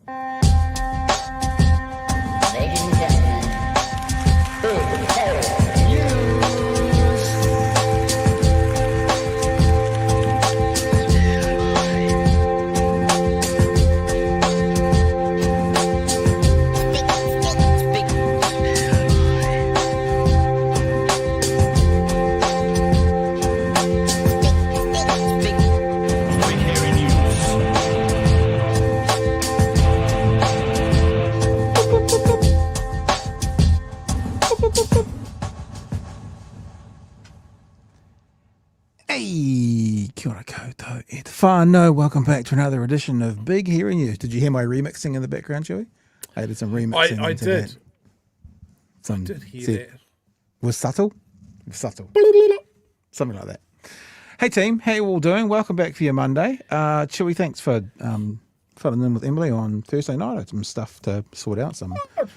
Ladies and gentlemen, big terror news. Hey, kia ora koutou e te whānau. Welcome back to another edition of Big Hearing News. Did you hear my remixing in the background, Joey? I did some remixing. I into did. That. I did hear that. Was subtle? It was subtle. Something like that. Hey team, how you all doing? Welcome back for your Monday. Chewy, thanks for filling in with Emily on Thursday night. I had some stuff to sort out. It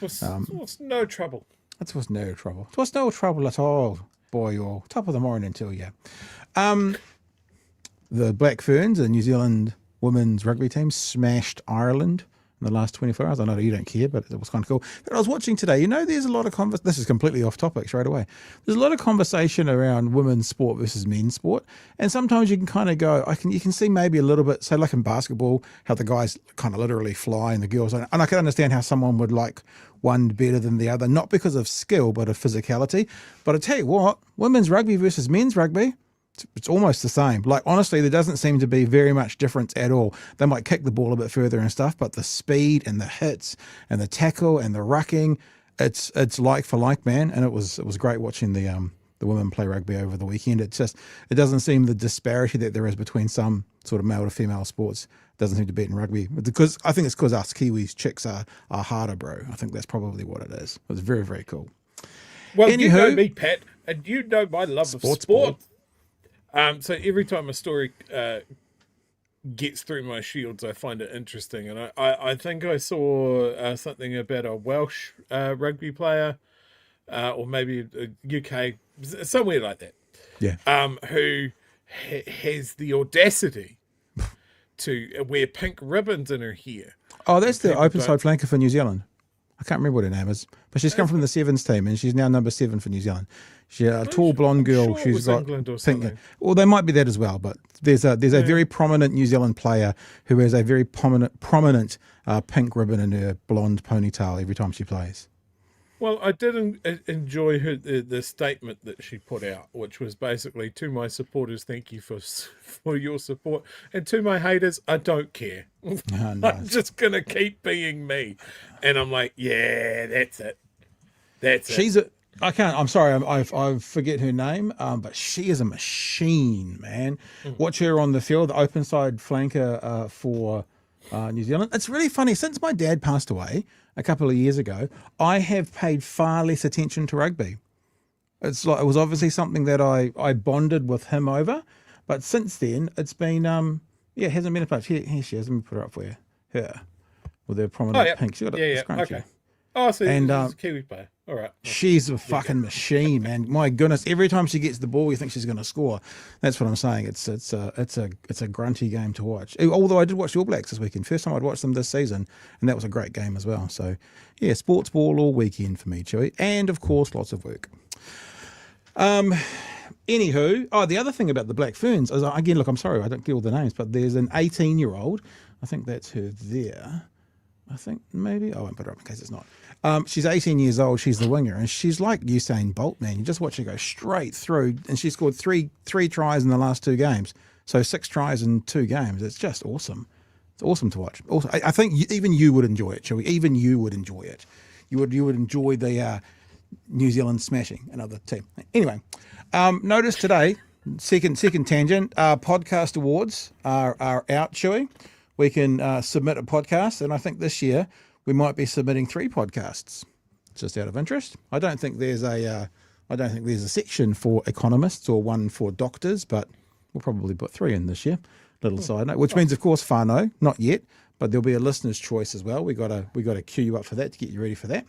was no trouble. It was no trouble. It was no trouble at all. Boy, you're top of the morning till you. The Black Ferns, a New Zealand women's rugby team, smashed Ireland in the last 24 hours. I know you don't care, but it was kind of cool. But I was watching today, there's a lot of this is completely off topic straight away. There's a lot of conversation around women's sport versus men's sport. And sometimes you can kind of go, you can see maybe a little bit, say like in basketball, how the guys kind of literally fly and the girls don't. And I can understand how someone would like one better than the other, not because of skill, but of physicality. But I tell you what, women's rugby versus men's rugby, it's almost the same. Like, honestly, there doesn't seem to be very much difference at all. They might kick the ball a bit further and stuff, but the speed and the hits and the tackle and the rucking, it's like for like, man. And it was great watching the women play rugby over the weekend. It doesn't seem the disparity that there is between some sort of male to female sports doesn't seem to be in rugby. Because I think it's because us Kiwis chicks are harder, bro. I think that's probably what it is. It was very, very cool. Well, you know me, Pat, and you know my love of sport. So every time a story gets through my shields, I find it interesting. And I think I saw something about a Welsh rugby player, or maybe a UK, somewhere like that. Yeah. Who has the audacity to wear pink ribbons in her hair. Oh, that's the open side flanker for New Zealand. I can't remember what her name is, but she's come from the Sevens team and she's now number 7 for New Zealand. She's a tall blonde girl. Sure, she's got England or pink. something. Well, they might be that as well, but there's a very prominent New Zealand player who has a very prominent pink ribbon in her blonde ponytail every time she plays. Well, I did enjoy the statement that she put out, which was basically, to my supporters, thank you for your support, and to my haters, I don't care. Oh, nice. I'm just gonna keep being me, and I'm like, yeah, that's it. I'm sorry, I forget her name, but she is a machine, man. Watch her on the field, the open side flanker for New Zealand. It's really funny. Since my dad passed away a couple of years ago, I have paid far less attention to rugby. It's like it was obviously something that I bonded with him over, but since then it's been it hasn't been a touch. Here she is. Let me put her up for you. Her with her prominent pink. She got a scrunchie. Okay. Oh, so she's a Kiwi player. All right. She's a fucking machine, man. My goodness, every time she gets the ball, you think she's going to score. That's what I'm saying. It's a grunty game to watch. Although I did watch the All Blacks this weekend. First time I'd watched them this season, and that was a great game as well. So, yeah, sports ball all weekend for me, Chewy. And, of course, lots of work. Anywho, the other thing about the Black Ferns is, again, look, I'm sorry, I don't get all the names, but there's an 18-year-old. I think that's her there. I think maybe. I won't put her up in case it's not. She's 18 years old. She's the winger, and she's like Usain Bolt, man. You just watch her go straight through, and she scored three tries in the last 2 games. So 6 tries in 2 games. It's just awesome. It's awesome to watch. Also, I think even you would enjoy it, Chewy. Even you would enjoy it. You would enjoy the New Zealand smashing another team. Anyway, notice today, second tangent. Podcast awards are out, Chewy. We can submit a podcast, and I think this year we might be submitting 3 podcasts, just out of interest. I don't think there's a section for economists or one for doctors, but we'll probably put 3 in this year. Little side note, which means, of course, whānau, not yet, but there'll be a listener's choice as well. We got to queue you up for that to get you ready for that.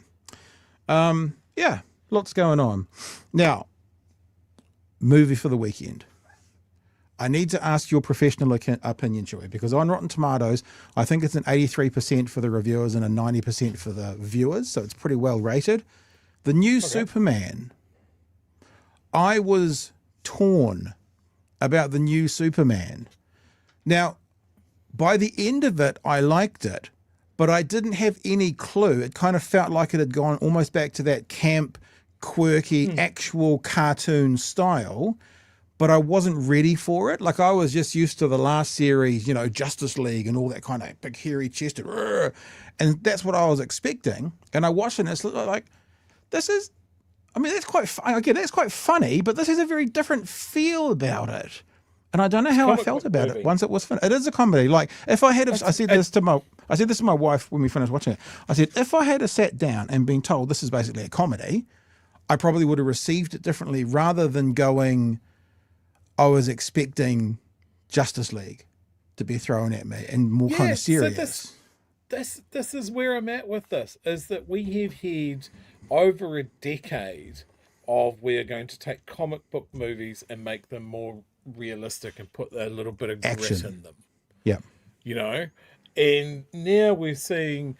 Yeah, lots going on. Now, movie for the weekend. I need to ask your professional opinion, Chewy, because on Rotten Tomatoes, I think it's an 83% for the reviewers and a 90% for the viewers, so it's pretty well rated. The new Superman, I was torn about the new Superman. Now, by the end of it, I liked it, but I didn't have any clue. It kind of felt like it had gone almost back to that camp, quirky, actual cartoon style, but I wasn't ready for it. Like, I was just used to the last series, you know, Justice League and all that kind of big hairy chested, and that's what I was expecting. And I watched it and it's like, this is, I mean, that's quite, again, that's quite funny, but this has a very different feel about it. And I don't know how I felt about it once it was finished. It is a comedy. Like, if I had, I said this to my wife when we finished watching it. I said, if I had sat down and been told this is basically a comedy, I probably would have received it differently rather than going, I was expecting Justice League to be thrown at me and more kind of serious. So this is where I'm at with this, is that we have had over a decade of we're going to take comic book movies and make them more realistic and put a little bit of grit in them. Yeah. You know? And now we're seeing,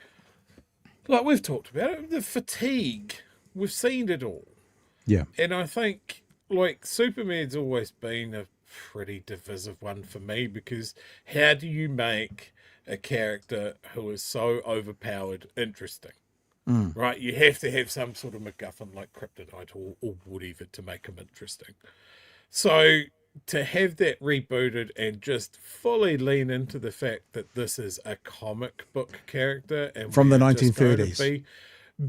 like we've talked about it, the fatigue. We've seen it all. Yeah. And I think, like, Superman's always been a pretty divisive one for me, because how do you make a character who is so overpowered interesting? Right? You have to have some sort of MacGuffin like kryptonite or whatever to make him interesting. So to have that rebooted and just fully lean into the fact that this is a comic book character and from the 1930s,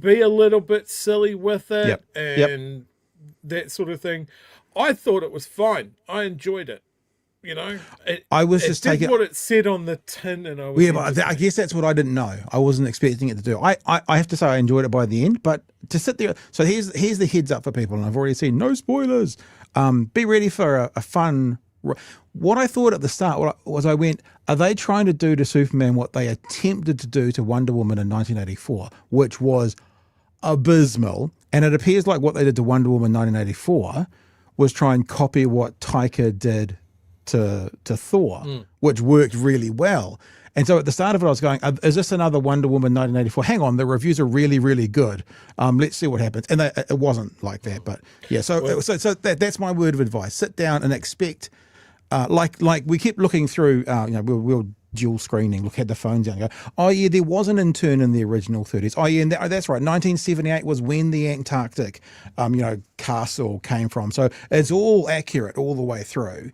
be a little bit silly with it and that sort of thing, I thought it was fine. I enjoyed it. You know, I was just taking what it said on the tin, and I was but I guess that's what I didn't know. I wasn't expecting it to do. I have to say I enjoyed it by the end, but to sit there. So here's the heads up for people, and I've already seen no spoilers. Be ready for a fun. What I thought at the start was I went, are they trying to do to Superman what they attempted to do to Wonder Woman in 1984, which was abysmal? And it appears like what they did to Wonder Woman 1984 was try and copy what Taika did to Thor, which worked really well. And so at the start of it, I was going, is this another Wonder Woman 1984? Hang on, the reviews are really, really good. Let's see what happens. And it wasn't like that, but yeah. So that's my word of advice. Sit down and expect, like we kept looking through, we'll dual screening, look, had the phones out and go, oh yeah, there was an intern in the original 30s. Oh yeah, and that's right. 1978 was when the Antarctic, castle came from. So it's all accurate all the way through.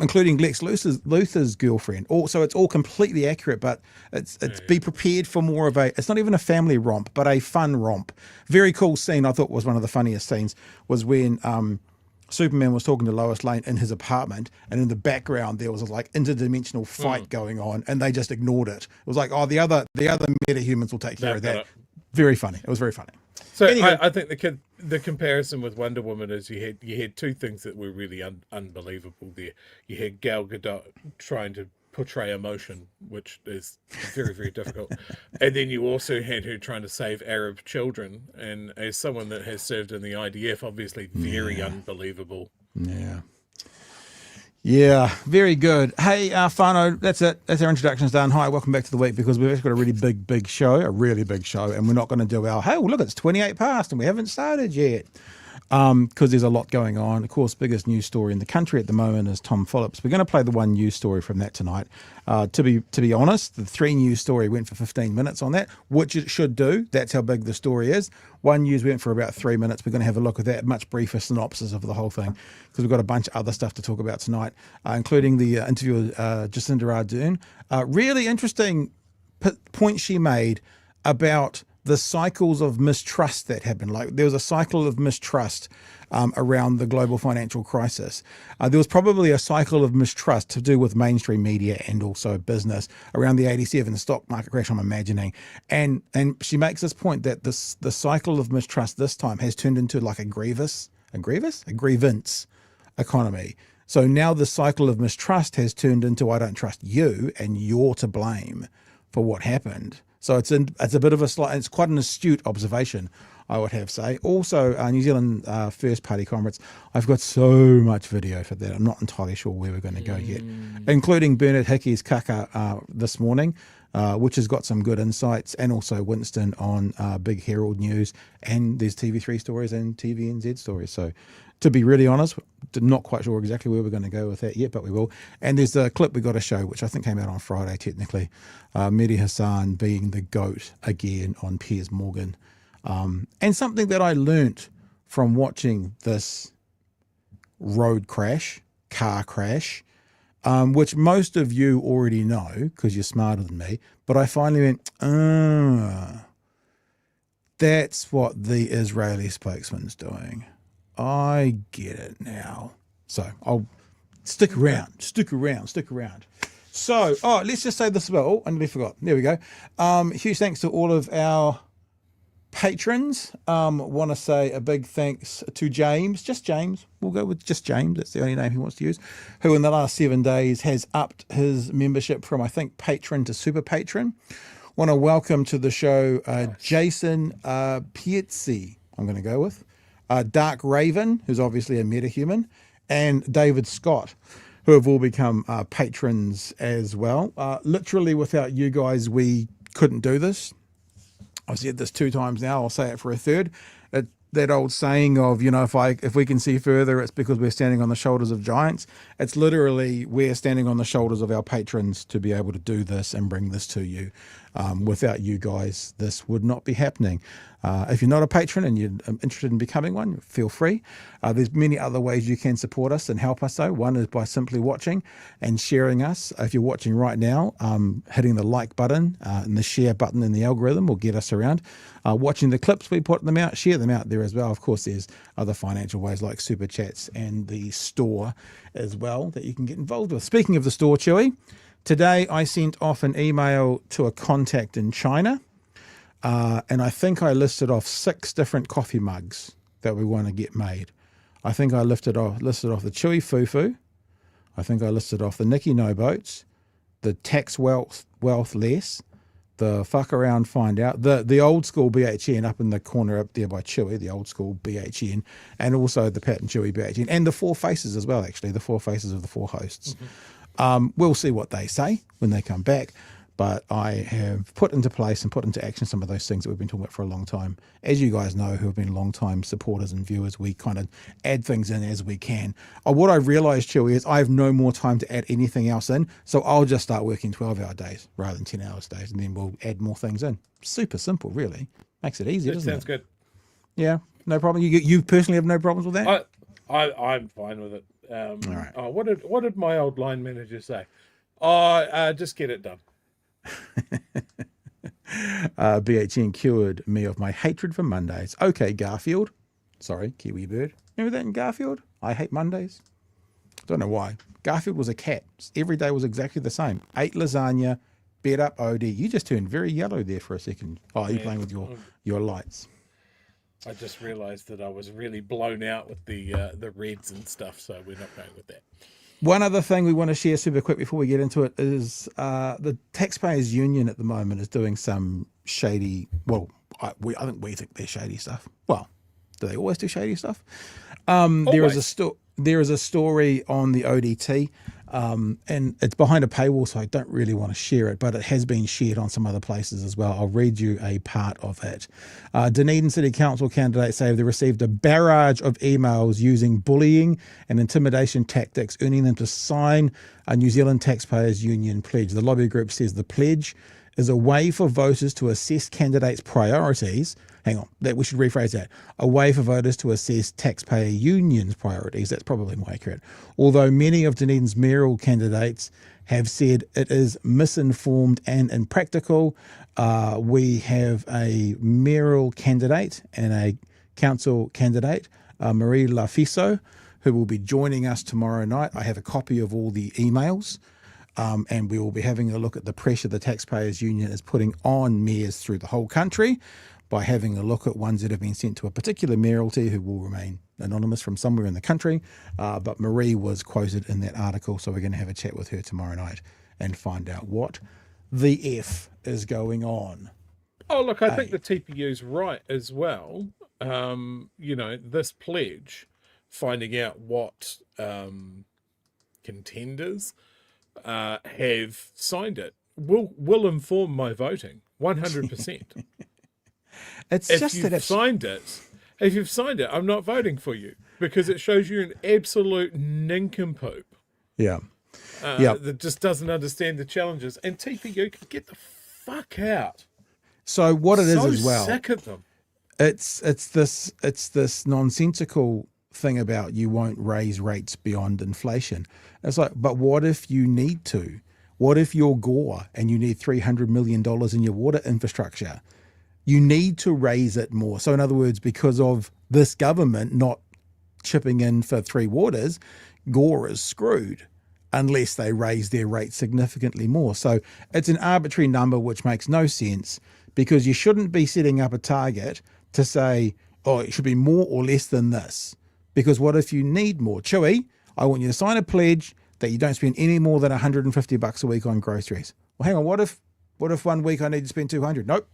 Including Lex Luthor's girlfriend. So it's all completely accurate, but it's be prepared for more of it's not even a family romp, but a fun romp. Very cool scene, I thought was one of the funniest scenes, was when Superman was talking to Lois Lane in his apartment, and in the background there was a interdimensional fight going on, and they just ignored it. It was like, oh, the other metahumans will take care of that. Very funny. It was very funny. So anyway, I think the comparison with Wonder Woman is you had two things that were really unbelievable there. You had Gal Gadot trying to portray emotion, which is very, very difficult. And then you also had her trying to save Arab children. And as someone that has served in the IDF, obviously very unbelievable. Yeah. Yeah, very good. Hey, Whānau, that's it. That's our introductions done. Hi, welcome back to the week, because we've actually got a really big show, and we're not going to do look, it's 28 past and we haven't started yet. Because there's a lot going on. Of course, biggest news story in the country at the moment is Tom Phillips. We're going to play the one news story from that tonight. To be honest, the 3 news story went for 15 minutes on that, which it should do. That's how big the story is. One news went for about 3 minutes. We're going to have a look at that, much briefer synopsis of the whole thing, because we've got a bunch of other stuff to talk about tonight, including the interview with Jacinda Ardern. Really interesting point she made about the cycles of mistrust that happen. Like, there was a cycle of mistrust around the global financial crisis. There was probably a cycle of mistrust to do with mainstream media and also business around the 87 stock market crash, I'm imagining. And she makes this point that the cycle of mistrust this time has turned into like a grievance economy. So now the cycle of mistrust has turned into, I don't trust you and you're to blame for what happened. So it's a bit of it's quite an astute observation, I would have say. Also, New Zealand First Party Conference, I've got so much video for that. I'm not entirely sure where we're going to go yet, including Bernard Hickey's kaka this morning, which has got some good insights, and also Winston on Big Herald News, and there's TV3 stories and TVNZ stories. So to be really honest, not quite sure exactly where we're going to go with that yet, but we will. And there's a clip we got to show, which I think came out on Friday technically, Mehdi Hassan being the GOAT again on Piers Morgan. And something that I learnt from watching this car crash, which most of you already know because you're smarter than me, but I finally went, that's what the Israeli spokesman's doing. I get it now. So I'll stick around. So, let's just say this as well. Oh, I nearly forgot. There we go. Huge thanks to all of our patrons. Want to say a big thanks to James, just James. We'll go with just James. That's the only name he wants to use. Who in the last 7 days has upped his membership from, I think, patron to super patron. Want to welcome to the show Jason Pietzi, I'm going to go with. Dark Raven, who's obviously a metahuman, and David Scott, who have all become patrons as well. Literally, without you guys, we couldn't do this. I've said this 2 times now. I'll say it for a third. That old saying of, if we can see further, it's because we're standing on the shoulders of giants. It's literally we're standing on the shoulders of our patrons to be able to do this and bring this to you. Without you guys, this would not be happening. If you're not a patron and you're interested in becoming one, feel free. There's many other ways you can support us and help us though. One is by simply watching and sharing us. If you're watching right now, hitting the like button and the share button in the algorithm will get us around. Watching the clips, we put them out, share them out there as well. Of course, there's other financial ways like super chats and the store as well that you can get involved with. Speaking of the store, Chewy, today I sent off an email to a contact in China. And I think I listed off 6 different coffee mugs that we want to get made. I think I listed off the Chewy Fufu. I think I listed off the Nicky No Boats, the Tax Wealth Less, the Fuck Around Find Out, the old school BHN up in the corner up there by Chewy, the old school BHN, and also the Pat and Chewy BHN, and the 4 faces as well, actually, the 4 faces of the 4 hosts. Mm-hmm. We'll see what they say when they come back. But I have put into place and put into action some of those things that we've been talking about for a long time. As you guys know, who have been long-time supporters and viewers, we kind of add things in as we can. What I've realised, Chewy, is I have no more time to add anything else in, so I'll just start working 12-hour days rather than 10-hour days, and then we'll add more things in. Super simple, really. Makes it easy, doesn't it? Sounds good. Yeah, no problem. You personally have no problems with that? I'm fine with it. All right. What did my old line manager say? Just get it done. BHN cured me of my hatred for Mondays. Okay, Garfield. Sorry, Kiwi bird. Remember that in Garfield? I hate Mondays. Don't know why. Garfield was a cat. Every day was exactly the same. Ate lasagna, bed up OD. You just turned very yellow there for a second. Oh, you're playing with your lights. I just realised that I was really blown out with the reds and stuff, so we're not going with that. One other thing we want to share super quick before we get into it is the Taxpayers Union at the moment is doing some shady, well, I think we think they're shady stuff. Well, do they always do shady stuff? There is a story on the ODT, and it's behind a paywall, so I don't really want to share it, but it has been shared on some other places as well. I'll read you a part of it. Dunedin City Council candidates say they received a barrage of emails using bullying and intimidation tactics, earning them to sign a New Zealand Taxpayers Union pledge. The lobby group says the pledge is a way for voters to assess candidates' priorities. Hang on, that we should rephrase that. A way for voters to assess taxpayer unions' priorities. That's probably more accurate. Although many of Dunedin's mayoral candidates have said it is misinformed and impractical, we have a mayoral candidate and a council candidate, Marie Lafiso, who will be joining us tomorrow night. I have a copy of all the emails. And we will be having a look at the pressure the Taxpayers Union is putting on mayors through the whole country by having a look at ones that have been sent to a particular mayoralty who will remain anonymous from somewhere in the country. But Marie was quoted in that article, so we're going to have a chat with her tomorrow night and find out what the F is going on? Oh, look, I think the TPU's right as well. This pledge, finding out what contenders have signed it, will inform my voting 100%. If you've signed it, I'm not voting for you because it shows you an absolute nincompoop. Yeah. That just doesn't understand the challenges. And TPU can get the fuck out. So what it is as well, sick of them. It's this nonsensical thing about you won't raise rates beyond inflation. It's like, but what if you need to? What if you're Gore and you need $300 million in your water infrastructure? You need to raise it more. So in other words, because of this government not chipping in for Three Waters, Gore is screwed unless they raise their rate significantly more. So it's an arbitrary number which makes no sense, because you shouldn't be setting up a target to say, oh, it should be more or less than this. Because what if you need more? Chewy, I want you to sign a pledge that you don't spend any more than $150 a week on groceries. Well, hang on, what if 1 week I need to spend 200? Nope.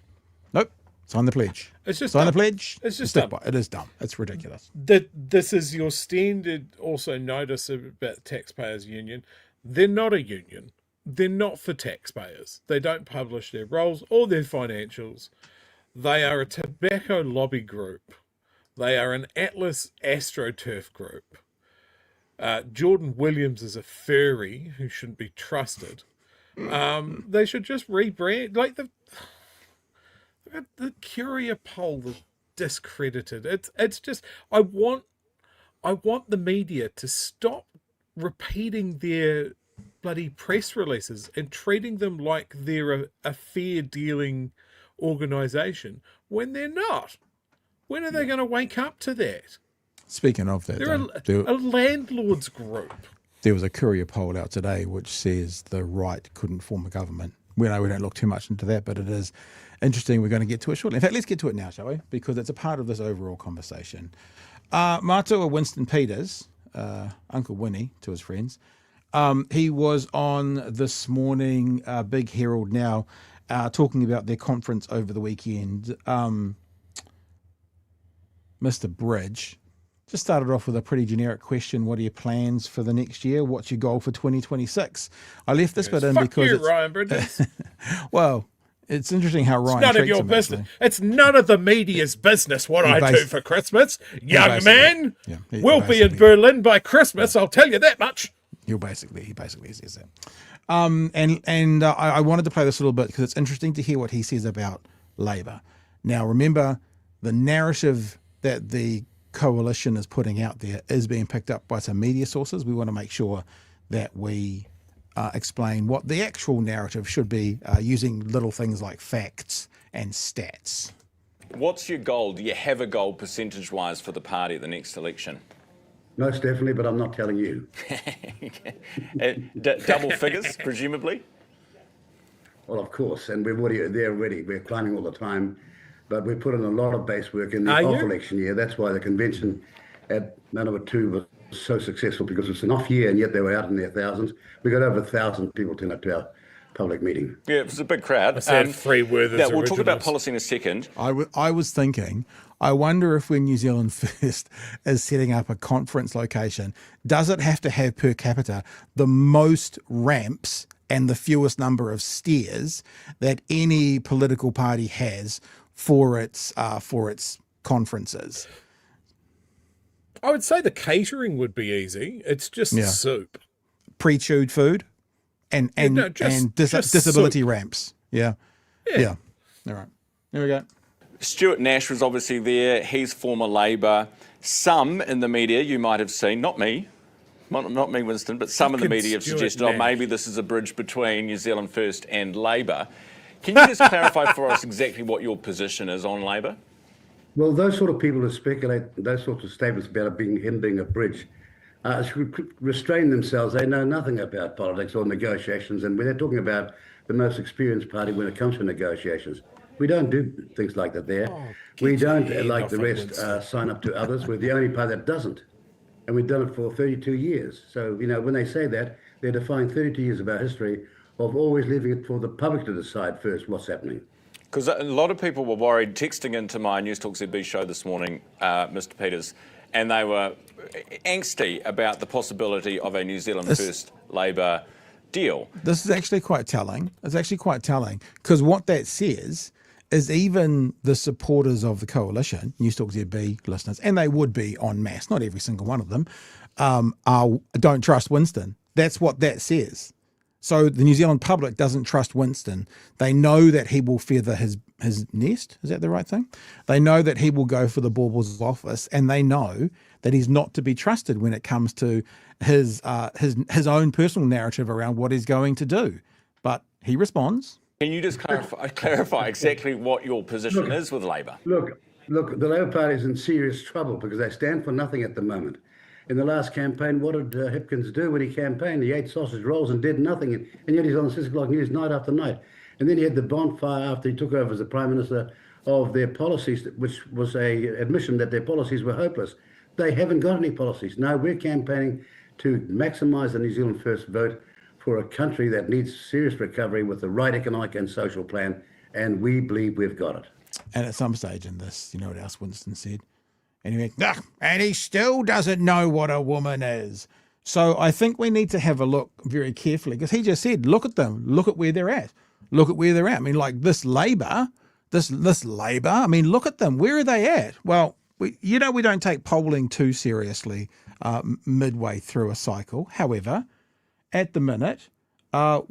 Sign the pledge. It's just sign dumb. the pledge. It's just dumb. It is dumb. It's ridiculous. This is your standard. Also, notice about the Taxpayers Union. They're not a union. They're not for taxpayers. They don't publish their rolls or their financials. They are a tobacco lobby group. They are an Atlas AstroTurf group. Jordan Williams is a furry who shouldn't be trusted. They should just rebrand. Like the Curia poll was discredited. It's just I want the media to stop repeating their bloody press releases and treating them like they're a fair dealing organisation when they're not. When are they going to wake up to that? Speaking of that, they're a landlord's group. There was a Courier poll out today which says the right couldn't form a government. We don't look too much into that, but it is interesting. We're going to get to it shortly. In fact, let's get to it now, shall we? Because it's a part of this overall conversation. Matua Winston Peters, Uncle Winnie to his friends, he was on this morning, Big Herald Now, talking about their conference over the weekend. Mr. Bridge just started off with a pretty generic question. What are your plans for the next year? What's your goal for 2026? I left this bit in because Ryan Bridges. Well, it's interesting how Ryan. It's none of your business. It's none of the media's business what I do for Christmas, young man. Yeah, we'll be in Berlin by Christmas. I'll tell you that much. He basically says that. I wanted to play this a little bit because it's interesting to hear what he says about Labour. Now, remember, the narrative that the coalition is putting out there is being picked up by some media sources. We want to make sure that we explain what the actual narrative should be, using little things like facts and stats. What's your goal? Do you have a goal percentage-wise for the party at the next election? Most definitely, but I'm not telling you. Double figures, presumably? Well, of course, and we're already. We're climbing all the time. But we put in a lot of base work in the off-election year. That's why the convention at Manawa 2 was so successful, because it's an off year and yet they were out in their thousands. We got over 1,000 people turn up to our public meeting. Yeah, it was a big crowd. I said free Werther's Yeah, we'll talk about policy in a second. I was thinking, I wonder if when New Zealand First is setting up a conference location, does it have to have per capita the most ramps and the fewest number of stairs that any political party has for its conferences? I would say the catering would be easy. It's just soup, pre-chewed food, and disability soup. Ramps. Yeah. All right, there we go. Stuart Nash was obviously there. He's former Labour. Some in the media you might have seen, not me, Winston, but some in the media have suggested, maybe this is a bridge between New Zealand First and Labour. Can you just clarify for us exactly what your position is on Labour? Well, those sort of people who speculate those sorts of statements about him being a bridge should restrain themselves. They know nothing about politics or negotiations, and when they're talking about the most experienced party when it comes to negotiations, we don't do things like that there. We don't, like the rest, sign up to others. We're the only party that doesn't, and we've done it for 32 years. So, when they say that, they're defying 32 years of our history of always leaving it for the public to decide first what's happening. Because a lot of people were worried, texting into my News Talk ZB show this morning, Mr. Peters, and they were angsty about the possibility of a New Zealand First Labor deal. This is actually quite telling. It's actually quite telling because what that says is even the supporters of the coalition, News Talk ZB listeners, and they would be en masse, not every single one of them, don't trust Winston. That's what that says. So the New Zealand public doesn't trust Winston. They know that he will feather his nest. Is that the right thing? They know that he will go for the Baubles office, and they know that he's not to be trusted when it comes to his own personal narrative around what he's going to do. But he responds. Can you just clarify exactly what your position is with Labor? Look, the Labor Party is in serious trouble because they stand for nothing at the moment. In the last campaign, what did Hipkins do when he campaigned? He ate sausage rolls and did nothing, and yet he's on the 6 o'clock news night after night. And then he had the bonfire after he took over as the Prime Minister of their policies, which was a admission that their policies were hopeless. They haven't got any policies. No, we're campaigning to maximise the New Zealand First vote for a country that needs serious recovery with the right economic and social plan, and we believe we've got it. And at some stage in this, you know what else Winston said? And he went, and he still doesn't know what a woman is. So I think we need to have a look very carefully because he just said, look at them, look at where they're at. Look at where they're at. I mean, like this Labor, this Labor, I mean, look at them. Where are they at? Well, we don't take polling too seriously midway through a cycle. However, at the minute,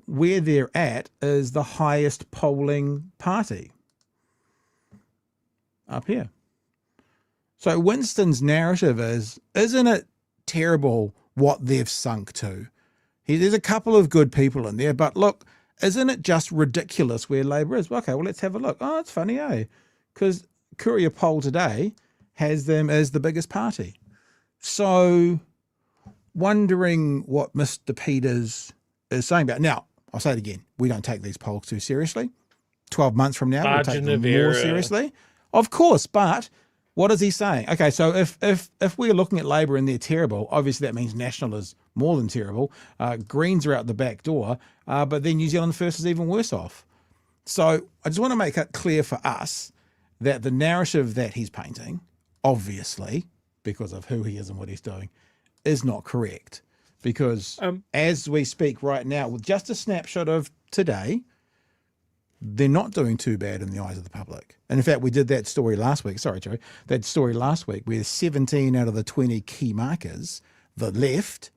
where they're at is the highest polling party up here. So Winston's narrative is, isn't it terrible what they've sunk to? There's a couple of good people in there, but look, isn't it just ridiculous where Labor is? Okay, well, let's have a look. Oh, it's funny, eh? Because Courier poll today has them as the biggest party. So wondering what Mr. Peters is saying about. Now, I'll say it again. We don't take these polls too seriously. 12 months from now, we'll take them more seriously. Of course, but what is he saying? Okay, so if we're looking at Labor and they're terrible, obviously that means National is more than terrible. Greens are out the back door, but then New Zealand First is even worse off. So I just want to make it clear for us that the narrative that he's painting, obviously, because of who he is and what he's doing, is not correct. Because as we speak right now, with just a snapshot of today, they're not doing too bad in the eyes of the public. And in fact, we did that story last week. Sorry, Joey. That story last week where 17 out of the 20 key markers, the left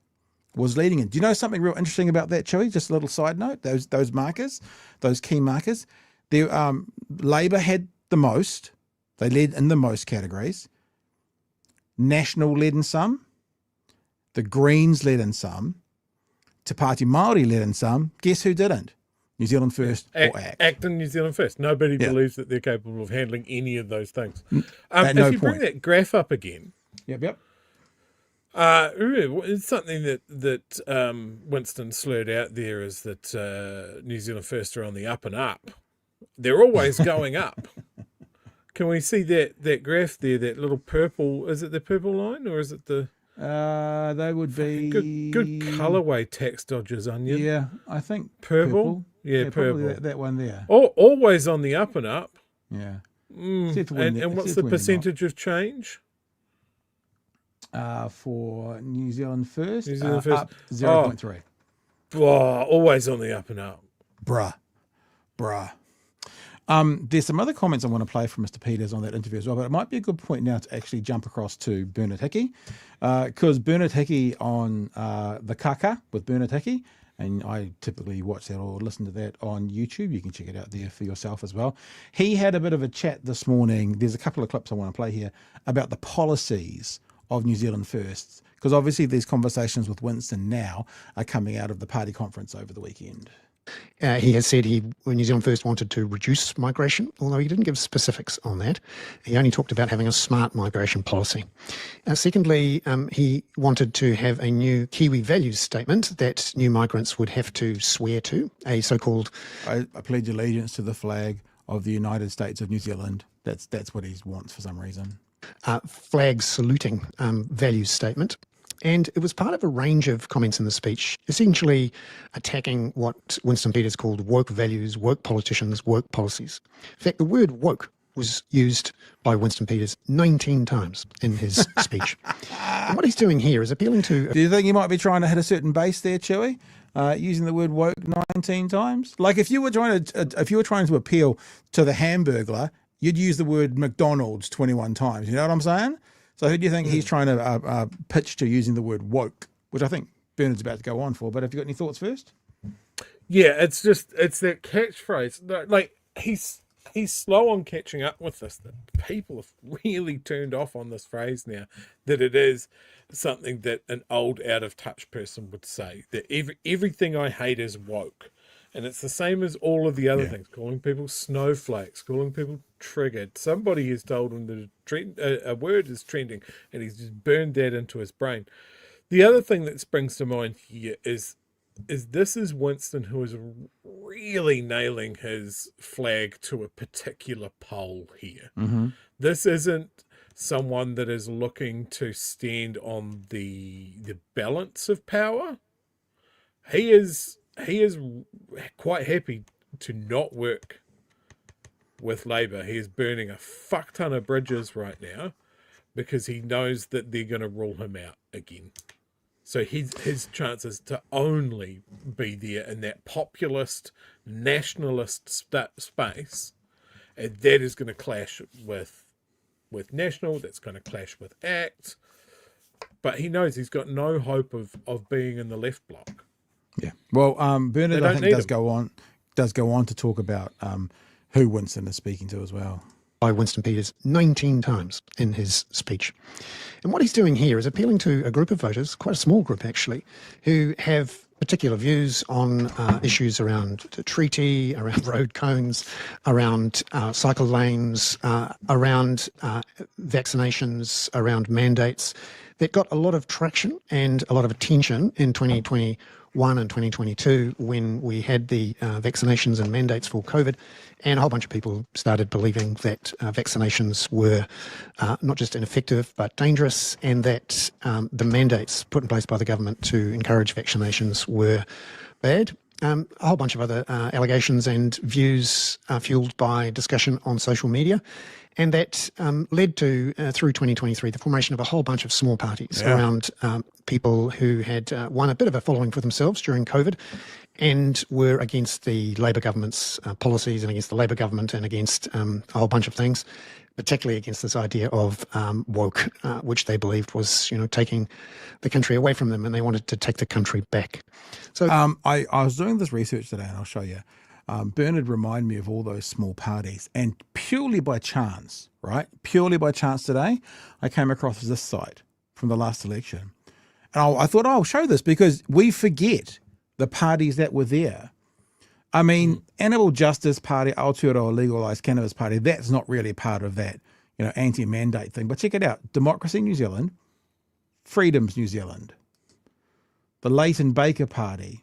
was leading in. Do you know something real interesting about that, Chewy? Just a little side note. Those markers, those key markers, Labor had the most. They led in the most categories. National led in some. The Greens led in some. Te Pāti Māori led in some. Guess who didn't? New Zealand First or ACT. ACT and New Zealand First. Nobody believes that they're capable of handling any of those things. At no if you bring that graph up again. Yep. It's something that Winston slurred out there is that New Zealand First are on the up and up. They're always going up. Can we see that graph there, that little purple, is it the purple line or is it the... they would be... Good colourway tax dodgers, Onion. Yeah, I think purple. Yeah, purple. That one there. Always on the up and up. Yeah. And what's the percentage of change? For New Zealand First? New Zealand First. Up 0.3. Always on the up and up. Bruh. There's some other comments I want to play from Mr. Peters on that interview as well, but it might be a good point now to actually jump across to Bernard Hickey, because Bernard Hickey on the Kaka with Bernard Hickey, and I typically watch that or listen to that on YouTube. You can check it out there for yourself as well. He had a bit of a chat this morning. There's a couple of clips I want to play here about the policies of New Zealand First, because obviously these conversations with Winston now are coming out of the party conference over the weekend. He has said when New Zealand First wanted to reduce migration, although he didn't give specifics on that. He only talked about having a smart migration policy. Secondly, he wanted to have a new Kiwi values statement that new migrants would have to swear to, a so-called... I pledge allegiance to the flag of the United States of New Zealand. That's what he wants for some reason. Flag saluting values statement. And it was part of a range of comments in the speech, essentially attacking what Winston Peters called woke values, woke politicians, woke policies. In fact, the word woke was used by Winston Peters 19 times in his speech. And what he's doing here is appealing to... Do you think he might be trying to hit a certain base there, Chewy? Using the word woke 19 times? Like if you were trying to appeal to the Hamburglar, you'd use the word McDonald's 21 times. You know what I'm saying? So who do you think he's trying to pitch to using the word woke, which I think Bernard's about to go on for. But have you got any thoughts first? Yeah, it's that catchphrase. Like he's slow on catching up with this. That people have really turned off on this phrase now. That it is something that an old, out of touch person would say. That everything I hate is woke. And it's the same as all of the other things, calling people snowflakes, calling people triggered. Somebody has told him that a word is trending, and he's just burned that into his brain. The other thing that springs to mind here is this is Winston, who is really nailing his flag to a particular pole here. Mm-hmm. This isn't someone that is looking to stand on the balance of power. He is quite happy to not work with Labour. He is burning a fuck ton of bridges right now because he knows that they're going to rule him out again. So his chances to only be there in that populist, nationalist space, and that is going to clash with National, that's going to clash with ACT. But he knows he's got no hope of being in the left bloc. Yeah. Well, Bernard, I think does go on to talk about who Winston is speaking to as well. By Winston Peters 19 times in his speech. And what he's doing here is appealing to a group of voters, quite a small group actually, who have particular views on issues around the treaty, around road cones, around cycle lanes, around vaccinations, around mandates, that got a lot of traction and a lot of attention in 2021 and 2022 when we had the vaccinations and mandates for COVID, and a whole bunch of people started believing that vaccinations were not just ineffective but dangerous, and that the mandates put in place by the government to encourage vaccinations were bad. A whole bunch of other allegations and views fueled by discussion on social media. And that led to, through 2023, the formation of a whole bunch of small parties around people who had won a bit of a following for themselves during COVID and were against the Labor government's policies and against the Labor government and against a whole bunch of things, particularly against this idea of woke, which they believed was, taking the country away from them, and they wanted to take the country back. So I was doing this research today, and I'll show you. Bernard reminded me of all those small parties, and purely by chance, today, I came across this site from the last election. And I thought, I'll show this because we forget the parties that were there. I mean, Animal Justice Party, Aotearoa Legalised Cannabis Party, that's not really part of that, anti-mandate thing. But check it out. Democracy New Zealand, Freedoms New Zealand, the Leighton Baker Party,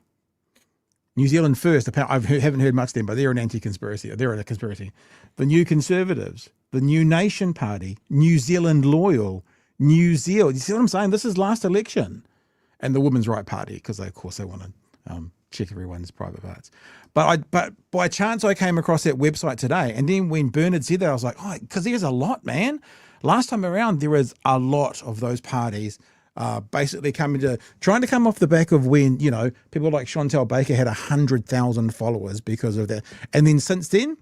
New Zealand First, I haven't heard much of them, but they're an anti-conspiracy. They're a conspiracy. The New Conservatives, the New Nation Party, New Zealand Loyal, New Zealand. You see what I'm saying? This is last election. And the Women's Right Party, because of course they want to check everyone's private parts. But by chance I came across that website today, and then when Bernard said that, I was like, because there's a lot, man. Last time around, there was a lot of those parties basically trying to come off the back of when, people like Chantal Baker had 100,000 followers because of that. And then since then,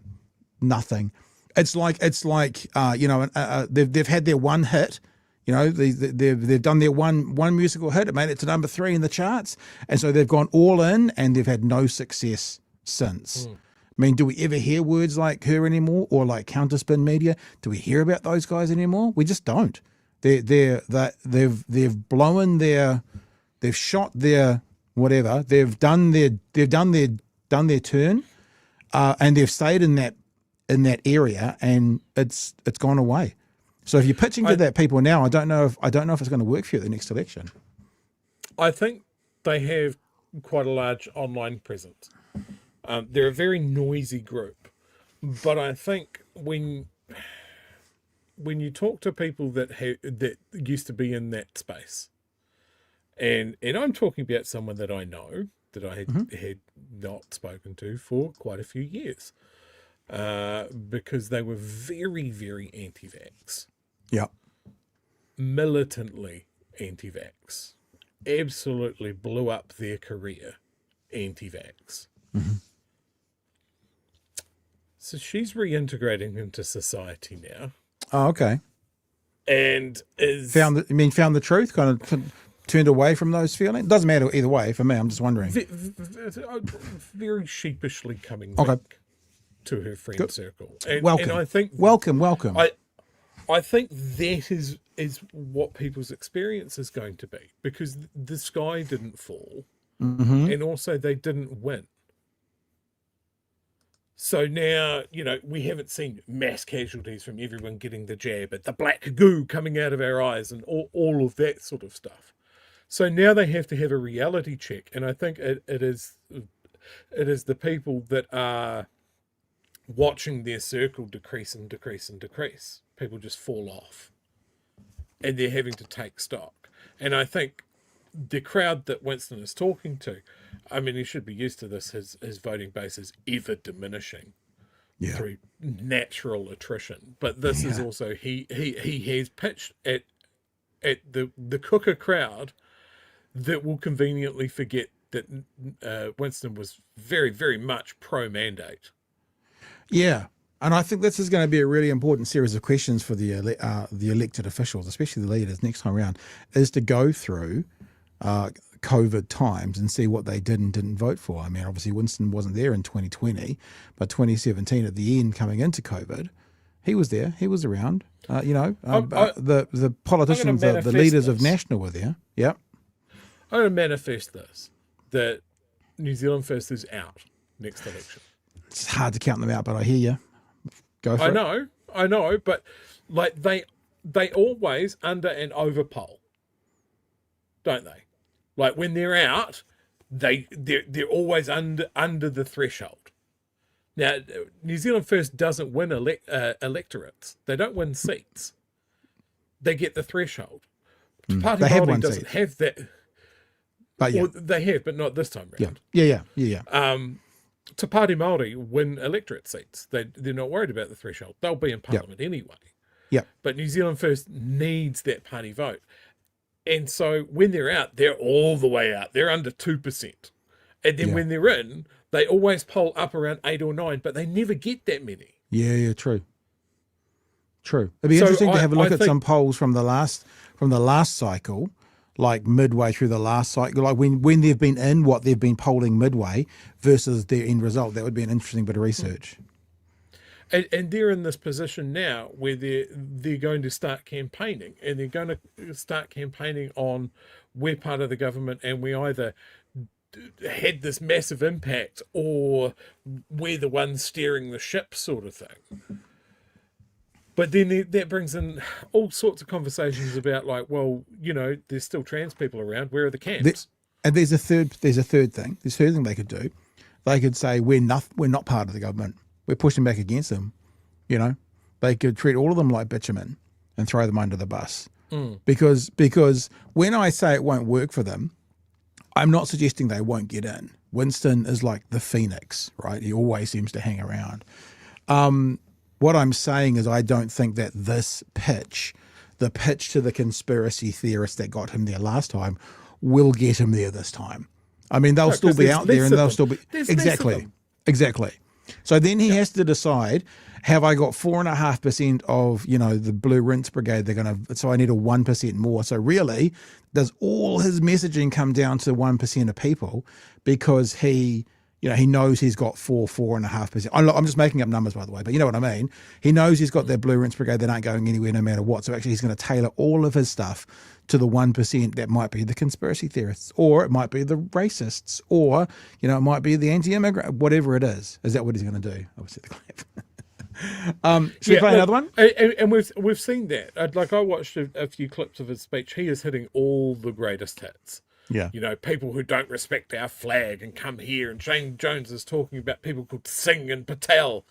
nothing. It's like they've had their one hit, they've done their one musical hit. It made it to number 3 in the charts. And so they've gone all in and they've had no success since. I mean, do we ever hear words like her anymore, or like Counterspin Media? Do we hear about those guys anymore? We just don't. They've blown they've shot their whatever. They've done their turn, and they've stayed in that area, and it's gone away. So if you're pitching to that people now, I don't know if it's going to work for you at the next election. I think they have quite a large online presence. They're a very noisy group, but I think when you talk to people that used to be in that space, And I'm talking about someone that I know that I had not spoken to for quite a few years, because they were very, very anti-vax. Yeah. Militantly anti-vax. Absolutely blew up their career anti-vax. So she's reintegrating into society now. Oh, okay. And is found the truth, kind of turned away from those feelings. Doesn't matter either way for me. I'm just wondering. very sheepishly coming back to her friend circle. And, welcome. And I think welcome. I think that is what people's experience is going to be, because the sky didn't fall, and also they didn't win. So now, we haven't seen mass casualties from everyone getting the jab, but the black goo coming out of our eyes and all of that sort of stuff. So now they have to have a reality check. And I think it is the people that are watching their circle decrease and decrease and decrease. People just fall off, and they're having to take stock. And I think the crowd that Winston is talking to, I mean, he should be used to this. His voting base is ever diminishing through natural attrition. But this is also, he has pitched at the cooker crowd that will conveniently forget that Winston was very, very much pro-mandate. Yeah. And I think this is going to be a really important series of questions for the elected officials, especially the leaders next time around, is to go through COVID times and see what they did and didn't vote for. I mean, obviously Winston wasn't there in 2020, but 2017 at the end coming into COVID, he was there. He was around. The politicians, the leaders of National were there. Yep. I'm going to manifest this, that New Zealand First is out next election. It's hard to count them out, but I hear you. Go for it. I know, but like they always under and over poll, don't they? Like when they're out, they're always under the threshold. Now, New Zealand First doesn't win electorates. They don't win seats. They get the threshold. Party they have Brodie one doesn't seat. have that. But Well, they have, but not this time round. Yeah. Te Pāti Māori win electorate seats. They're not worried about the threshold. They'll be in Parliament anyway. Yeah. But New Zealand First needs that party vote. And so when they're out, they're all the way out. They're under 2%. And then when they're in, they always poll up around 8 or 9, but they never get that many. Yeah, true. It'd be interesting to have a look at some polls from the last cycle, like midway through the last cycle, like when they've been in, what they've been polling midway versus their end result. That would be an interesting bit of research. And they're in this position now where they're going to start campaigning, and they're going to start campaigning on we're part of the government and we either had this massive impact or we're the ones steering the ship sort of thing. But then that brings in all sorts of conversations about like, well, there's still trans people around. Where are the camps? And there's a third thing. There's a third thing they could do. They could say we're not part of the government. We're pushing back against them. They could treat all of them like bitumen and throw them under the bus. Because when I say it won't work for them, I'm not suggesting they won't get in. Winston is like the phoenix, right? He always seems to hang around. What I'm saying is I don't think that this pitch, the pitch to the conspiracy theorists that got him there last time, will get him there this time. I mean, they'll still be out there and they'll still be... Exactly. So then he has to decide, have I got 4.5% of, the Blue Rinse Brigade, so I need a 1% more. So really, does all his messaging come down to 1% of people because he knows he's got 4.5%. I'm just making up numbers, by the way, but you know what I mean. He knows he's got that Blue Rinse Brigade that aren't going anywhere no matter what. So actually he's going to tailor all of his stuff to the 1% that might be the conspiracy theorists, or it might be the racists, or, it might be the anti-immigrant, whatever it is. Is that what he's going to do? Obviously the clap. Should we play another one? And we've seen that. Like I watched a few clips of his speech. He is hitting all the greatest hits. Yeah. People who don't respect our flag and come here. And Shane Jones is talking about people called Singh and Patel.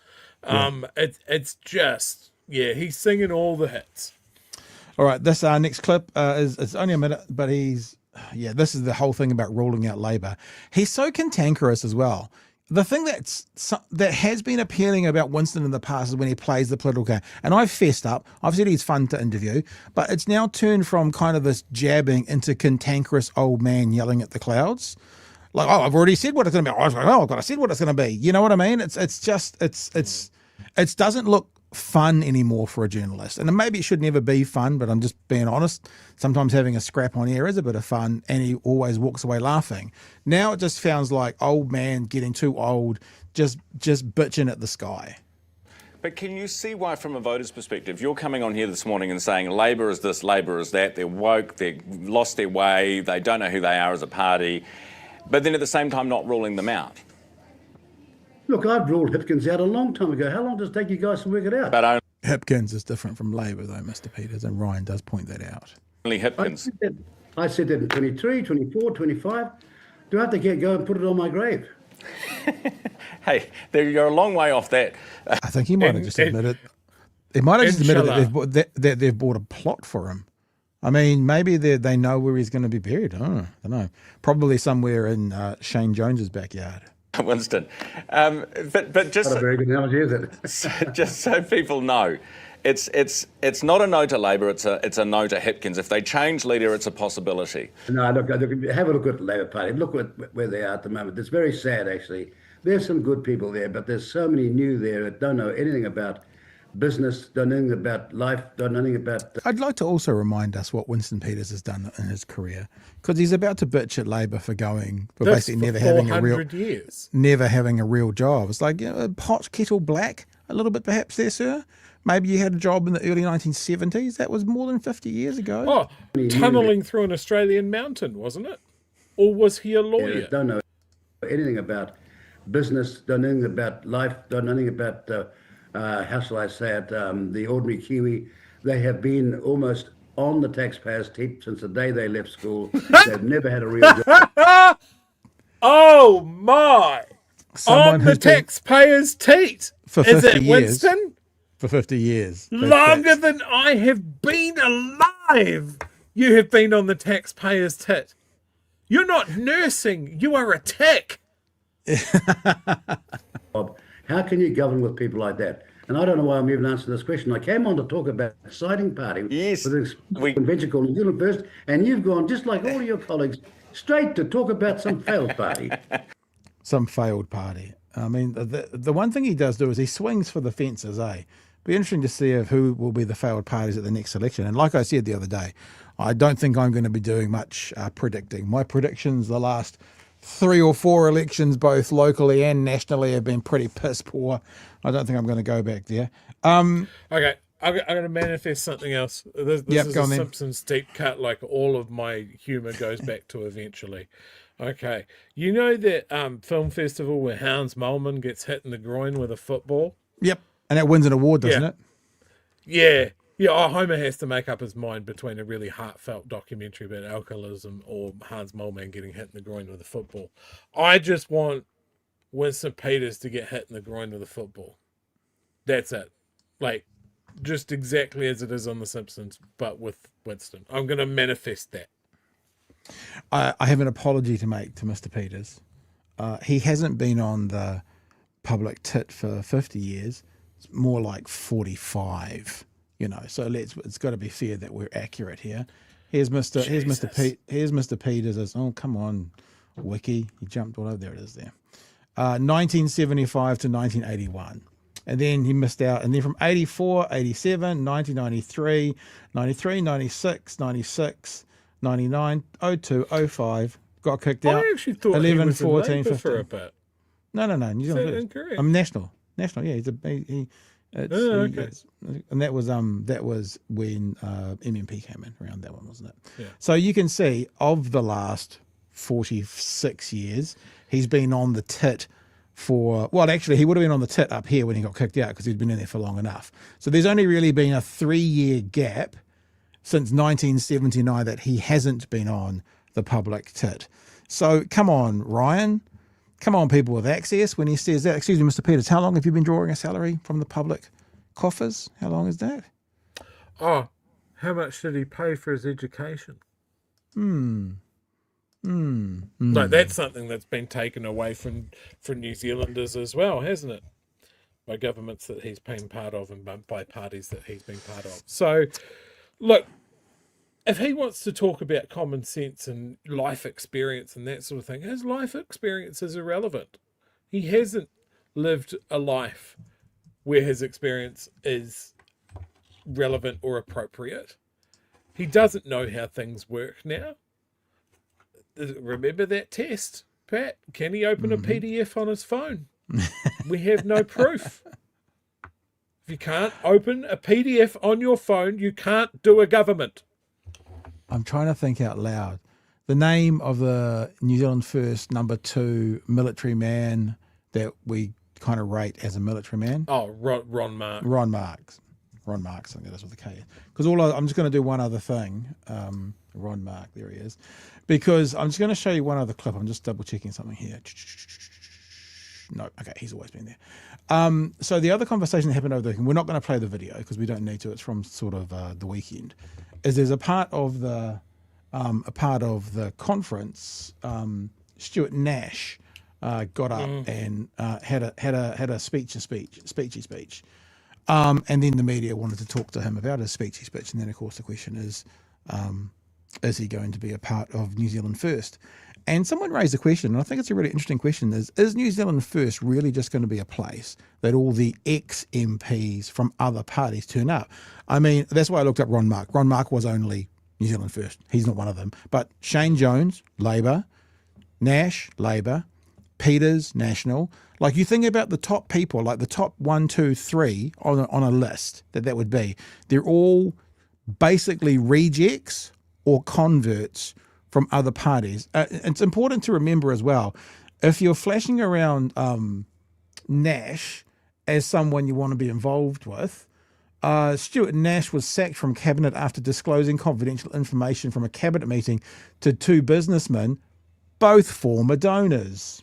It's just, he's singing all the hits. All right, this next clip is it's only a minute, but he's yeah, this is the whole thing about ruling out Labor. He's so cantankerous as well. The thing that has been appealing about Winston in the past is when he plays the political game. And I've fessed up. I've said he's fun to interview, but it's now turned from kind of this jabbing into cantankerous old man yelling at the clouds. Like, oh, I've already said what it's going to be. Oh, I've got to say what it's going to be. You know what I mean? It doesn't look fun anymore for a journalist, and maybe it should never be fun, but I'm just being honest. Sometimes having a scrap on air is a bit of fun, and he always walks away laughing. Now it just sounds like old man getting too old, just bitching at the sky. But can you see why, from a voter's perspective, you're coming on here this morning and saying Labor is this, Labor is that, they're woke, they've lost their way, they don't know who they are as a party, but then at the same time not ruling them out? Look, I've ruled Hipkins out a long time ago. How long does it take you guys to work it out? But Hipkins is different from Labor, though, Mr. Peters, and Ryan does point that out. only Hipkins. I said that in 23, 24, 25. Do I have to go and put it on my grave? Hey, you're a long way off that. I think he might have just admitted. He might have just admitted that they've bought a plot for him. I mean, maybe they know where he's going to be buried. I don't know. Probably somewhere in Shane Jones's backyard. Winston, but just Not a very good analogy, is it? just so people know, it's not a no to Labor. It's a no to Hipkins. If they change leader, it's a possibility. No, look, have a look at the Labor Party. Look where they are at the moment. It's very sad, actually. There's some good people there, but there's so many new there that don't know anything about business, don't know anything about life, don't know anything about... I'd like to also remind us what Winston Peters has done in his career, because he's about to bitch at Labor for basically never having a real job. It's like, pot kettle black a little bit perhaps there, sir. Maybe you had a job in the early 1970s. That was more than 50 years ago. Oh, tunnelling through an Australian mountain, wasn't it? Or was he a lawyer? Yeah, don't know anything about business, don't know anything about life, don't know anything about... how shall I say it, the ordinary Kiwi. They have been almost on the taxpayers' tip since the day they left school. They've never had a real job. Oh my! On the taxpayers' teat. For 50 Is it years. Winston? For 50 years. Longer than I have been alive, you have been on the taxpayers' tit. You're not nursing, you are a tick. How can you govern with people like that? And I don't know why I'm even answering this question. I came on to talk about the exciting party with this convention called New Zealand First, and you've gone, just like all your colleagues, straight to talk about some failed party. Some failed party. I mean, the one thing he does do is he swings for the fences, eh? Be interesting to see who will be the failed parties at the next election. And like I said the other day, I don't think I'm going to be doing much predicting. My predictions the last 3 or 4 elections, both locally and nationally, have been pretty piss poor. I don't think I'm going to go back there. Okay, I'm going to manifest something else. This is a Simpsons deep cut, like all of my humour goes back to eventually. Okay, you know that film festival where Hans Moleman gets hit in the groin with a football? Yep, and that wins an award, doesn't it? Yeah. Yeah, Homer has to make up his mind between a really heartfelt documentary about alcoholism or Hans Moleman getting hit in the groin with a football. I just want Winston Peters to get hit in the groin with a football. That's it. Like, just exactly as it is on The Simpsons, but with Winston. I'm going to manifest that. I have an apology to make to Mr. Peters. He hasn't been on the public tit for 50 years. It's more like 45. So it's got to be fair that we're accurate here. Here's Mr. Peters as, oh, come on, Wiki. He jumped all over. There it is there. 1975 to 1981. And then he missed out. And then from 84, 87, 1993, 93, 96, 96, 99, 02, 05, got kicked out. I actually thought 11, he was 14, in Labour 15. for a bit. No. New Zealand. Incorrect. I'm national. Yeah, and that was when MMP came in around that one, wasn't it? Yeah. So you can see of the last 46 years, he's been on the tit for, well, actually he would have been on the tit up here when he got kicked out because he'd been in there for long enough. So there's only really been a 3-year gap since 1979 that he hasn't been on the public tit. So come on, Ryan. Come on, people with access. When he says that, excuse me, Mr. Peters, how long have you been drawing a salary from the public coffers? How long is that? Oh, how much did he pay for his education? Like that's something that's been taken away from New Zealanders as well, hasn't it? By governments that he's been part of and by parties that he's been part of. So, look, if he wants to talk about common sense and life experience and that sort of thing, his life experience is irrelevant. He hasn't lived a life where his experience is relevant or appropriate. He doesn't know how things work now. Remember that test, Pat? Can he open a PDF on his phone? We have no proof. If you can't open a PDF on your phone, you can't do a government. I'm trying to think out loud. The name of the New Zealand First #2 military man that we kind of rate as a military man. Oh, Ron Mark. Ron Marks. Ron Marks, I think that's what the K is. Because I'm just going to do one other thing. Ron Mark, there he is. Because I'm just going to show you one other clip. I'm just double checking something here. No, okay, he's always been there. So the other conversation that happened over the weekend, we're not going to play the video because we don't need to. It's from sort of the weekend. Is there's a part of the conference. Stuart Nash got up and had a speechy speech. And then the media wanted to talk to him about his speechy speech. And then, of course, the question is he going to be a part of New Zealand First? And someone raised a question, and I think it's a really interesting question, is New Zealand First really just going to be a place that all the ex-MPs from other parties turn up? I mean, that's why I looked up Ron Mark. Ron Mark was only New Zealand First. He's not one of them. But Shane Jones, Labour, Nash, Labour, Peters, National. Like, you think about the top people, like the top 1, 2, 3 on a list that would be. They're all basically rejects or converts from other parties. It's important to remember as well, if you're flashing around Nash as someone you want to be involved with, Stuart Nash was sacked from cabinet after disclosing confidential information from a cabinet meeting to 2 businessmen, both former donors.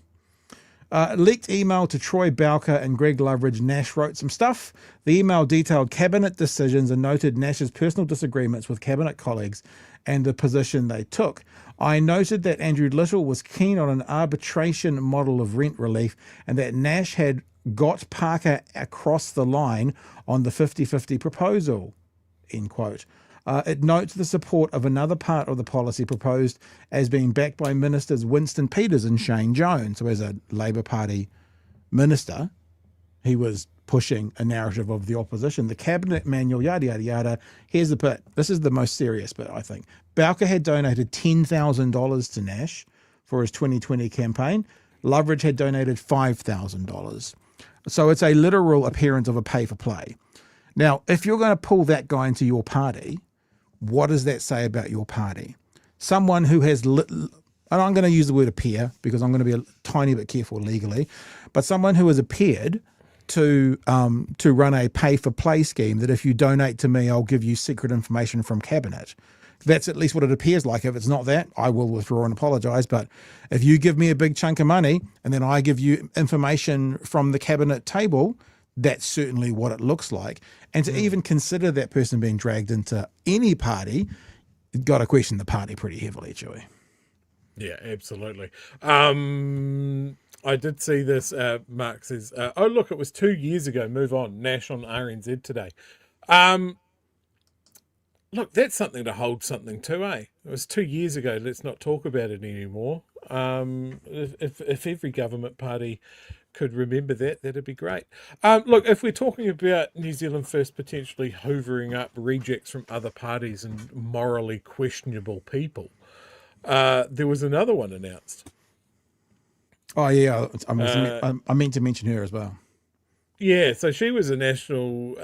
Leaked email to Troy Bowker and Greg Loveridge. Nash wrote some stuff. The email detailed cabinet decisions and noted Nash's personal disagreements with cabinet colleagues and the position they took. I noted that Andrew Little was keen on an arbitration model of rent relief and that Nash had got Parker across the line on the 50-50 proposal, end quote. It notes the support of another part of the policy proposed as being backed by Ministers Winston Peters and Shane Jones. So as a Labour Party minister, he was pushing a narrative of the opposition. The cabinet manual, yada, yada, yada. Here's the bit. This is the most serious bit, I think. Bowker had donated $10,000 to Nash for his 2020 campaign. Loveridge had donated $5,000. So it's a literal appearance of a pay for play. Now, if you're going to pull that guy into your party, what does that say about your party? Someone who has, and I'm going to use the word appear because I'm going to be a tiny bit careful legally, but someone who has appeared to run a pay-for-play scheme that if you donate to me, I'll give you secret information from cabinet. That's at least what it appears like. If it's not that, I will withdraw and apologise. But if you give me a big chunk of money and then I give you information from the cabinet table, that's certainly what it looks like. And to even consider that person being dragged into any party, you've got to question the party pretty heavily, Chewy. Yeah, absolutely. I did see this. Mark says, oh, look, it was 2 years ago. Move on. Nash on RNZ today. Look, that's something to hold something to, eh? It was 2 years ago. Let's not talk about it anymore. If every government party could remember that, that'd be great. Look, if we're talking about New Zealand First potentially hoovering up rejects from other parties and morally questionable people, there was another one announced. Oh, yeah. I meant to mention her as well. Yeah, so she was a national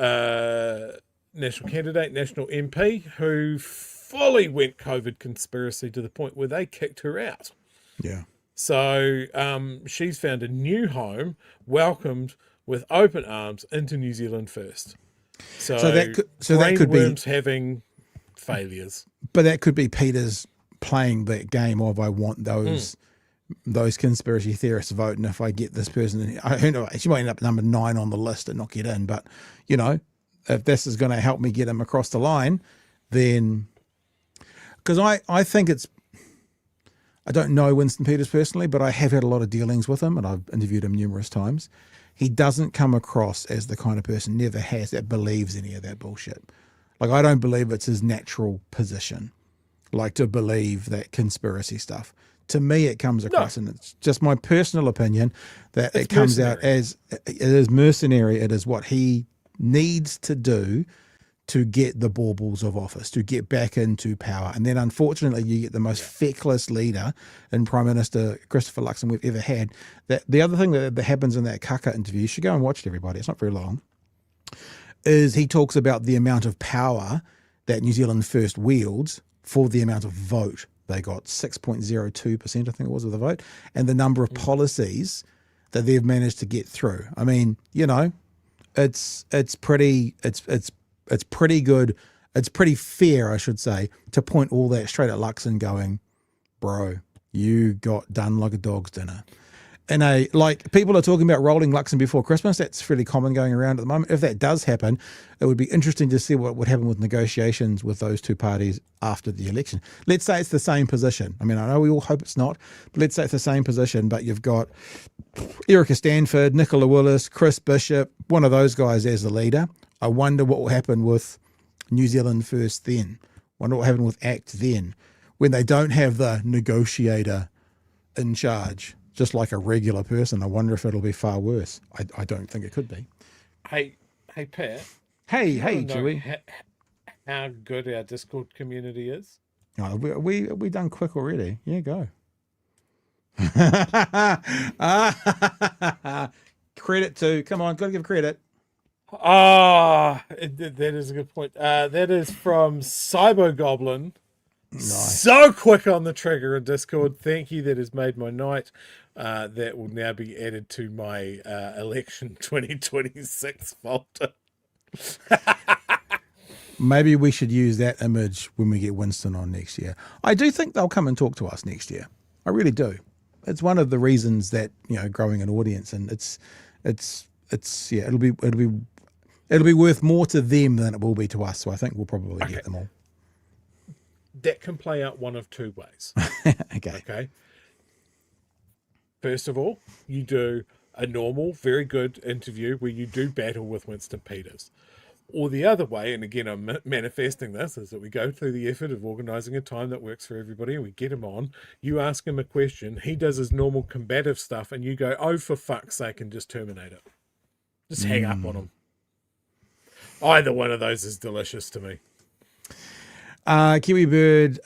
candidate, national MP, who fully went COVID conspiracy to the point where they kicked her out. Yeah. So she's found a new home, welcomed with open arms into New Zealand First. So that could be having failures. But that could be Peters playing that game of I want those conspiracy theorists vote, and if I get this person in, who knows, she might end up number 9 on the list and not get in. But you know, if this is going to help me get him across the line, then because I think I don't know Winston Peters personally, but I have had a lot of dealings with him, and I've interviewed him numerous times. He doesn't come across as the kind of person, never has, that believes any of that bullshit. Like, I don't believe it's his natural position, like to believe that conspiracy stuff. To me, it comes across, and it's just my personal opinion, that it comes out as, it is mercenary. It is what he needs to do to get the baubles of office, to get back into power. And then unfortunately you get the most feckless leader in Prime Minister Christopher Luxon we've ever had. That the other thing that happens in that Kaka interview, you should go and watch it, everybody, it's not very long, is he talks about the amount of power that New Zealand First wields for the amount of vote. They got 6.02%, I think it was, of the vote, and the number of policies that they've managed to get through. I mean, you know, it's pretty good. It's pretty fair, I should say, to point all that straight at Luxon going, bro, you got done like a dog's dinner. And like, people are talking about rolling Luxon before Christmas. That's fairly common going around at the moment. If that does happen, it would be interesting to see what would happen with negotiations with those two parties after the election. Let's say it's the same position. I mean, I know we all hope it's not, but let's say it's the same position, but you've got Erica Stanford, Nicola Willis, Chris Bishop, one of those guys as the leader. I wonder what will happen with New Zealand First then. Wonder what will happen with ACT then, when they don't have the negotiator in charge, just like a regular person. I wonder if it'll be far worse. I don't think it could be. Hey, Pat. Hey, Kiwi. How good our Discord community is? Oh, we done quick already. Yeah, go. Credit to, come on, got to give credit. That is a good point. That is from Cyber Goblin. Nice. So quick on the trigger in Discord. Thank you. That has made my night. That will now be added to my election 2026 folder. Maybe we should use that image when we get Winston on next year. I do think they'll come and talk to us next year. I really do. It's one of the reasons that, you know, growing an audience, and it's yeah, it'll be worth more to them than it will be to us. So I think we'll probably get them all. That can play out one of two ways. Okay. First of all, you do a normal, very good interview where you do battle with Winston Peters. Or the other way, and again, I'm manifesting this, is that we go through the effort of organising a time that works for everybody, and we get him on. You ask him a question, he does his normal combative stuff, and you go, oh, for fuck's sake, and just terminate it. Just hang up on him. Either one of those is delicious to me. Kiwi Bird,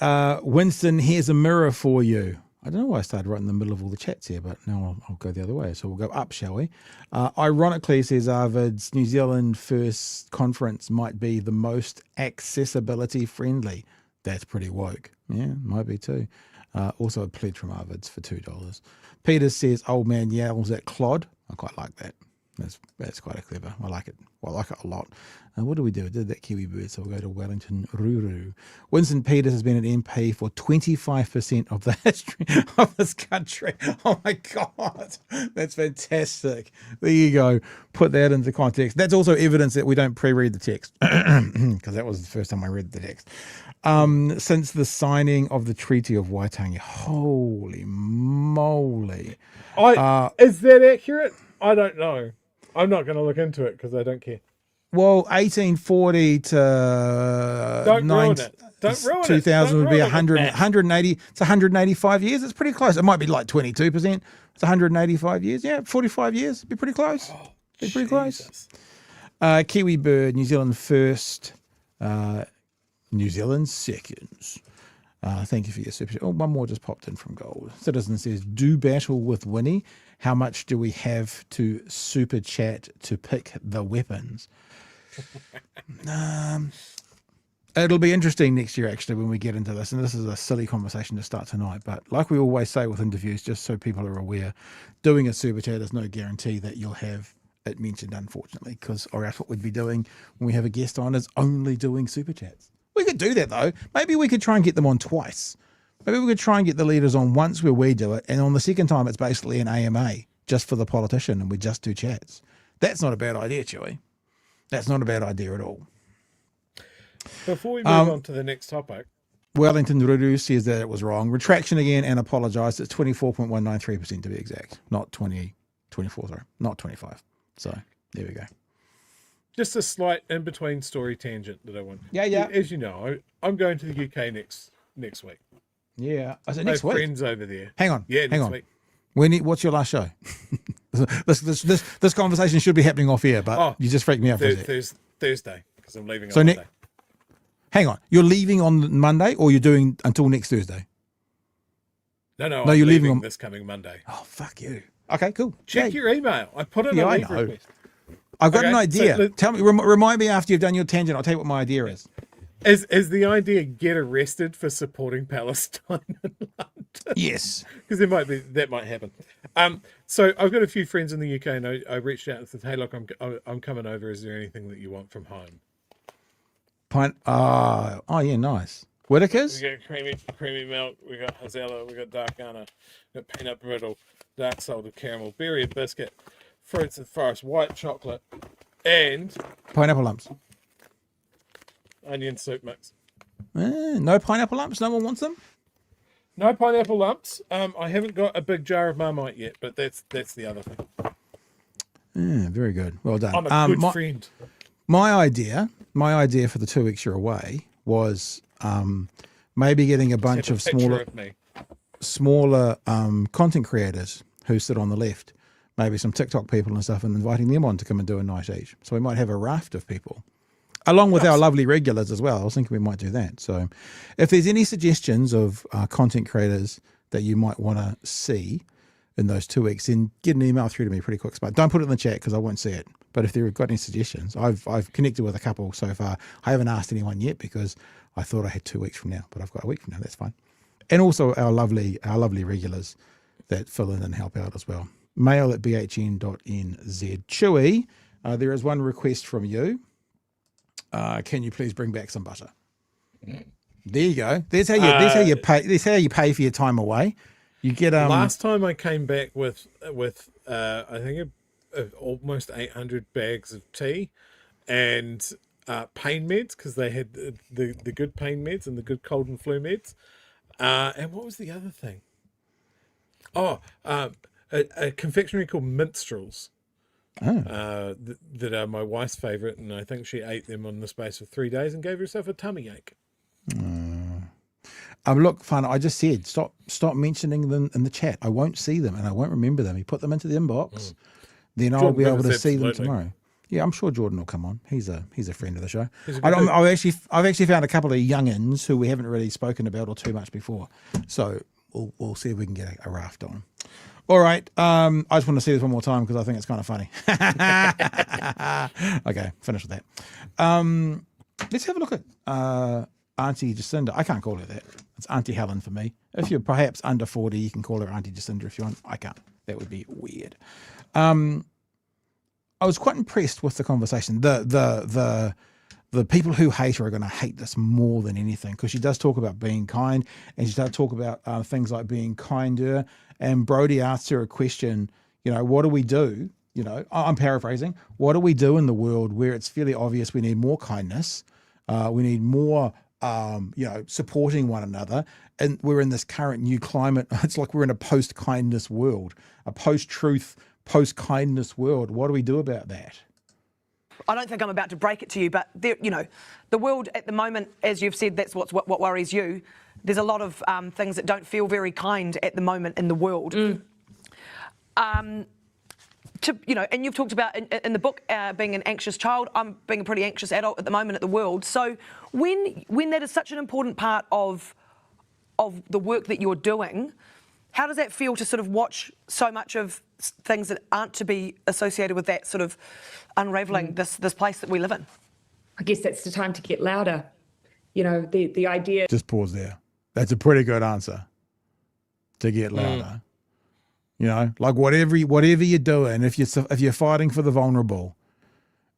Winston, here's a mirror for you. I don't know why I started right in the middle of all the chats here, but now I'll go the other way. So we'll go up, shall we? Ironically, says Arvid's, New Zealand First conference might be the most accessibility friendly. That's pretty woke. Yeah, might be too. Also a pledge from Arvid's for $2. Peters says, old man yells at Clod. I quite like that. That's quite a clever. I like it. Well, I like it a lot. What do we do? I did that Kiwi Bird, so we'll go to Wellington Ruru. Winston Peters has been an MP for 25% of the history of this country. Oh my God, that's fantastic. There you go. Put that into context. That's also evidence that we don't pre-read the text, because that was the first time I read the text. Since the signing of the Treaty of Waitangi. Holy moly. Is that accurate? I don't know. I'm not going to look into it because I don't care. Well, 1840 to Don't ruin it. Don't ruin 2000 would be 100, 180. It's 185 years. It's pretty close. It might be like 22%. It's 185 years. Yeah, 45 years. It'd be pretty close. Be pretty close. Kiwi Bird, New Zealand First, New Zealand Seconds. Thank you for your super chat. Oh, one more just popped in from Gold. Citizen says, do battle with Winnie. How much do we have to super chat to pick the weapons? It'll be interesting next year, actually, when we get into this. And this is a silly conversation to start tonight. But like we always say with interviews, just so people are aware, doing a super chat is no guarantee that you'll have it mentioned, unfortunately, because or else what we'd be doing when we have a guest on is only doing super chats. We could do that, though. Maybe we could try and get them on twice. Maybe we could try and get the leaders on once where we do it, and on the second time it's basically an AMA just for the politician, and we just do chats. That's not a bad idea, Chewy. That's not a bad idea at all. Before we move on to the next topic, Wellington Ruru says that it was wrong. Retraction again and apologised. It's 24.193% to be exact, not 24, sorry, not 25. So there we go. Just a slight in-between story tangent that I want. Yeah. As you know, I'm going to the UK next week. Yeah. I said I next have week. friends over there. Hang on. Yeah, hang next on. week. What's your last show? this conversation should be happening off air, but you just freaked me out for a sec. Thursday, because I'm leaving on So Monday. Hang on. You're leaving on Monday, or you're doing until next Thursday? No, No, I'm you're leaving leaving on this coming Monday. Oh, fuck you. Okay, cool. Check your email. I put in a leave request. I've got an idea. So Tell me, remind me after you've done your tangent. I'll tell you what my idea is. Is the idea get arrested for supporting Palestine in London? Yes. Because that might happen. So I've got a few friends in the UK, and I reached out and said, "Hey, look, I'm coming over. Is there anything that you want from home?" Oh yeah, nice. Whitakers? We got creamy milk. We got Hazella. We got dark Anna. We got peanut brittle, dark salted caramel, berry and biscuit, fruits and forest, white chocolate, and Pineapple lumps. onion soup mix. No pineapple lumps? No one wants them? No pineapple lumps. I haven't got a big jar of Marmite yet, but that's the other thing. Yeah, very good. Well done. I'm a good friend. My idea for the 2 weeks you're away was maybe getting a bunch of smaller content creators who sit on the left, maybe some TikTok people and stuff, and inviting them on to come and do a night each. So we might have a raft of people, along with our lovely regulars as well. I was thinking we might do that. So if there's any suggestions of content creators that you might want to see in those 2 weeks, then get an email through to me pretty quick. But don't put it in the chat because I won't see it. But if they've got any suggestions, I've connected with a couple so far. I haven't asked anyone yet because I thought I had 2 weeks from now, but I've got a week from now. That's fine. And also our lovely regulars that fill in and help out as well. mail@bhn.nz. Chewy, there is one request from you. Can you please bring back some butter? There you go. There's how you pay. There's how you pay for your time away. You get Last time I came back with I think almost 800 bags of tea and pain meds, because they had the good pain meds and the good cold and flu meds. And what was the other thing? A confectionery called minstrels. That are my wife's favourite, and I think she ate them on the space of 3 days and gave herself a tummy ache. Look, fun. I just said stop mentioning them in the chat. I won't see them and I won't remember them. You put them into the inbox, then I'll be able to see them tomorrow. Yeah, I'm sure Jordan will come on. He's a friend of the show. I've actually found a couple of youngins who we haven't really spoken about or too much before. So we'll see if we can get a raft on. All right. I just want to see this one more time because I think it's kind of funny. Okay, finish with that. Let's have a look at Auntie Jacinda. I can't call her that. It's Auntie Helen for me. If you're perhaps under 40, you can call her Auntie Jacinda if you want. I can't. That would be weird. I was quite impressed with the conversation. The people who hate her are going to hate this more than anything, because she does talk about being kind, and she does talk about things like being kinder. And Brodie asked her a question, what do we do? I'm paraphrasing. What do we do in the world where it's fairly obvious we need more kindness? We need more, supporting one another. And we're in this current new climate. It's like we're in a post-kindness world, a post-truth, post-kindness world. What do we do about that? I don't think I'm about to break it to you, but the world at the moment, as you've said, that's what worries you. There's a lot of things that don't feel very kind at the moment in the world. And you've talked about in the book being an anxious child. I'm being a pretty anxious adult at the moment at the world. So when that is such an important part of the work that you're doing, how does that feel to sort of watch so much of things that aren't to be associated with that sort of unravelling this place that we live in? I guess that's the time to get louder. The idea... Just pause there. That's a pretty good answer. To get louder. Like whatever you're doing, if you're fighting for the vulnerable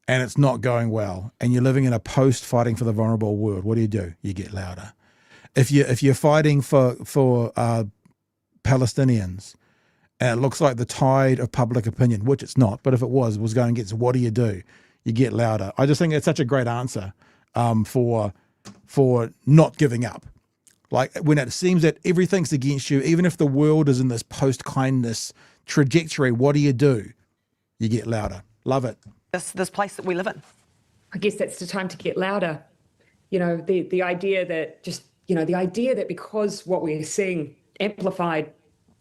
and it's not going well and you're living in a post-fighting for the vulnerable world, what do? You get louder. If you're fighting for Palestinians and it looks like the tide of public opinion, which it's not, but if it was going against, what do? You get louder. I just think it's such a great answer for not giving up. Like when it seems that everything's against you, even if the world is in this post-kindness trajectory, what do? You get louder. Love it. This place that we live in. I guess that's the time to get louder. You know, the idea that because what we're seeing amplified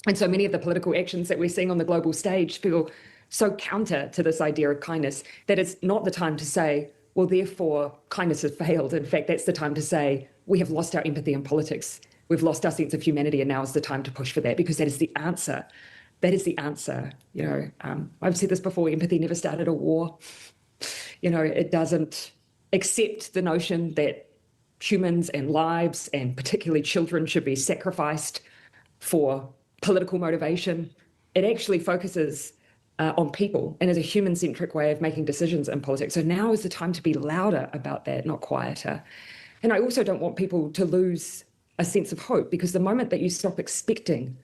and so many of the political actions that we're seeing on the global stage feel so counter to this idea of kindness, that it's not the time to say, well, therefore, kindness has failed. In fact, that's the time to say, we have lost our empathy in politics. We've lost our sense of humanity, and now is the time to push for that, because that is the answer. That is the answer. You know, I've said this before, empathy never started a war. You know, it doesn't accept the notion that humans and lives, and particularly children, should be sacrificed for political motivation. It actually focuses on people and is a human-centric way of making decisions in politics. So now is the time to be louder about that, not quieter. And I also don't want people to lose a sense of hope, because the moment that you stop expecting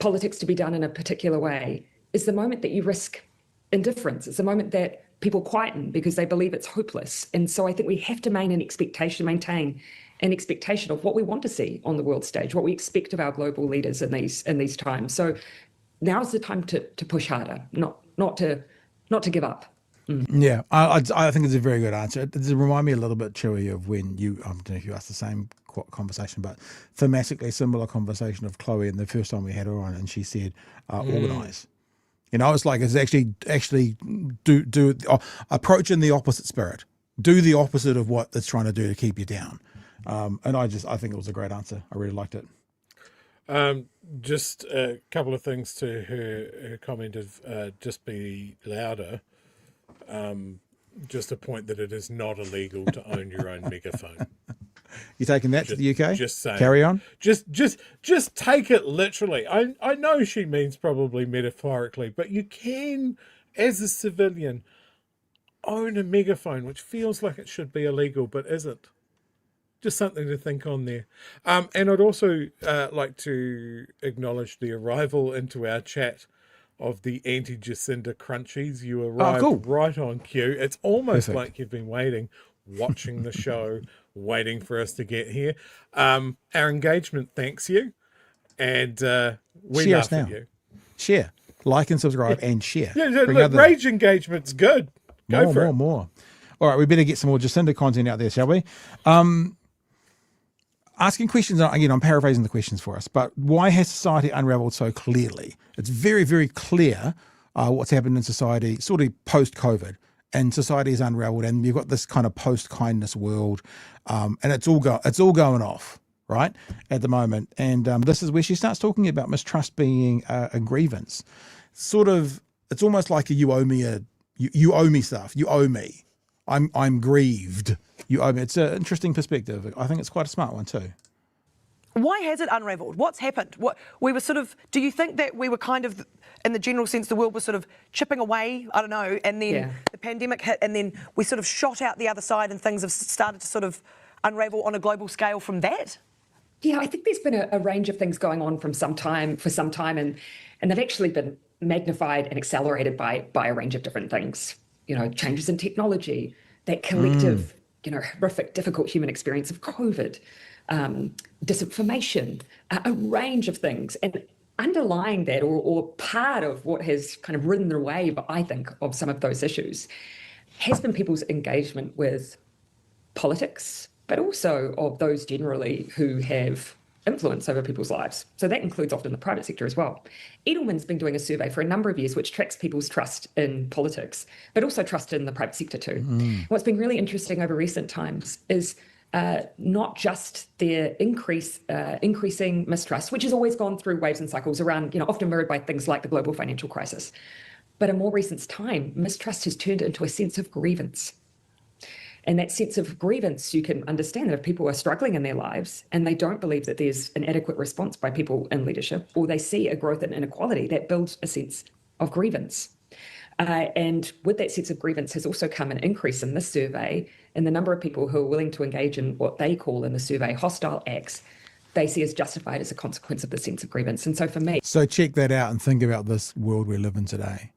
politics to be done in a particular way is the moment that you risk indifference. It's the moment that people quieten because they believe it's hopeless. And so I think we have to maintain an expectation of what we want to see on the world stage, what we expect of our global leaders in these times. So now's the time to push harder, not to give up. Yeah, I think it's a very good answer. It does remind me a little bit, Chewy, of when I don't know if you asked the same conversation, but thematically similar conversation of Chloe, and the first time we had her on, and she said, organise. You know, it's like, it's actually do approach in the opposite spirit. Do the opposite of what it's trying to do to keep you down. And I think it was a great answer. I really liked it. Just a couple of things to her comment of just be louder. Just a point that it is not illegal to own your own megaphone. You taking that to the UK? Just saying. Carry on. Just take it literally. I know she means probably metaphorically, but you can, as a civilian, own a megaphone, which feels like it should be illegal, but isn't. Just something to think on there. And I'd also like to acknowledge the arrival into our chat of the anti-Jacinda crunchies. You arrived right on cue. It's almost like you've been waiting, watching the show, waiting for us to get here. Our engagement thanks you, and we share laugh at you. Share, like and subscribe, and share. Yeah, look, rage engagement's good. Go for it. More. All right, we better get some more Jacinda content out there, shall we? Asking questions, again, I'm paraphrasing the questions for us, but why has society unraveled so clearly? It's very, very clear what's happened in society, sort of post-COVID, and society is unraveled, and you've got this kind of post-kindness world, and it's all going off, right, at the moment. And this is where she starts talking about mistrust being a grievance. Sort of, it's almost like you owe me you owe me stuff. You owe me. I'm grieved. You owe me. It's an interesting perspective. I think it's quite a smart one too. Why has it unravelled? What's happened? Do you think that we were kind of, in the general sense, the world was sort of chipping away, I don't know, and then the pandemic hit, and then we sort of shot out the other side, and things have started to sort of unravel on a global scale from that? Yeah, I think there's been a range of things going on for some time, and they've actually been magnified and accelerated by a range of different things. You know, changes in technology, that collective, horrific, difficult human experience of COVID, disinformation, a range of things. And underlying that, or part of what has kind of ridden the wave, I think, of some of those issues, has been people's engagement with politics, but also of those generally who have influence over people's lives. So that includes often the private sector as well. Edelman's been doing a survey for a number of years which tracks people's trust in politics, but also trust in the private sector too. What's been really interesting over recent times is not just their increasing mistrust, which has always gone through waves and cycles around, often mirrored by things like the global financial crisis. But in more recent time, mistrust has turned into a sense of grievance. And that sense of grievance, you can understand that if people are struggling in their lives and they don't believe that there's an adequate response by people in leadership, or they see a growth in inequality, that builds a sense of grievance. And with that sense of grievance has also come an increase in this survey in the number of people who are willing to engage in what they call in the survey hostile acts they see as justified as a consequence of the sense of grievance. And so for me... So check that out and think about this world we live in today.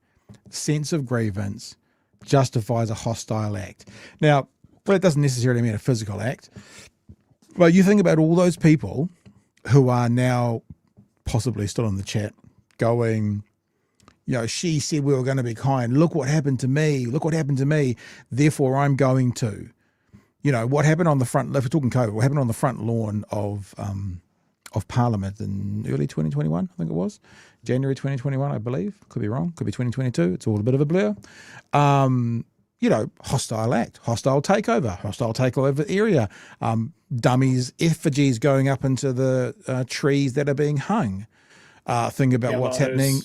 Sense of grievance justifies a hostile act. Now, well, it doesn't necessarily mean a physical act. Well, you think about all those people who are now possibly still in the chat going, she said we were going to be kind. Look what happened to me. Look what happened to me. Therefore, I'm going to. What happened on the front, if we're talking COVID, what happened on the front lawn of Parliament in early 2021, I think it was. January 2021, I believe. Could be wrong. Could be 2022. It's all a bit of a blur. Hostile act, hostile takeover area, dummies, effigies going up into the trees that are being hung. Think about what's happening,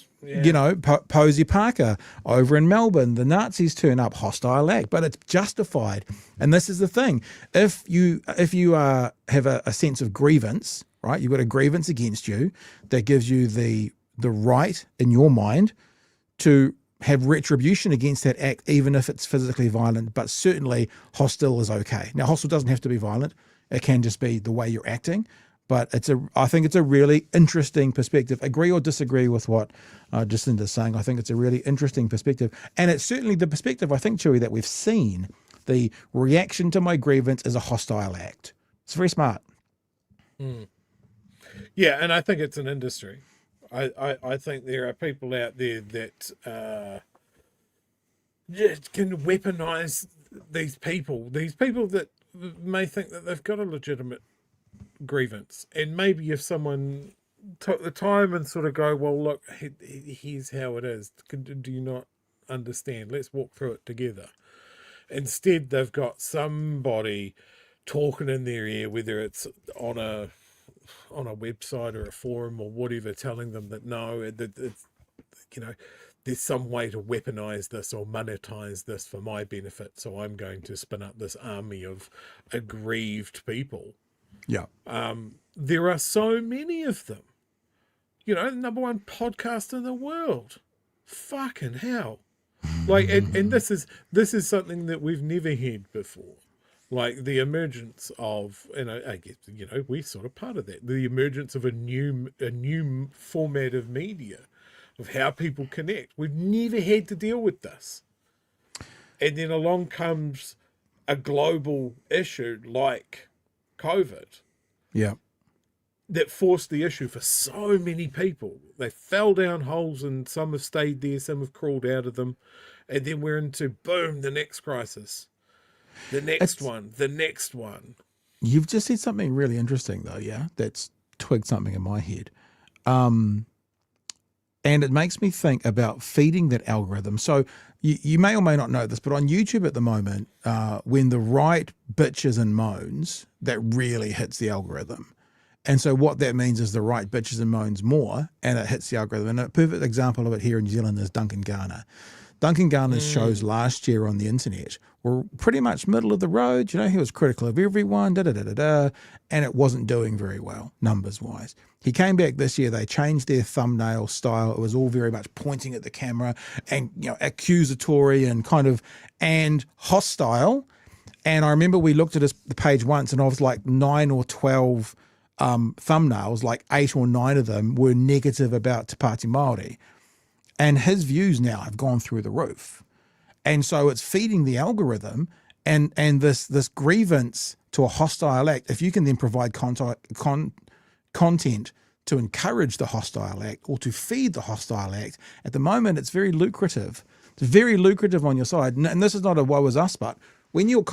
Posey Parker over in Melbourne, the Nazis turn up, hostile act, but it's justified. And this is the thing. If you have a sense of grievance, right, you've got a grievance against you that gives you the right in your mind to have retribution against that act, even if it's physically violent, but certainly hostile is okay. Now, hostile doesn't have to be violent. It can just be the way you're acting. But I think it's a really interesting perspective. Agree or disagree with what Jacinda's saying. I think it's a really interesting perspective. And it's certainly the perspective, I think, Chewie, that we've seen. The reaction to my grievance is a hostile act. It's very smart. Yeah, and I think it's an industry. I think there are people out there that can weaponize these people that may think that they've got a legitimate grievance. And maybe if someone took the time and sort of go, well, look, here's how it is. Do you not understand? Let's walk through it together. Instead, they've got somebody talking in their ear, whether it's on a website or a forum or whatever, telling them that no, there's some way to weaponize this or monetize this for my benefit. So I'm going to spin up this army of aggrieved people. Yeah. There are so many of them. Number one podcast in the world. Fucking hell. And this is something that we've never had before. Like the emergence of, and I guess, we're sort of part of that. The emergence of a new format of media, of how people connect. We've never had to deal with this. And then along comes a global issue like COVID. Yeah. That forced the issue for so many people. They fell down holes and some have stayed there, some have crawled out of them. And then we're into, boom, the next crisis. The next one. You've just said something really interesting, though, yeah? That's twigged something in my head. And it makes me think about feeding that algorithm. So you may or may not know this, but on YouTube at the moment, when the right bitches and moans, that really hits the algorithm. And so what that means is the right bitches and moans more, and it hits the algorithm. And a perfect example of it here in New Zealand is Duncan Garner. Duncan Garner's shows last year on the internet were pretty much middle of the road. He was critical of everyone, and it wasn't doing very well, numbers-wise. He came back this year. They changed their thumbnail style. It was all very much pointing at the camera and, accusatory and and hostile. And I remember we looked at the page once, and I was like 9 or 12 thumbnails, like 8 or 9 of them were negative about Te Pāti Māori. And his views now have gone through the roof. And so it's feeding the algorithm and this grievance to a hostile act. If you can then provide content to encourage the hostile act or to feed the hostile act, at the moment it's very lucrative. It's very lucrative on your side. And this is not a woe is us, but when you're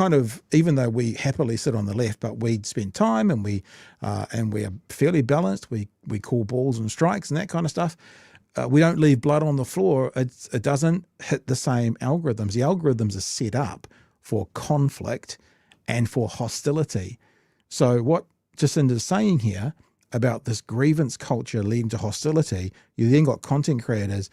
even though we happily sit on the left, but we spend time and we are fairly balanced, we call balls and strikes and that kind of stuff, we don't leave blood on the floor. It doesn't hit the same algorithms. The algorithms are set up for conflict and for hostility. So what Jacinda's saying here about this grievance culture leading to hostility, you then got content creators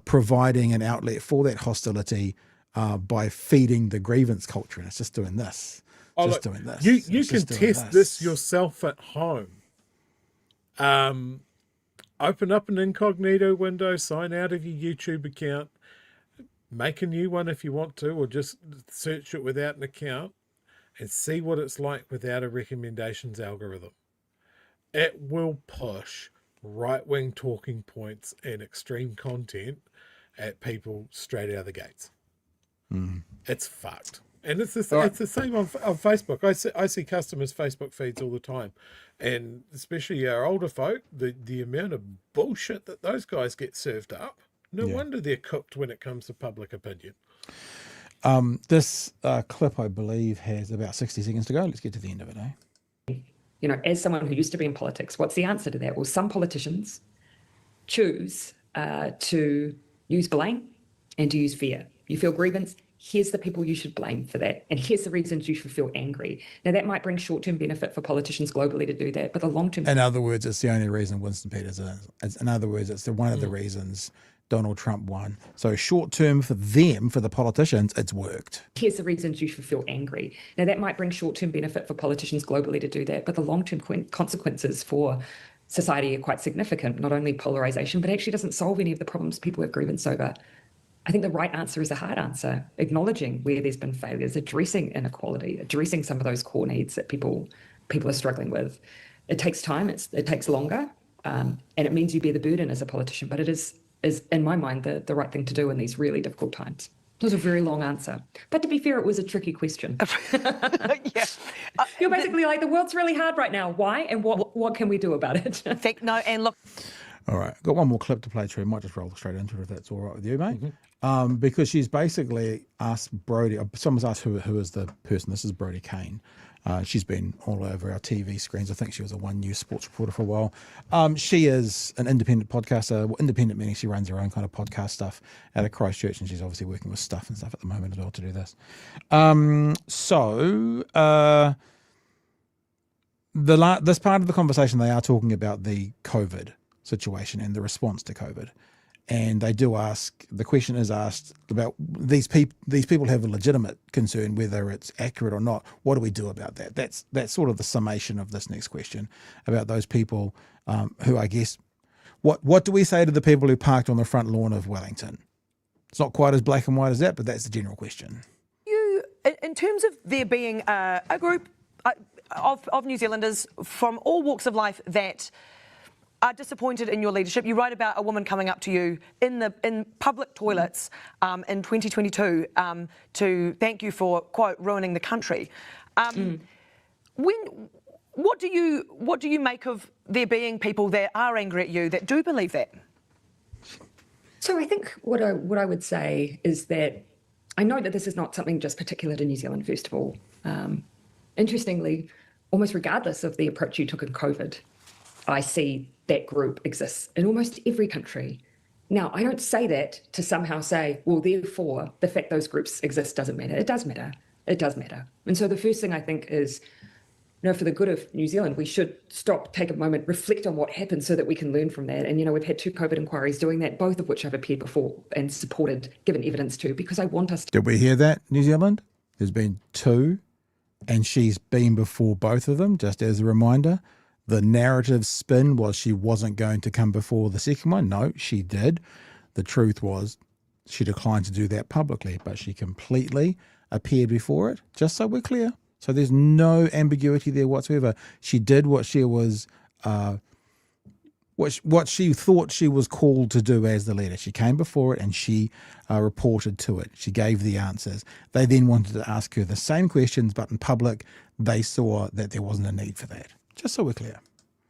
providing an outlet for that hostility by feeding the grievance culture. And it's just doing this. Doing this. You can test this yourself at home. Open up an incognito window, sign out of your YouTube account, make a new one if you want to, or just search it without an account and see what it's like without a recommendations algorithm. It will push right-wing talking points and extreme content at people straight out of the gates. It's fucked. And it's the same on Facebook. I see customers' Facebook feeds all the time, and especially our older folk, the amount of bullshit that those guys get served up. No wonder they're cooked when it comes to public opinion. This clip, I believe, has about 60 seconds to go. Let's get to the end of it, eh? You know, as someone who used to be in politics, what's the answer to that? Well, some politicians choose to use blame and to use fear. You feel grievance, here's the people you should blame for that. And here's the reasons you should feel angry. Now, that might bring short-term benefit for politicians globally to do that, but the long-term... In other words, it's the only reason Winston Peters is. In other words, it's one of the reasons Donald Trump won. So short-term for them, for the politicians, it's worked. Here's the reasons you should feel angry. Now, that might bring short-term benefit for politicians globally to do that, but the long-term consequences for society are quite significant. Not only polarization, but actually doesn't solve any of the problems people have grievance over. I think the right answer is a hard answer, acknowledging where there's been failures, addressing inequality, addressing some of those core needs that people are struggling with. It takes time, it takes longer, and it means you bear the burden as a politician, but it is in my mind, the right thing to do in these really difficult times. It was a very long answer. But to be fair, it was a tricky question. Yeah. You're basically like, the world's really hard right now. Why? And what can we do about it? No, and look... All right, got one more clip to play through. Might just roll straight into it if that's all right with you, mate. Because she's basically asked Brodie. Someone's asked who is the person. This is Brodie Kane. She's been all over our TV screens. I think she was a One News sports reporter for a while. She is an independent podcaster. Well, independent meaning she runs her own kind of podcast stuff out of Christchurch, and she's obviously working with stuff and stuff at the moment as well to do this. This part of the conversation, they are talking about the COVID situation and the response to COVID. And they do ask, the question is asked about these people have a legitimate concern whether it's accurate or not. What do we do about that? That's sort of the summation of this next question about those people who, I guess, what do we say to the people who parked on the front lawn of Wellington? It's not quite as black and white as that, but that's the general question. In terms of there being a group of New Zealanders from all walks of life that are disappointed in your leadership. You write about a woman coming up to you in public toilets in 2022 to thank you for, quote, ruining the country. What do you make of there being people that are angry at you that do believe that? So I think what I would say is that I know that this is not something just particular to New Zealand, first of all. Interestingly, almost regardless of the approach you took in COVID, I see that group exists in almost every country. Now, I don't say that to somehow say, well, therefore, the fact those groups exist doesn't matter. It does matter. It does matter. And so the first thing I think is, for the good of New Zealand, we should stop, take a moment, reflect on what happened so that we can learn from that. And, we've had 2 COVID inquiries doing that, both of which I've appeared before and supported, given evidence to, because I want us to... Did we hear that, New Zealand? There's been 2, and she's been before both of them, just as a reminder. The narrative spin was she wasn't going to come before the second one. No, she did. The truth was she declined to do that publicly, but she completely appeared before it, just so we're clear. So there's no ambiguity there whatsoever. She did what she was, what she thought she was called to do as the leader. She came before it and she reported to it. She gave the answers. They then wanted to ask her the same questions, but in public, they saw that there wasn't a need for that. Just so we're clear.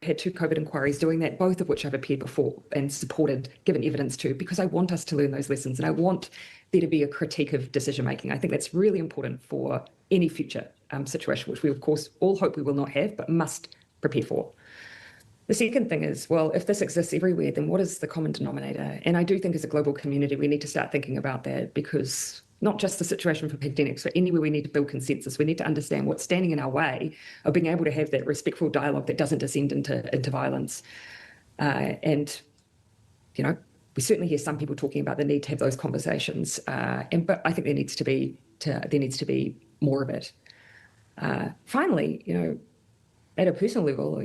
Had 2 COVID inquiries doing that, both of which I've appeared before and supported, given evidence to, because I want us to learn those lessons and I want there to be a critique of decision making. I think that's really important for any future situation, which we of course all hope we will not have, but must prepare for. The second thing is, well, if this exists everywhere, then what is the common denominator? And I do think as a global community, we need to start thinking about that, because not just the situation for pandemics, but anywhere we need to build consensus. We need to understand what's standing in our way of being able to have that respectful dialogue that doesn't descend into violence. And we certainly hear some people talking about the need to have those conversations, but I think there needs to be more of it. Finally, at a personal level,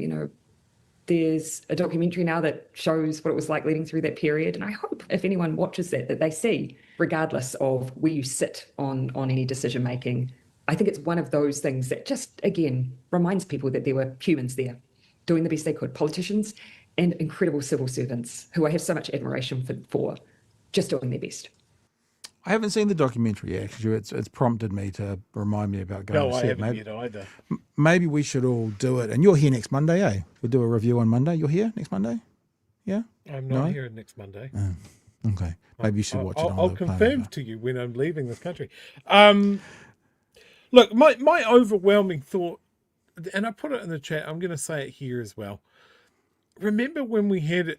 there's a documentary now that shows what it was like leading through that period. And I hope if anyone watches that they see, regardless of where you sit on any decision making, I think it's one of those things that just, again, reminds people that there were humans there doing the best they could, politicians and incredible civil servants who I have so much admiration for just doing their best. I haven't seen the documentary actually. It's prompted me to remind me about going to No, I see it. haven't Maybe, yet either. maybe we should all do it. And you're here next Monday, eh? We'll do a review on Monday. You're here next Monday? Yeah? I'm not No? here next Monday. Okay. Maybe you should watch it on I'll the plane confirm over. to you when I'm leaving this country. Look, my overwhelming thought, and I put it in the chat, I'm going to say it here as well. Remember when we had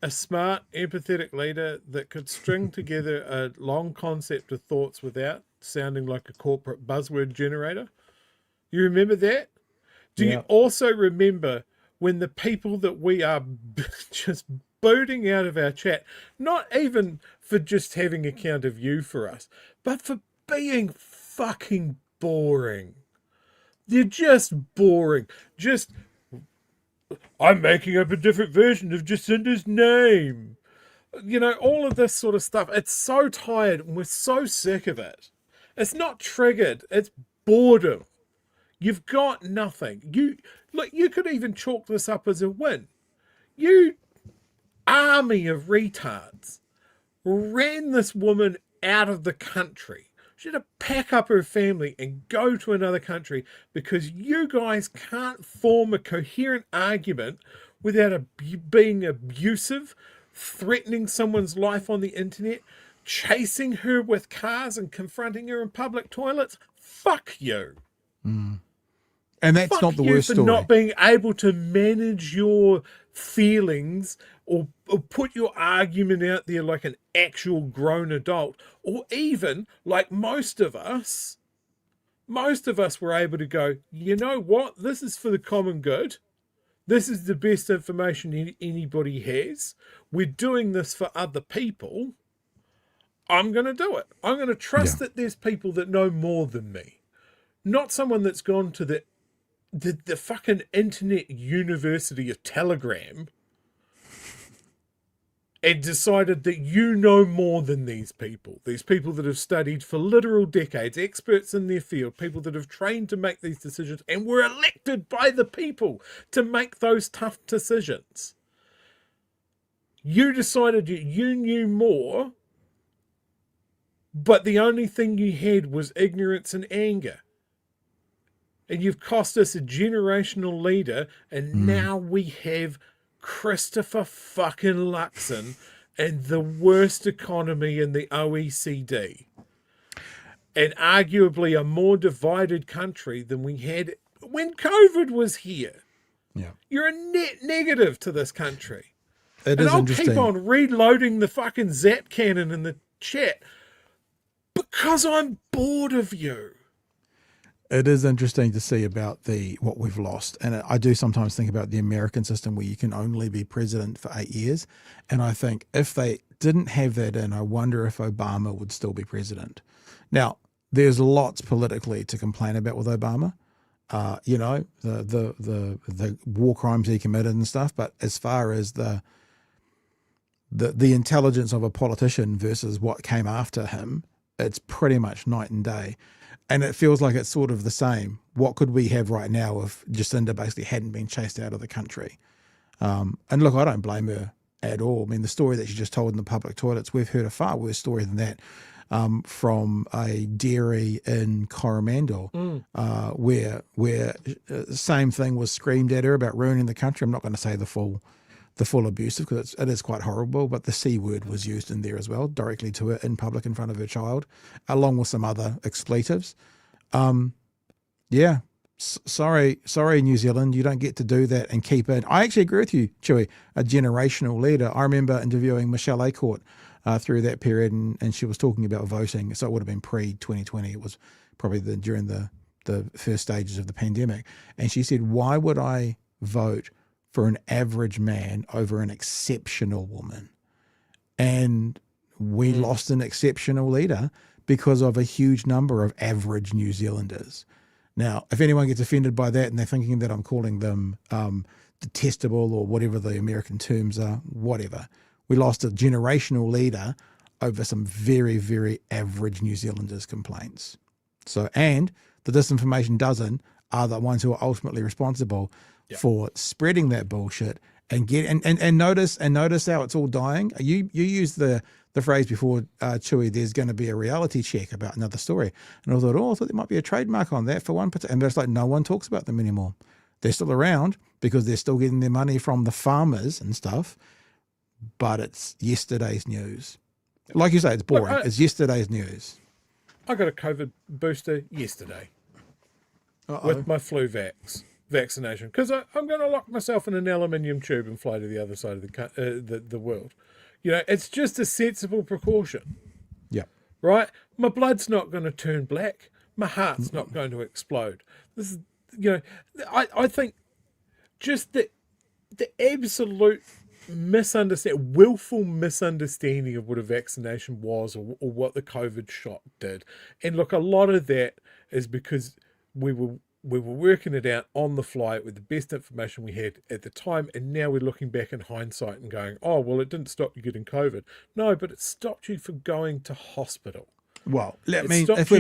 a smart, empathetic leader that could string together a long concept of thoughts without sounding like a corporate buzzword generator? You remember that? Do you also remember when the people that we are just booting out of our chat, not even for just having account of you for us, but for being fucking boring? They're just boring. Just, I'm making up a different version of Jacinda's name. You know, all of this sort of stuff. It's so tired and we're so sick of it. It's not triggered. It's boredom. You've got nothing. You could even chalk this up as a win. You army of retards ran this woman out of the country. She had to pack up her family and go to another country because you guys can't form a coherent argument without being abusive, threatening someone's life on the internet, chasing her with cars and confronting her in public toilets. Fuck you. And that's Fuck not the you worst for story. not being able to manage your feelings or put your argument out there like an actual grown adult, or even like most of us were able to go, you know what, this is for the common good. This is the best information anybody has. We're doing this for other people. I'm going to do it. I'm going to trust that there's people that know more than me. Not someone that's gone to the fucking internet university of Telegram and decided that you know more than these people that have studied for literal decades, experts in their field, people that have trained to make these decisions and were elected by the people to make those tough decisions. You decided you knew more, but the only thing you had was ignorance and anger. And you've cost us a generational leader, and now we have Christopher fucking Luxon and the worst economy in the OECD. And arguably a more divided country than we had when COVID was here. Yeah. You're a net negative to this country. It And is I'll interesting. keep on reloading the fucking Zap cannon in the chat because I'm bored of you. It is interesting to see about what we've lost. And I do sometimes think about the American system where you can only be president for 8 years. And I think if they didn't have that in, I wonder if Obama would still be president. Now, there's lots politically to complain about with Obama. You know, the war crimes he committed and stuff. But as far as the intelligence of a politician versus what came after him, it's pretty much night and day. And it feels like it's sort of the same. What could we have right now if Jacinda basically hadn't been chased out of the country? And look, I don't blame her at all. I mean, the story that she just told in the public toilets, we've heard a far worse story than that from a dairy in Coromandel, where the same thing was screamed at her about ruining the country. I'm not going to say the full abuse because it is quite horrible, but the C word was used in there as well, directly to her in public in front of her child, along with some other expletives. Sorry, New Zealand, you don't get to do that and keep it. I actually agree with you, Chewy, a generational leader. I remember interviewing Michelle Acorte through that period, and she was talking about voting. So it would have been pre-2020. It was probably during the first stages of the pandemic. And she said, why would I vote for an average man over an exceptional woman? And we lost an exceptional leader because of a huge number of average New Zealanders. Now, if anyone gets offended by that and they're thinking that I'm calling them detestable or whatever the American terms are, whatever. We lost a generational leader over some very, very average New Zealanders' complaints. So, and the disinformation dozen are the ones who are ultimately responsible for spreading that bullshit and notice how it's all dying. You use the the phrase before, Chewy, there's going to be a reality check about another story. And I thought there might be a trademark on that for one particular. And it's like no one talks about them anymore. They're still around because they're still getting their money from the farmers and stuff, but it's yesterday's news. Like you say, it's boring. It's yesterday's news. I got a COVID booster yesterday with my flu vaccination because I'm going to lock myself in an aluminium tube and fly to the other side of the world. You know, it's just a sensible precaution. Yeah. Right? My blood's not going to turn black. My heart's not going to explode. This is, you know, I think just the absolute willful misunderstanding of what a vaccination was or what the COVID shot did. And look, a lot of that is because we were working it out on the fly with the best information we had at the time, and now we're looking back in hindsight and going, oh, well, it didn't stop you getting COVID. No, but it stopped you from going to hospital. Well, if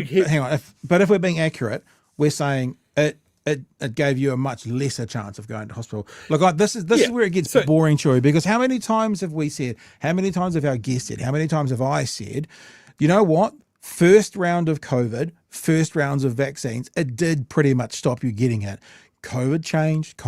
we're being accurate, we're saying it gave you a much lesser chance of going to hospital. Look, this is where it gets boring, Chewy, because how many times have we said, how many times have our guests said, how many times have I said, you know what? First round of COVID, first rounds of vaccines, it did pretty much stop you getting it. COVID changed.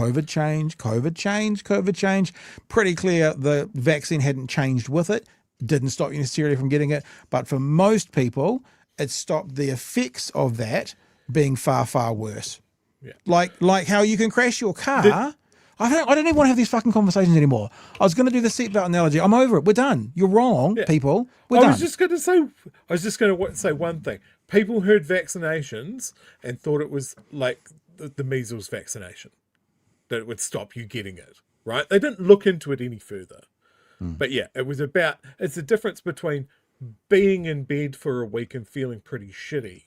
Pretty clear the vaccine hadn't changed with it. Didn't stop you necessarily from getting it. But for most people, it stopped the effects of that being far, far worse. Yeah. Like how you can crash your car. I don't even want to have these fucking conversations anymore. I was going to do the seatbelt analogy. I'm over it. We're done. You're wrong, people. We're done. I was just going to say one thing. People heard vaccinations and thought it was like the measles vaccination, that it would stop you getting it, right? They didn't look into it any further. But yeah, it's the difference between being in bed for a week and feeling pretty shitty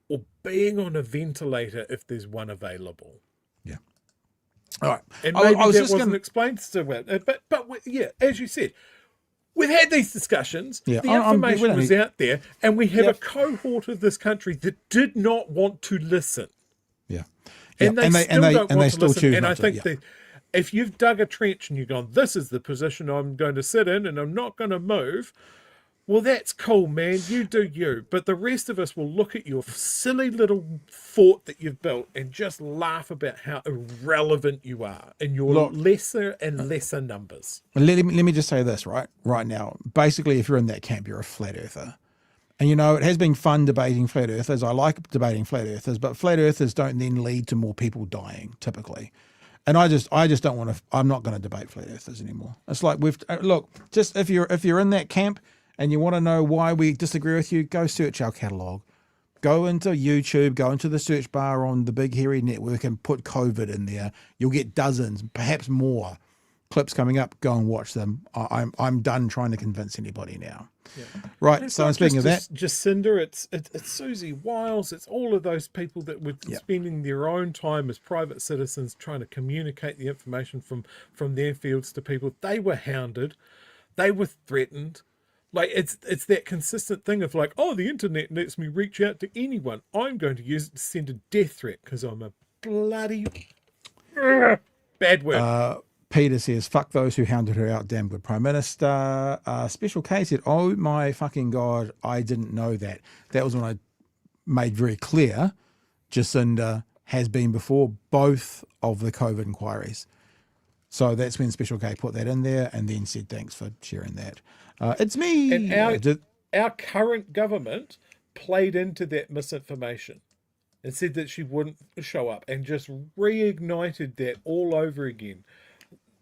or being on a ventilator if there's one available. Yeah. All right. And maybe that wasn't explained so well. But yeah, as you said, we've had these discussions. Yeah. The information was out there, and we have a cohort of this country that did not want to listen. Yeah. And they still don't want to listen. And I think that if you've dug a trench and you've gone, this is the position I'm going to sit in and I'm not going to move, well, that's cool, man. You do you. But the rest of us will look at your silly little fort that you've built and just laugh about how irrelevant you are in your lesser and lesser numbers. Let me just say this right now. Basically, if you're in that camp, you're a flat earther. And, you know, it has been fun debating flat earthers. I like debating flat earthers, but flat earthers don't then lead to more people dying, typically. And I just don't want to. I'm not going to debate flat earthers anymore. It's like just if you're in that camp and you want to know why we disagree with you, go search our catalogue. Go into YouTube, go into the search bar on the Big Hairy Network and put COVID in there. You'll get dozens, perhaps more clips coming up. Go and watch them. I'm done trying to convince anybody now. Yeah. Right. So speaking of that, Jacinda, it's Susie Wiles, it's all of those people that were spending their own time as private citizens trying to communicate the information from their fields to people. They were hounded, they were threatened. Like it's that consistent thing of like, oh, the internet lets me reach out to anyone. I'm going to use it to send a death threat because I'm a bloody bad word. Peter says, fuck those who hounded her out, damn good Prime Minister. Special K said, oh my fucking God, I didn't know that. That was when I made very clear Jacinda has been before both of the COVID inquiries. So that's when Special K put that in there and then said, thanks for sharing that. It's me. And our current government played into that misinformation and said that she wouldn't show up and just reignited that all over again.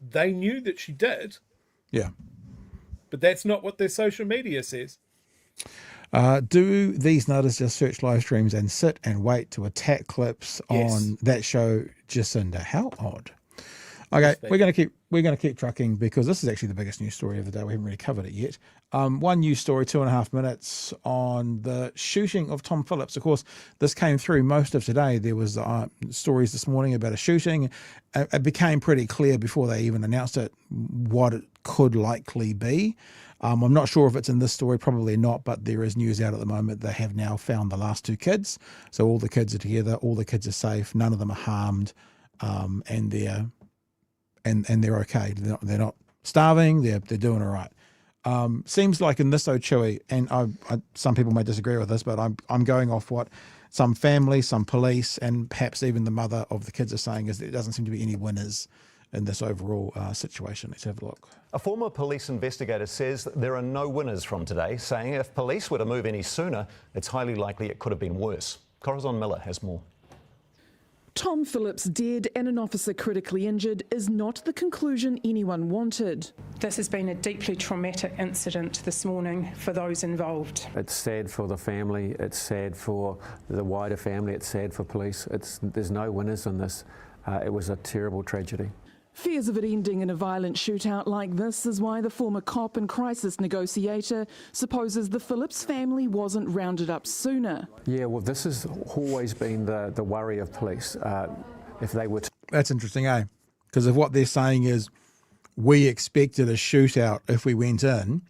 They knew that she did. Yeah. But that's not what their social media says. Do these nutters just search live streams and sit and wait to attack clips on that show, Jacinda? How odd. Okay, we're gonna keep trucking because this is actually the biggest news story of the day. We haven't really covered it yet. One news story, 2.5 minutes on the shooting of Tom Phillips. Of course, this came through most of today. There was stories this morning about a shooting. It became pretty clear before they even announced it what it could likely be. I'm not sure if it's in this story, probably not, but there is news out at the moment. They have now found the last 2 kids. So all the kids are together, all the kids are safe, none of them are harmed, and they're okay. They're not starving. They're doing all right. Seems like in this though, Chewy, and some people may disagree with this, but I'm going off what some families, some police, and perhaps even the mother of the kids are saying is that there doesn't seem to be any winners in this overall situation. Let's have a look. A former police investigator says that there are no winners from today, saying if police were to move any sooner, it's highly likely it could have been worse. Corazon Miller has more. Tom Phillips dead and an officer critically injured is not the conclusion anyone wanted. This has been a deeply traumatic incident this morning for those involved. It's sad for the family, it's sad for the wider family, it's sad for police. There's no winners in this. It was a terrible tragedy. Fears of it ending in a violent shootout like this is why the former cop and crisis negotiator supposes the Phillips family wasn't rounded up sooner. Yeah, well, this has always been the worry of police. If they were to... That's interesting, eh? Because if what they're saying is we expected a shootout if we went in,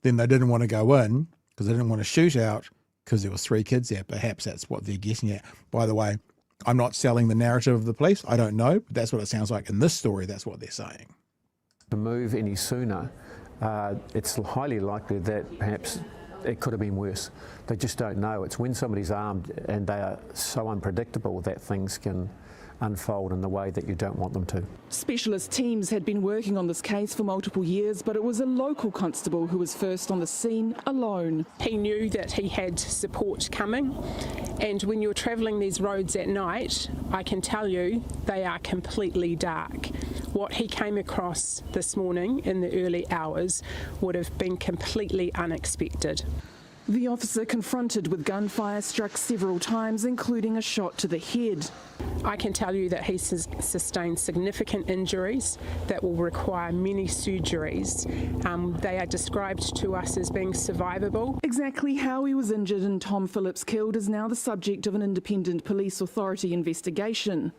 then they didn't want to go in because they didn't want to shoot out because there was 3 kids there. Perhaps that's what they're getting at. By the way, I'm not selling the narrative of the police. I don't know, but that's what it sounds like in this story. That's what they're saying. To move any sooner, it's highly likely that perhaps it could have been worse. They just don't know. It's when somebody's armed and they are so unpredictable that things can unfold in the way that you don't want them to. Specialist teams had been working on this case for multiple years, but it was a local constable who was first on the scene alone. He knew that he had support coming, and when you're travelling these roads at night, I can tell you they are completely dark. What he came across this morning in the early hours would have been completely unexpected. The officer confronted with gunfire struck several times, including a shot to the head. I can tell you that he sustained significant injuries that will require many surgeries. They are described to us as being survivable. Exactly how he was injured and Tom Phillips killed is now the subject of an independent police authority investigation.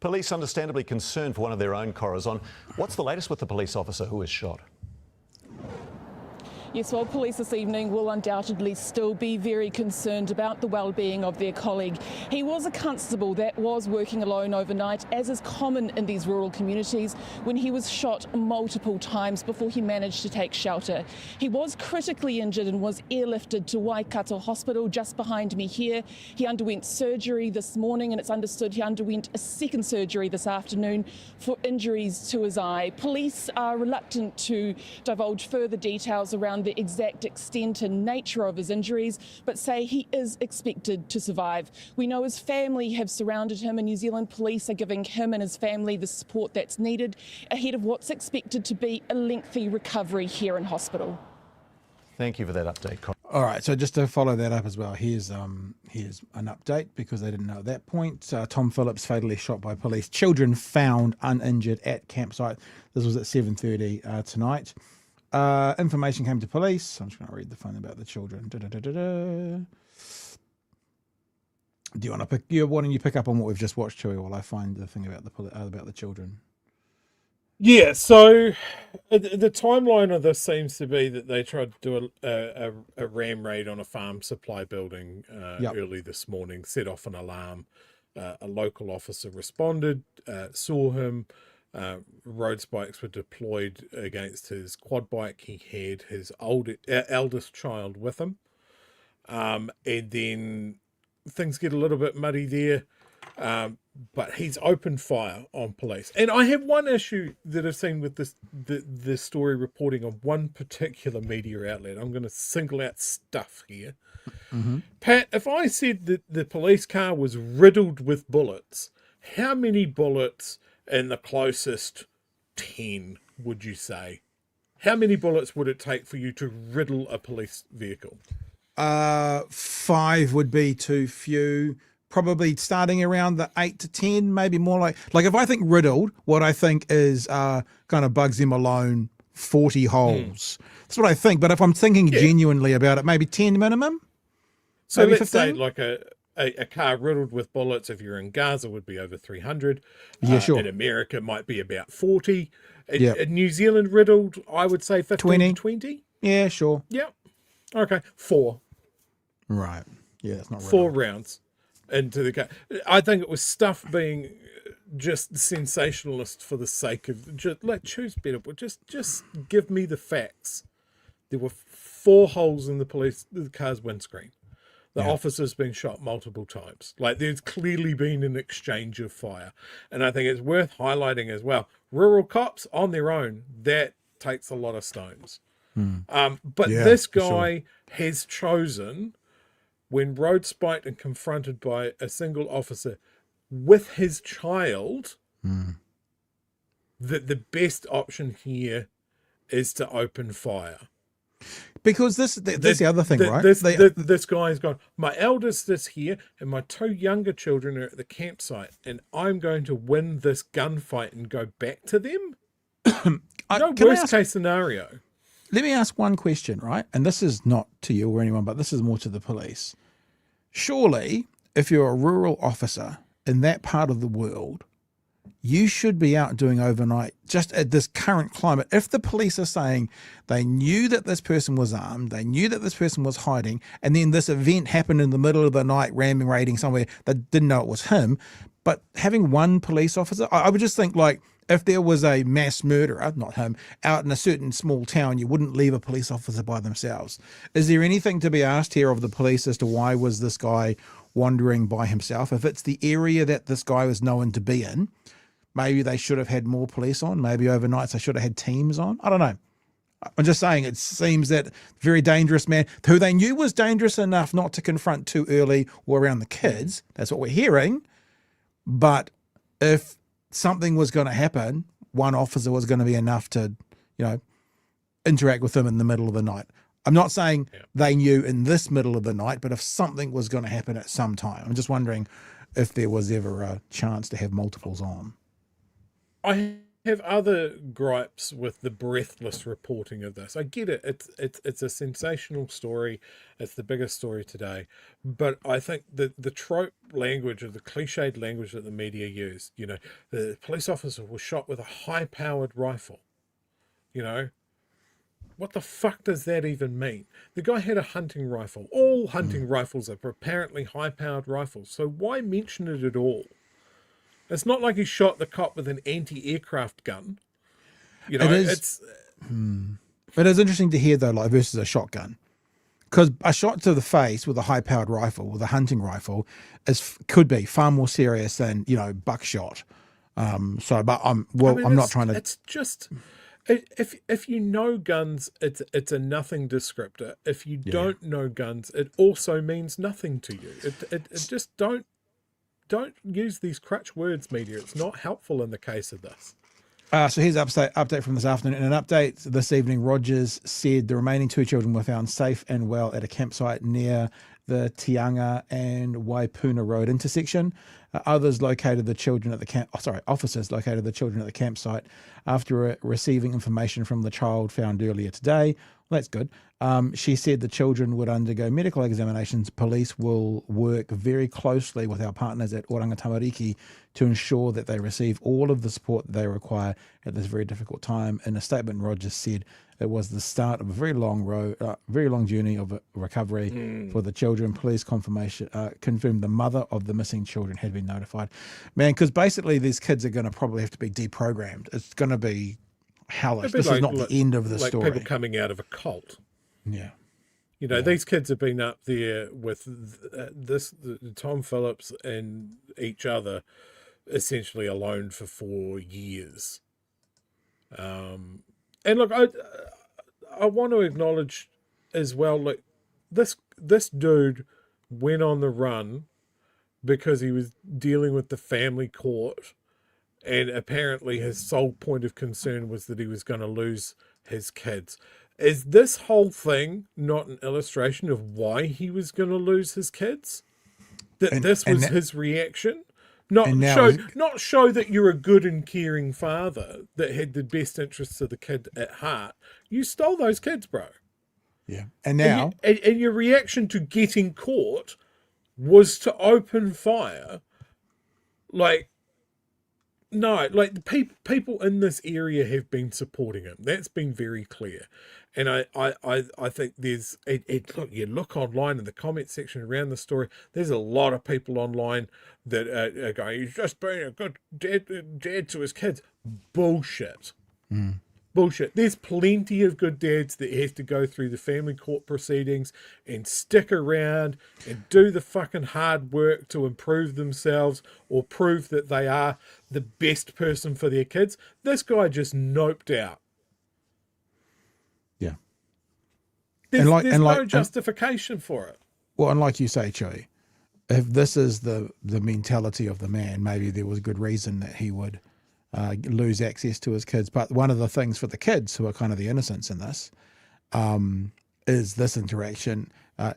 Police understandably concerned for one of their own, Corazon. What's the latest with the police officer who was shot? Yes, well, police this evening will undoubtedly still be very concerned about the well-being of their colleague. He was a constable that was working alone overnight, as is common in these rural communities, when he was shot multiple times before he managed to take shelter. He was critically injured and was airlifted to Waikato Hospital just behind me here. He underwent surgery this morning, and it's understood he underwent a second surgery this afternoon for injuries to his eye. Police are reluctant to divulge further details around the exact extent and nature of his injuries, but say he is expected to survive. We know his family have surrounded him, and New Zealand police are giving him and his family the support that's needed ahead of what's expected to be a lengthy recovery here in hospital. Thank you for that update, Corazon. All right, so just to follow that up as well, here's an update because they didn't know at that point. Tom Phillips fatally shot by police. Children found uninjured at campsite. This was at 7:30 tonight. Information came to police. I'm just going to read the phone about the children. Do you want to pick? Why don't you pick up on what we've just watched, Chewy, while I find the thing about the children? Yeah. So the timeline of this seems to be that they tried to do a ram raid on a farm supply building early this morning. Set off an alarm. A local officer responded, saw him. Road spikes were deployed against his quad bike. He had his eldest child with him. And then things get a little bit muddy there. But he's opened fire on police. And I have one issue that I've seen with this story reporting on one particular media outlet. I'm going to single out Stuff here. Mm-hmm. Pat, if I said that the police car was riddled with bullets, how many bullets in the closest 10 would you say? How many bullets would it take for you to riddle a police vehicle? 5 would be too few. Probably starting around the 8 to 10, maybe more like if I think riddled, what I think is kind of Bugsy Malone 40 holes. That's what I think. But if I'm thinking genuinely about it, maybe 10 minimum. So let's say like a car riddled with bullets, if you're in Gaza, would be over 300. Yeah, sure. In America, might be about 40. In New Zealand, riddled, I would say 15 to 20. Yeah, sure. Yeah. Okay. 4. Right. Yeah, it's not riddled. 4 rounds into the car. I think it was Stuff being just sensationalist for the sake of choose better, but just give me the facts. There were 4 holes in the car's windscreen. The officer's been shot multiple times. Like, there's clearly been an exchange of fire. And I think it's worth highlighting as well. Rural cops on their own, that takes a lot of stones. But this guy has chosen, when road spiked and confronted by a single officer with his child, that the best option here is to open fire. Because that's the other thing, right? This guy's gone, my eldest is here and my 2 younger children are at the campsite, and I'm going to win this gunfight and go back to them? No worst case scenario. Let me ask one question, right? And this is not to you or anyone, but this is more to the police. Surely, if you're a rural officer in that part of the world, you should be out doing overnight just at this current climate. If the police are saying they knew that this person was armed, they knew that this person was hiding, and then this event happened in the middle of the night, raiding somewhere, they didn't know it was him. But having one police officer, I would just think, like, if there was a mass murderer, not him, out in a certain small town, you wouldn't leave a police officer by themselves. Is there anything to be asked here of the police as to why was this guy wandering by himself? If it's the area that this guy was known to be in, maybe they should have had more police on. Maybe overnights they should have had teams on. I don't know. I'm just saying, it seems that very dangerous man, who they knew was dangerous enough not to confront too early or around the kids. That's what we're hearing. But if something was going to happen, one officer was going to be enough to, interact with him in the middle of the night. I'm not saying they knew in this middle of the night, but if something was going to happen at some time, I'm just wondering if there was ever a chance to have multiples on. I have other gripes with the breathless reporting of this. I get it. It's a sensational story. It's the biggest story today. But I think the trope language or the cliched language that the media used, the police officer was shot with a high-powered rifle. What the fuck does that even mean? The guy had a hunting rifle. All hunting rifles are apparently high-powered rifles. So why mention it at all? It's not like he shot the cop with an anti-aircraft gun. But it's interesting to hear, though, like, versus a shotgun. Because a shot to the face with a high-powered rifle, with a hunting rifle, could be far more serious than, buckshot. I'm not trying to... It's just... If you know guns, it's a nothing descriptor. If you don't know guns, it also means nothing to you. It just don't use these crutch words, media. It's not helpful in the case of this. So here's an update from this afternoon. In an update this evening, Rogers said the remaining 2 children were found safe and well at a campsite near the Tianga and Waipuna Road intersection. Officers located the children at the campsite after receiving information from the child found earlier today. Well, that's good. She said the children would undergo medical examinations. Police will work very closely with our partners at Oranga Tamariki to ensure that they receive all of the support that they require at this very difficult time. In a statement, Rogers said it was the start of a very long journey of recovery for the children. Police confirmed the mother of the missing children had been notified. Man, because basically these kids are going to probably have to be deprogrammed. It's going to be hellish. This is not the end of the story. Like people coming out of a cult. Yeah. These kids have been up there with Tom Phillips and each other essentially alone for 4 years. And look, I want to acknowledge as well, like, this dude went on the run because he was dealing with the family court, and apparently his sole point of concern was that he was going to lose his kids. Is this whole thing not an illustration of why he was going to lose his kids? This was his reaction? Not show that you're a good and caring father that had the best interests of the kid at heart. You stole those kids, bro. Yeah. And now... And your reaction to getting caught was to open fire. Like, No, like the people in this area have been supporting him. That's been very clear. And I think there's look, you look online in the comment section around the story, there's a lot of people online that are going, he's just being a good dad to his kids. Bullshit. Bullshit. There's plenty of good dads that have to go through the family court proceedings and stick around and do the fucking hard work to improve themselves or prove that they are the best person for their kids. This guy just noped out. Yeah. There's no justification for it. Well, and like you say, Chewy, if this is the mentality of the man, maybe there was good reason that he would lose access to his kids. But one of the things for the kids, who are kind of the innocents in this, is this interaction.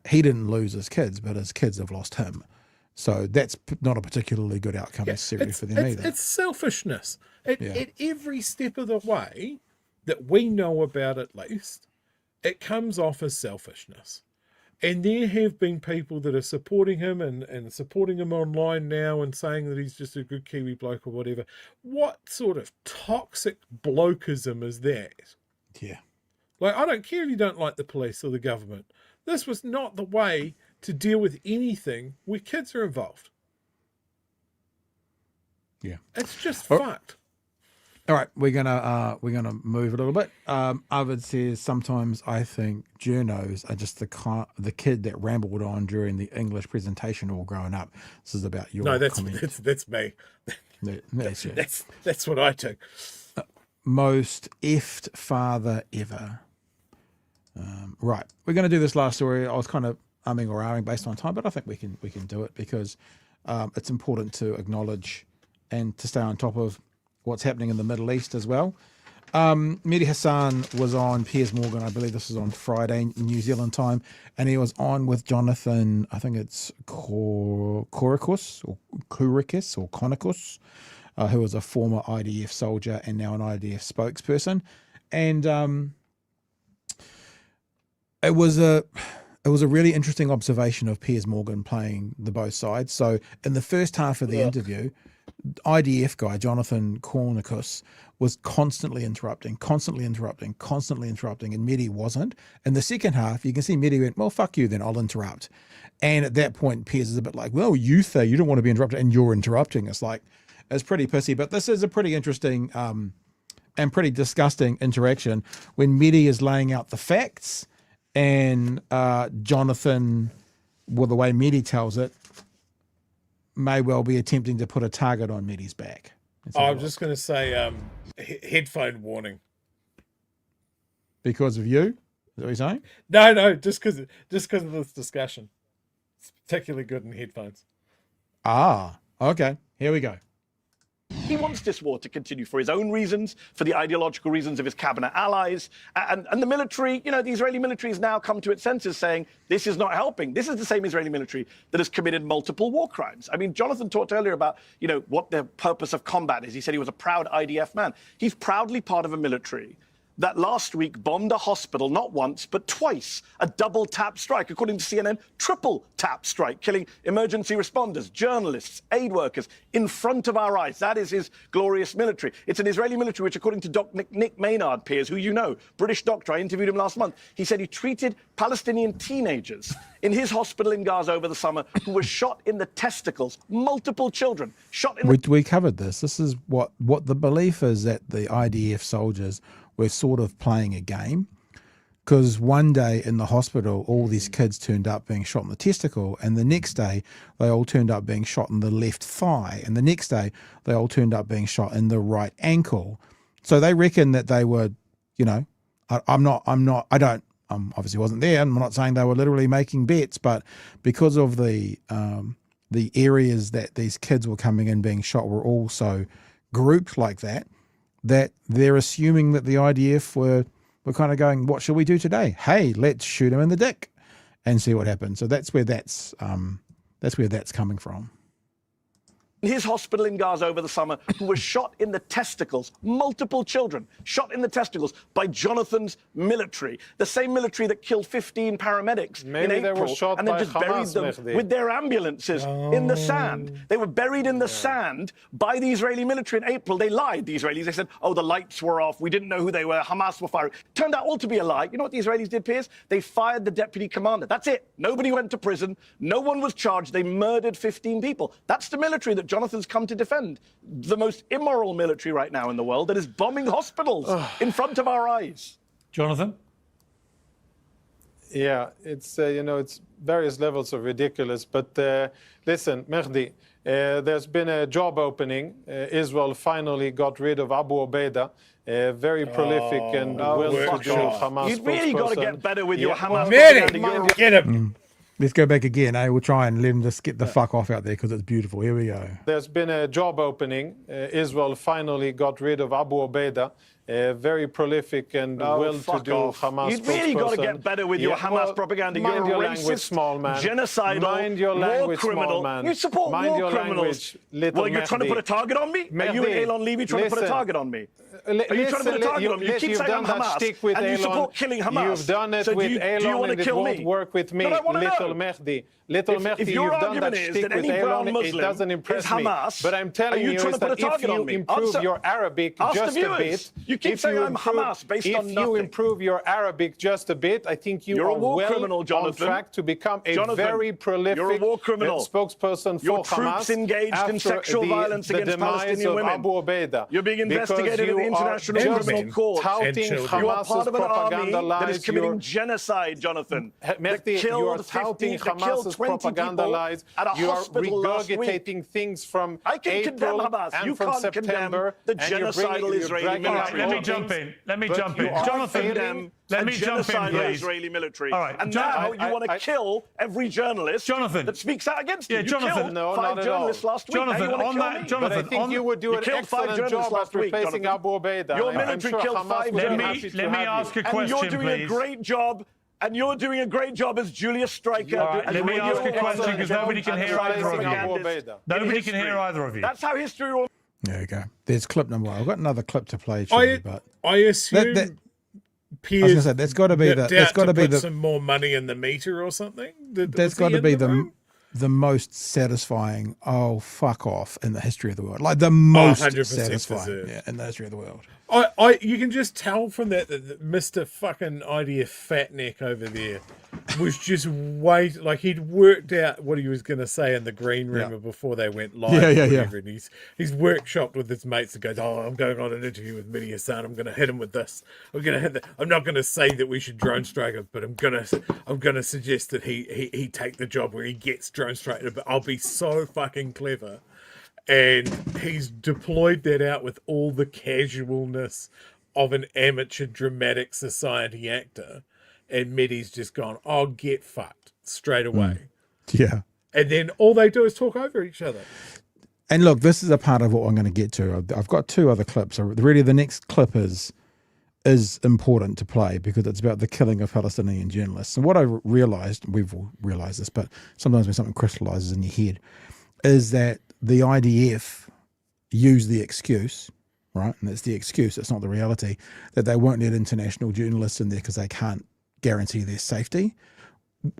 He didn't lose his kids, but his kids have lost him. So that's not a particularly good outcome necessarily for them either. It's selfishness. At every step of the way that we know about, at least, it comes off as selfishness. And there have been people that are supporting him and supporting him online now and saying that he's just a good Kiwi bloke or whatever. What sort of toxic blokeism is that? Yeah. Like, I don't care if you don't like the police or the government. This was not the way to deal with anything where kids are involved. Yeah. It's just fucked. All right, we're gonna move a little bit. Arvid says sometimes I think journos are just the kid that rambled on during the English presentation all growing up. This is about your that's comment. that's me. That's what I do. Most effed father ever. Right, we're going to do this last story. I was kind of umming or ahhing based on time, but I think we can do it because it's important to acknowledge and to stay on top of what's happening in the Middle East as well. Mehdi Hassan was on Piers Morgan, I believe this was on Friday, New Zealand time, and he was on with Jonathan, I think it's Kourikos, who was a former IDF soldier and now an IDF spokesperson. And it was a really interesting observation of Piers Morgan playing the both sides. So in the first half of the interview, IDF guy, Jonathan Kourikos, was constantly interrupting, and Mehdi wasn't. In the second half, you can see Mehdi went, well, fuck you, then I'll interrupt. And at that point, Piers is a bit like, well, you say you don't want to be interrupted and you're interrupting. It's like, it's pretty pissy. But this is a pretty interesting and pretty disgusting interaction when Mehdi is laying out the facts and Jonathan, well, the way Mehdi tells it, may well be attempting to put a target on Mehdi's back. I'm just going to say headphone warning. Because of you? Is that what you're saying? No, just because of this discussion. It's particularly good in headphones. Ah, okay. Here we go. He wants this war to continue for his own reasons, for the ideological reasons of his cabinet allies. And the military, the Israeli military has now come to its senses saying, this is not helping. This is the same Israeli military that has committed multiple war crimes. I mean, Jonathan talked earlier about, what the purpose of combat is. He said he was a proud IDF man. He's proudly part of a military that last week bombed a hospital not once, but twice. A double tap strike, according to CNN, triple tap strike, killing emergency responders, journalists, aid workers in front of our eyes. That is his glorious military. It's an Israeli military which, according to Dr. Nick Maynard, Piers, who you know, British doctor, I interviewed him last month, he said he treated Palestinian teenagers in his hospital in Gaza over the summer who were shot in the testicles, multiple children shot in We covered this. This is what the belief is, that the IDF soldiers were sort of playing a game, because one day in the hospital, all these kids turned up being shot in the testicle, and the next day they all turned up being shot in the left thigh, and the next day they all turned up being shot in the right ankle. So they reckon that they were, I obviously wasn't there. I'm not saying they were literally making bets, but because of the areas that these kids were coming in being shot were also grouped like that they're assuming that the IDF were kind of going, what shall we do today? Hey, let's shoot him in the dick and see what happens. So that's where that's coming from. his hospital in Gaza over the summer who were shot in the testicles, multiple children shot in the testicles by Jonathan's military, the same military that killed 15 paramedics in April and then just buried them with their ambulances in the sand. They were buried in the sand by the Israeli military in April. They lied, the Israelis. They said, oh, the lights were off. We didn't know who they were. Hamas were firing. Turned out all to be a lie. You know what the Israelis did, Piers? They fired the deputy commander. That's it. Nobody went to prison. No one was charged. They murdered 15 people. That's the military that Jonathan's come to defend. The most immoral military right now in the world that is bombing hospitals in front of our eyes. Jonathan? Yeah, it's, it's various levels of ridiculous. But listen, Mehdi, there's been a job opening. Israel finally got rid of Abu Ubaidah, a very prolific and well-to-do Hamas You've really got to get better with your Hamas. Get him. Let's go back again. We'll try and let him just get the fuck off out there because it's beautiful. Here we go. There's been a job opening. Israel finally got rid of Abu Ubaidah, a very prolific and well-to-do Hamas. You've really got to get better with your Hamas propaganda. You're a language, racist, small man. genocidal, war criminal. You support war criminals. Well, you're trying to put a target on me? Are you and Elon Levy trying to put a target on me? Are you trying to put a target on me? You keep saying I'm Hamas, and you support killing Hamas. You've done it so with do you want to kill me? It won't work with me, little Mehdi. Little Mehdi, you've done that shtick with Elon. It doesn't impress me. But I'm telling you is that if you improve your Arabic just a bit, you keep saying I'm Hamas based on nothing. If you improve your Arabic just a bit, I think you are well on track to become a very prolific spokesperson for Hamas. Your troops engaged in sexual violence against Palestinian women. You're being investigated in the International Criminal Court. You are part of an army that is committing genocide, Jonathan. You are touting Hamas's propaganda lies. You are regurgitating things from April and from September. The genocidal Israeli military. Let me jump in. Jonathan, let me jump in, please. Israeli military. All right. And now you want to kill every journalist that speaks out against you. Yeah, Jonathan. You killed 5 journalists last week. Jonathan, on that, Jonathan, I think you would do an excellent job at replacing Abu Ubaidah. Your military killed 5 journalists. Let me ask a question, and you're doing a great job. And you're doing a great job as Julius Streicher. Right, let me ask a question because nobody can hear either of you. Nobody can hear either of you. That's how history will. There you go. There's clip number 1. I've got another clip to play. I assume. I was going to say that's got to be that's got to be some more money in the meter or something. That's got to be the most satisfying. Oh, fuck off in the history of the world. Like the most satisfying in the history of the world. You can just tell from that Mr. fucking IDF fatneck over there was just like he'd worked out what he was going to say in the green room before they went live. And he's workshopped with his mates and goes, "Oh, I'm going on an interview with Mehdi Hassan. I'm going to hit him with this. I'm not going to say that we should drone strike him, but I'm going to suggest that he take the job where he gets drone strike. But I'll be so fucking clever." And he's deployed that out with all the casualness of an amateur dramatic society actor. And Mehdi's just gone, "I'll get fucked straight away." Yeah. And then all they do is talk over each other. And look, this is a part of what I'm going to get to. I've got 2 other clips. Really, the next clip is important to play because it's about the killing of Palestinian journalists. And what I realised, we've all realised this, but sometimes when something crystallises in your head, is that the IDF use the excuse, right? And it's the excuse, it's not the reality, that they won't let international journalists in there because they can't guarantee their safety.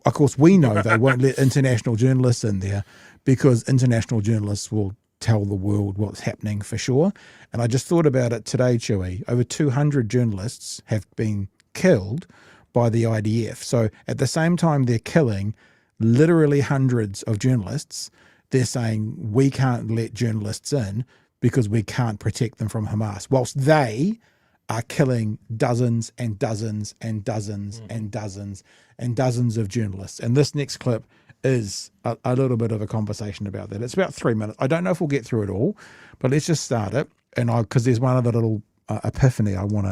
Of course, we know they won't let international journalists in there because international journalists will tell the world what's happening for sure. And I just thought about it today, Chewy. Over 200 journalists have been killed by the IDF. So at the same time they're killing literally hundreds of journalists, they're saying we can't let journalists in because we can't protect them from Hamas, whilst they are killing dozens and dozens and dozens and dozens and dozens of journalists. And this next clip is a little bit of a conversation about that. It's about 3 minutes. I don't know if we'll get through it all, but let's just start it. And because there's one other little epiphany I want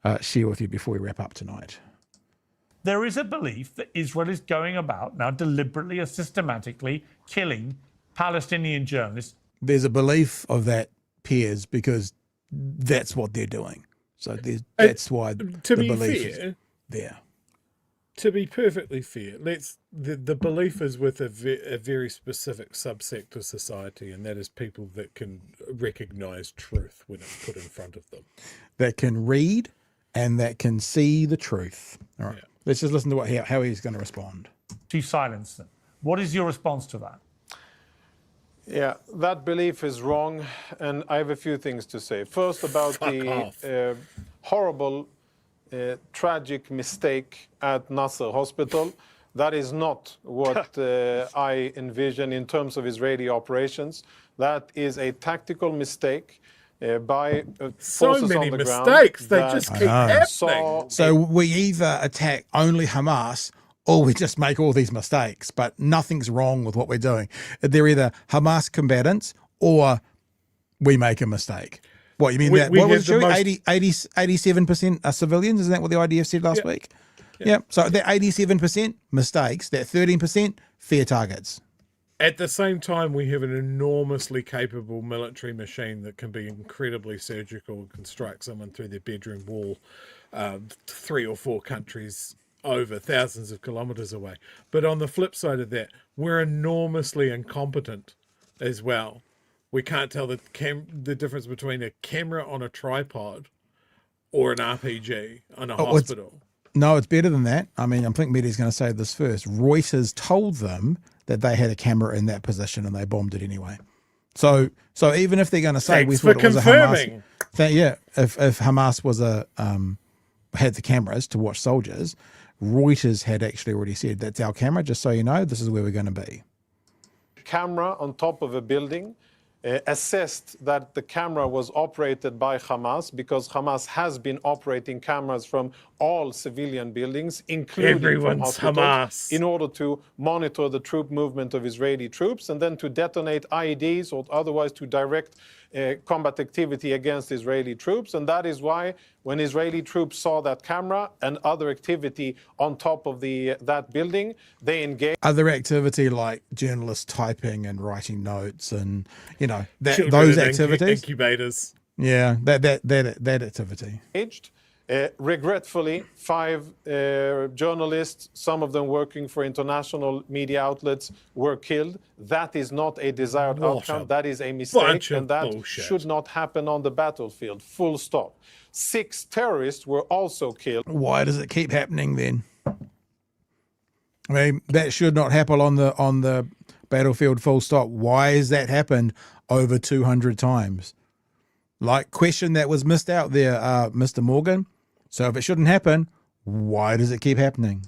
to share with you before we wrap up tonight. There is a belief that Israel is going about now deliberately or systematically killing Palestinian journalists. There's a belief of that, Piers, because that's what they're doing. So that's why to the be belief fair, is there. to be perfectly fair, the belief is with a very specific subsect of society, and that is people that can recognise truth when it's put in front of them. That can read and that can see the truth. All right. Yeah. Let's just listen to how he's going to respond. Chief Silencer, what is your response to that? Yeah, that belief is wrong, and I have a few things to say. First, about the horrible, tragic mistake at Nasser Hospital. That is not what I envision in terms of Israeli operations. That is a tactical mistake by forces on the ground. So many mistakes, they just keep happening. So we either attack only Hamas, or we just make all these mistakes, but nothing's wrong with what we're doing. They're either Hamas combatants or we make a mistake. What, you mean that? What was it, 87% are civilians? Isn't that what the IDF said last week? Yeah. So that 87% mistakes, that 13% fair targets. At the same time, we have an enormously capable military machine that can be incredibly surgical and can strike someone through their bedroom wall 3 or 4 countries over, thousands of kilometres away. But on the flip side of that, we're enormously incompetent as well. We can't tell the difference between a camera on a tripod or an RPG on a hospital. No, it's better than that. I mean, I think Medi's going to say this first. Reuters told them that they had a camera in that position and they bombed it anyway. So even if they're going to say we thought it was a Hamas, if Hamas was had the cameras to watch soldiers, Reuters had actually already said that's our camera. Just so you know, this is where we're going to be. Camera on top of a building. Assessed that the camera was operated by Hamas because Hamas has been operating cameras from all civilian buildings, including from hospitals, Hamas, in order to monitor the troop movement of Israeli troops and then to detonate IEDs or otherwise to direct combat activity against Israeli troops. And that is why when Israeli troops saw that camera and other activity on top of that building, they engaged. Other activity like journalists typing and writing notes and, those activities. Incubators. Yeah, that activity. Regretfully, 5 journalists, some of them working for international media outlets, were killed. That is not a desired outcome. That is a mistake, and that should not happen on the battlefield. Full stop. 6 terrorists were also killed. Why does it keep happening then? I mean, that should not happen on the battlefield. Full stop. Why has that happened over 200 times? Like, question that was missed out there, Mr. Morgan. So if it shouldn't happen, why does it keep happening?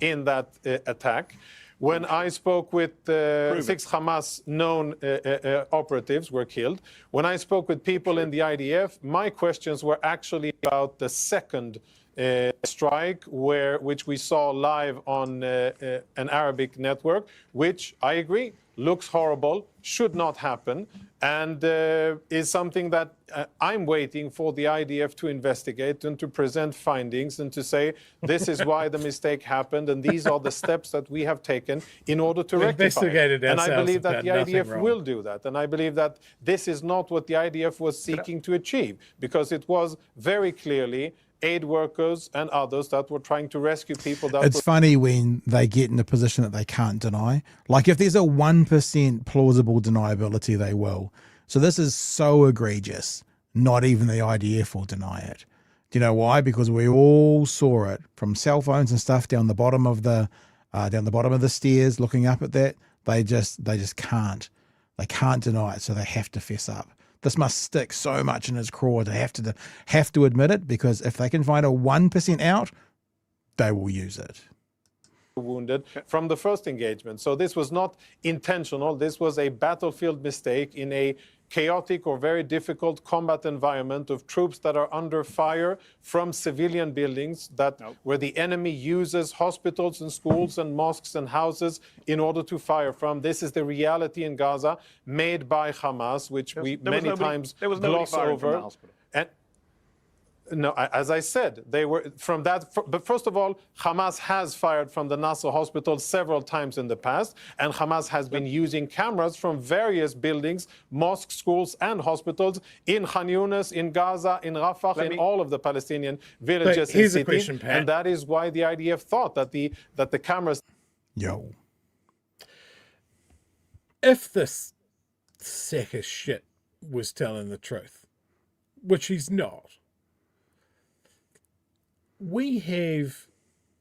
In that attack. When I spoke with 6 Hamas known operatives were killed. When I spoke with people in the IDF, my questions were actually about the second strike, which we saw live on an Arabic network, which I agree looks horrible, should not happen, and is something that I'm waiting for the IDF to investigate and to present findings and to say this is why the mistake happened and these are the steps that we have taken in order to rectify it. And I believe that the IDF will do that. And I believe that this is not what the IDF was seeking to achieve, because it was very clearly aid workers and others that were trying to rescue people. It's funny when they get in a position that they can't deny. Like if there's a 1% plausible deniability, they will. So this is so egregious, not even the IDF will deny it. Do you know why? Because we all saw it from cell phones and stuff down the bottom of the stairs, looking up at that. They just can't. They can't deny it, so they have to fess up. This must stick so much in his craw to have to admit it, because if they can find a 1% out, they will use it. Wounded from the first engagement. So this was not intentional. This was a battlefield mistake in a chaotic or very difficult combat environment of troops that are under fire from civilian buildings where the enemy uses hospitals and schools and mosques and houses in order to fire from. This is the reality in Gaza made by Hamas, which we many times gloss over. No, as I said, they were from that. But first of all, Hamas has fired from the Nasser hospital several times in the past, and Hamas has been using cameras from various buildings, mosques, schools, and hospitals in Khan Yunis, in Gaza, in Rafah, in all of the Palestinian villages and here's a cities. question, Pat. And that is why the IDF thought that the cameras. If this sack of shit was telling the truth, which he's not, we have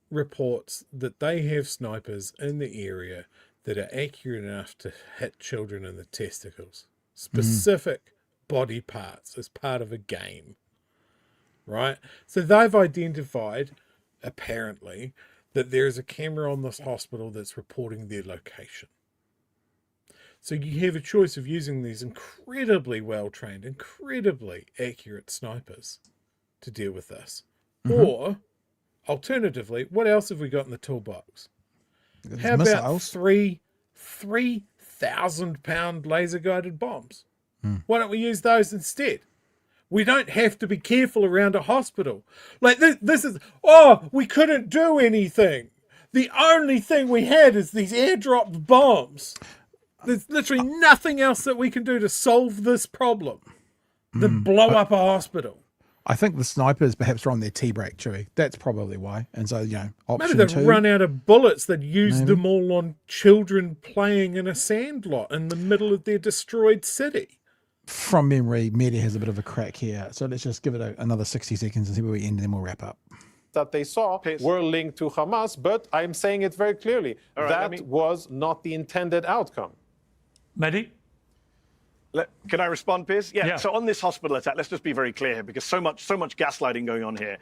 reports that they have snipers in the area that are accurate enough to hit children in the testicles. Specific body parts as part of a game. Right? So they've identified, apparently, that there's a camera on this hospital that's reporting their location. So you have a choice of using these incredibly well-trained, incredibly accurate snipers to deal with this. Or, alternatively, what else have we got in the toolbox? How about 3,000-pound laser-guided bombs? Why don't we use those instead? We don't have to be careful around a hospital. Like, this is, we couldn't do anything. The only thing we had is these airdropped bombs. There's literally nothing else that we can do to solve this problem than blow up a hospital. I think the snipers perhaps are on their tea break, Chewy. That's probably why. And so, option Maybe they've 2. run out of bullets. They'd used them all on children playing in a sandlot in the middle of their destroyed city. From memory, media has a bit of a crack here. So let's just give it another 60 seconds and see where we end, and then we'll wrap up. That they saw were linked to Hamas, but I'm saying it very clearly. That was not the intended outcome. Mehdi? Can I respond, Piers? Yeah. So on this hospital attack, let's just be very clear here, because so much gaslighting going on here.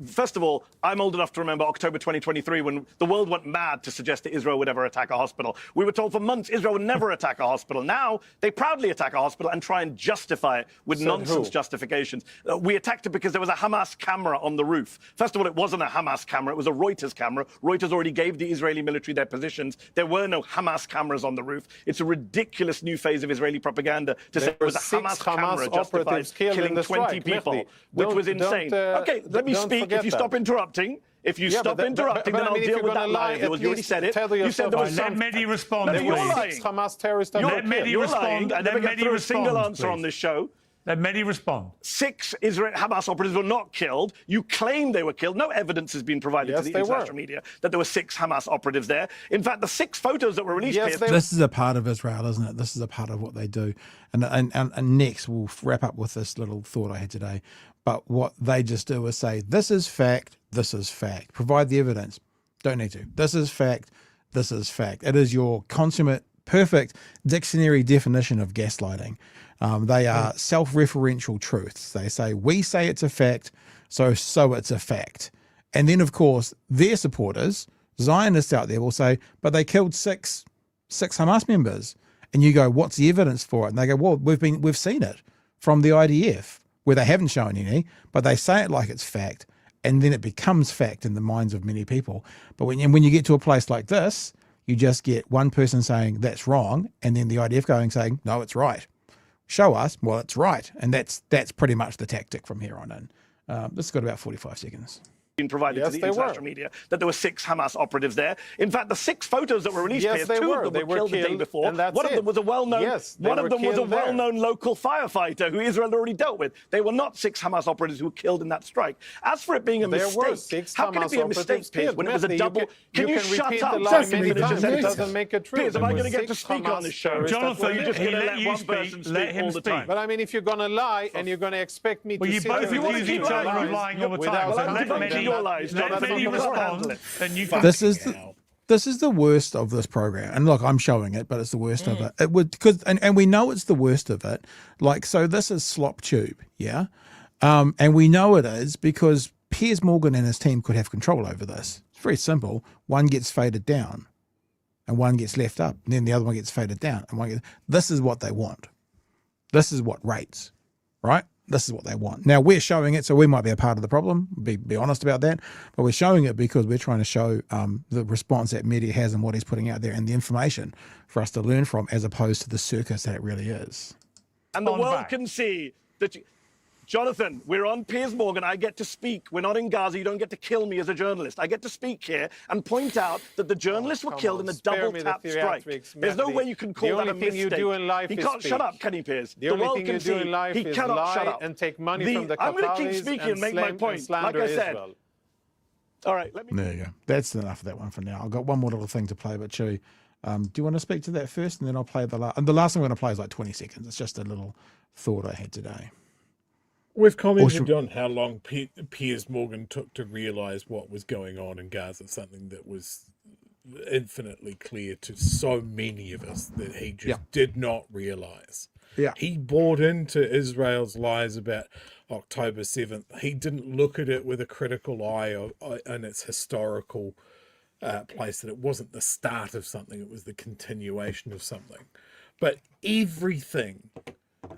First of all, I'm old enough to remember October 2023 when the world went mad to suggest that Israel would ever attack a hospital. We were told for months Israel would never attack a hospital. Now they proudly attack a hospital and try and justify it with nonsense justifications. We attacked it because there was a Hamas camera on the roof. First of all, it wasn't a Hamas camera. It was a Reuters camera. Reuters already gave the Israeli military their positions. There were no Hamas cameras on the roof. It's a ridiculous new phase of Israeli propaganda to say it was a Hamas camera justified killing 20 people, which was insane. Okay, let me speak. If you stop interrupting, then I'll deal with that lie. You already said it. You said there was Let Mehdi respond, You're please. lying. Hamas terrorists. You're lying. I never get through a single answer on this show. Let Mehdi respond. 6 Israel Hamas operatives were not killed. You claim they were killed. No evidence has been provided to the international media that there were 6 Hamas operatives there. In fact, the 6 photos that were released This is a part of Israel, isn't it? This is a part of what they do. And next, we'll wrap up with this little thought I had today. But what they just do is say, this is fact, this is fact. Provide the evidence. Don't need to. This is fact, this is fact. It is your consummate, perfect dictionary definition of gaslighting. They are self-referential truths. They say, we say it's a fact, so it's a fact. And then, of course, their supporters, Zionists out there, will say, but they killed six Hamas members. And you go, what's the evidence for it? And they go, well, we've seen it from the IDF, where they haven't shown any, but they say it like it's fact, and then it becomes fact in the minds of many people. But when you get to a place like this, you just get one person saying that's wrong, and then the IDF saying, no, it's right. Show us, well, it's right. And that's pretty much the tactic from here on in. This has got about 45 seconds. Provided to the international media that there were 6 Hamas operatives there. In fact, the 6 photos that were released here, 2 of them were killed the day before. One of them was a well-known local firefighter who Israel already dealt with. They were not 6 Hamas operatives who were killed in that strike. As for it being a mistake, how can it be a mistake, Piers, when it was a double? Can you shut up? Doesn't make it true. Piers, am I going to get to speak on this show? Jonathan, you're just going to let one speak, person let speak him all the speak. time. But I mean, if you're going to lie and you're going to expect me to sit both there and accuse each other of lying all the time. So let Mehdi respond, and you can. This is the worst of this program. And look, I'm showing it, but it's the worst of it. It would, because and we know it's the worst of it. Like, so this is slop tube, yeah? And we know it is because Piers Morgan and his team could have control over this. It's very simple. One gets faded down and one gets left up, and then the other one gets faded down. And this is what they want. This is what rates, right? This is what they want. Now, we're showing it, so we might be a part of the problem, be honest about that, but we're showing it because we're trying to show the response that media has and what he's putting out there and the information for us to learn from, as opposed to the circus that it really is. And the world can see that Jonathan, we're on Piers Morgan. I get to speak. We're not in Gaza. You don't get to kill me as a journalist. I get to speak here and point out that the journalists were killed in the double tap strike. There's no way you can call that a mistake. The only thing you do in life he is can't speak. shut up, can he, Piers? The only thing you do in life is lie and take money from the I'm going to keep Qataris speaking and make my point. Like I said. Israel. All right, let me. There you go. That's enough of that one for now. I've got one more little thing to play, but Chewy, do you want to speak to that first, and then I'll play the last? And the last thing I'm going to play is like 20 seconds. It's just a little thought I had today. We've commented on how long Piers Morgan took to realise what was going on in Gaza, something that was infinitely clear to so many of us that he just did not realise. Yeah. He bought into Israel's lies about October 7th. He didn't look at it with a critical eye in its historical place, that it wasn't the start of something, it was the continuation of something. But everything,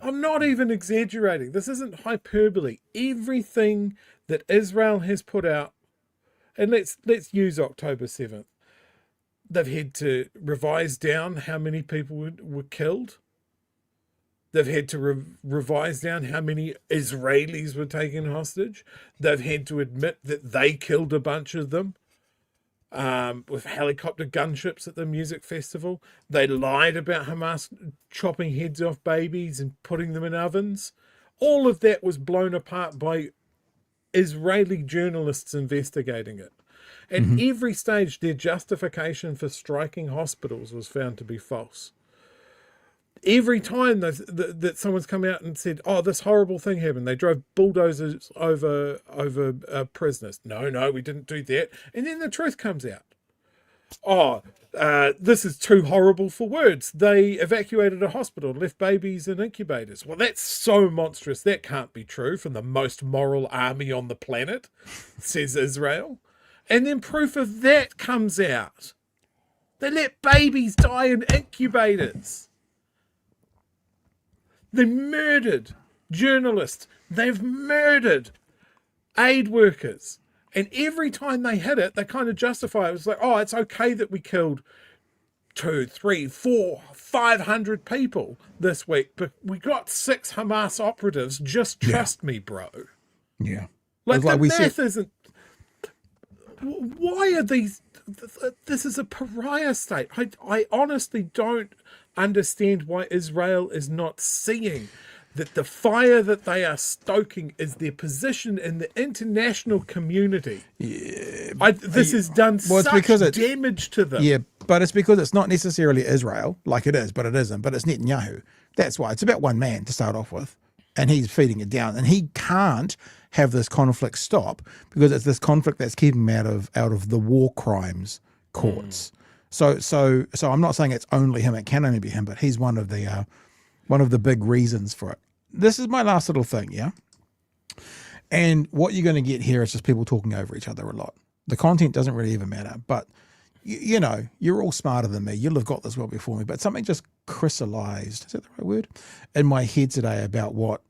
I'm not even exaggerating, this isn't hyperbole, everything that Israel has put out, and let's use October 7th, they've had to revise down how many people were killed. They've had to revise down how many Israelis were taken hostage. They've had to admit that they killed a bunch of them with helicopter gunships at the music festival. They lied about Hamas chopping heads off babies and putting them in ovens. All of that was blown apart by Israeli journalists investigating it. At every stage, their justification for striking hospitals was found to be false. Every time that someone's come out and said, oh, this horrible thing happened, they drove bulldozers over prisoners. No, we didn't do that. And then the truth comes out. Oh, this is too horrible for words. They evacuated a hospital and left babies in incubators. Well, that's so monstrous. That can't be true from the most moral army on the planet, says Israel. And then proof of that comes out. They let babies die in incubators. They murdered journalists. They've murdered aid workers. And every time they hit it, they kind of justify it. It was like, oh, it's okay that we killed 2, 3, 4, 500 people this week, but we got 6 Hamas operatives. Just trust me, bro. Yeah. Like the math isn't... Why are these... This is a pariah state. I honestly don't understand why Israel is not seeing that the fire that they are stoking is their position in the international community. Yeah, this has done such damage to them. Yeah, but it's because it's not necessarily Israel, like it is, but it isn't. But it's Netanyahu. That's why. It's about one man to start off with, and he's feeding it down. And he can't have this conflict stop because it's this conflict that's keeping him out of the war crimes courts. So I'm not saying it's only him. It can only be him, but he's one of the big reasons for it. This is my last little thing, yeah? And what you're going to get here is just people talking over each other a lot. The content doesn't really even matter, but you know, you're all smarter than me. You'll have got this well before me, but something just crystallized, is that the right word, in my head today about what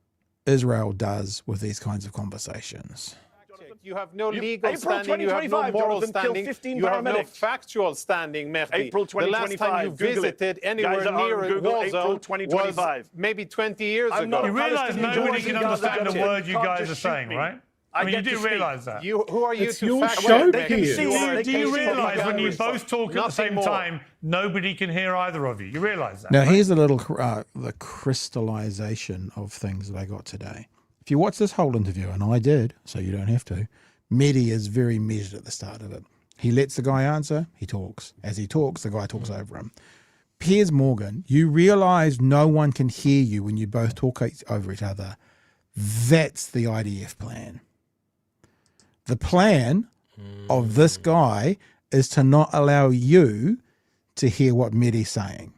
Israel does with these kinds of conversations. You have no legal standing, you have no moral standing, you have no factual standing, Mehdi. April 2025. The last time you visited anywhere near a war zone was maybe 20 years ago. You realise nobody can understand the word you guys are saying, right? I mean, you do realise that. Who are you it's to fact check? Do you realise when you both talk at the same time, nobody can hear either of you? You realise that? Now, here's a little the crystallization of things that I got today. If you watch this whole interview, and I did, so you don't have to, Mehdi is very measured at the start of it. He lets the guy answer, he talks. As he talks, the guy talks over him. Piers Morgan, you realise no one can hear you when you both talk over each other. That's the IDF plan. The plan of this guy is to not allow you to hear what Mehdi's saying.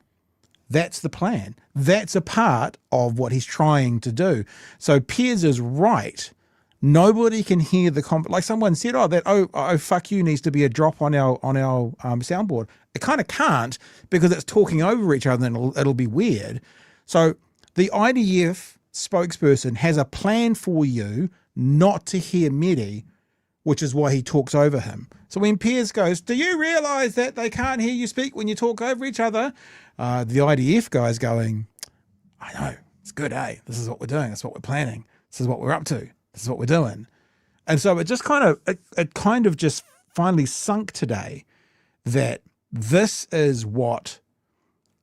That's the plan. That's a part of what he's trying to do. So Piers is right. Nobody can hear the like someone said, oh fuck you needs to be a drop on our soundboard. It kind of can't because it's talking over each other and it'll be weird. So the IDF spokesperson has a plan for you not to hear Mehdi, which is why he talks over him. So when Piers goes, do you realise that they can't hear you speak when you talk over each other? The IDF guy's going, I know, it's good, eh? This is what we're doing. That's what we're planning. This is what we're up to. This is what we're doing. And so it just kind of just finally sunk today that this is what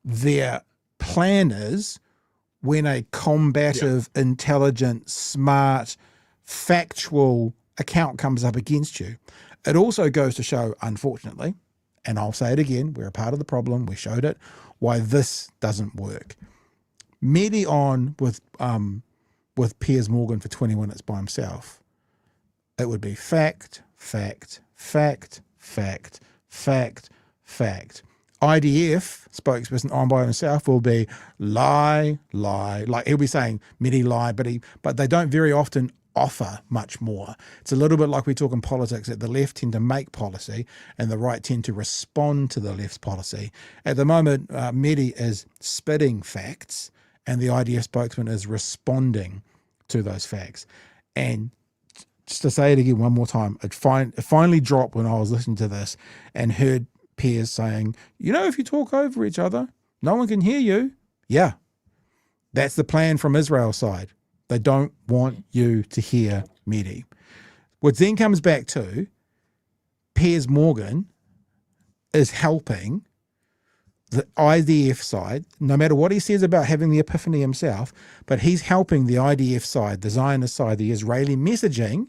their plan is when a combative, intelligent, smart, factual account comes up against you. It also goes to show, unfortunately, and I'll say it again, we're a part of the problem, we showed it, why this doesn't work. Medi on with Piers Morgan for 20 minutes by himself, it would be fact, fact, fact, fact, fact, fact. IDF spokesperson on by himself will be lie, lie. Like he'll be saying Medi lie, but they don't very often offer much more. It's a little bit like we talk in politics that the left tend to make policy and the right tend to respond to the left's policy. At the moment, Medi is spitting facts and the IDF spokesman is responding to those facts. And just to say it again one more time, it finally dropped when I was listening to this and heard Piers saying, if you talk over each other, no one can hear you. Yeah, that's the plan from Israel's side. They don't want you to hear Medi. Which then comes back to Piers Morgan is helping the IDF side, no matter what he says about having the epiphany himself, but he's helping the IDF side, the Zionist side, the Israeli messaging,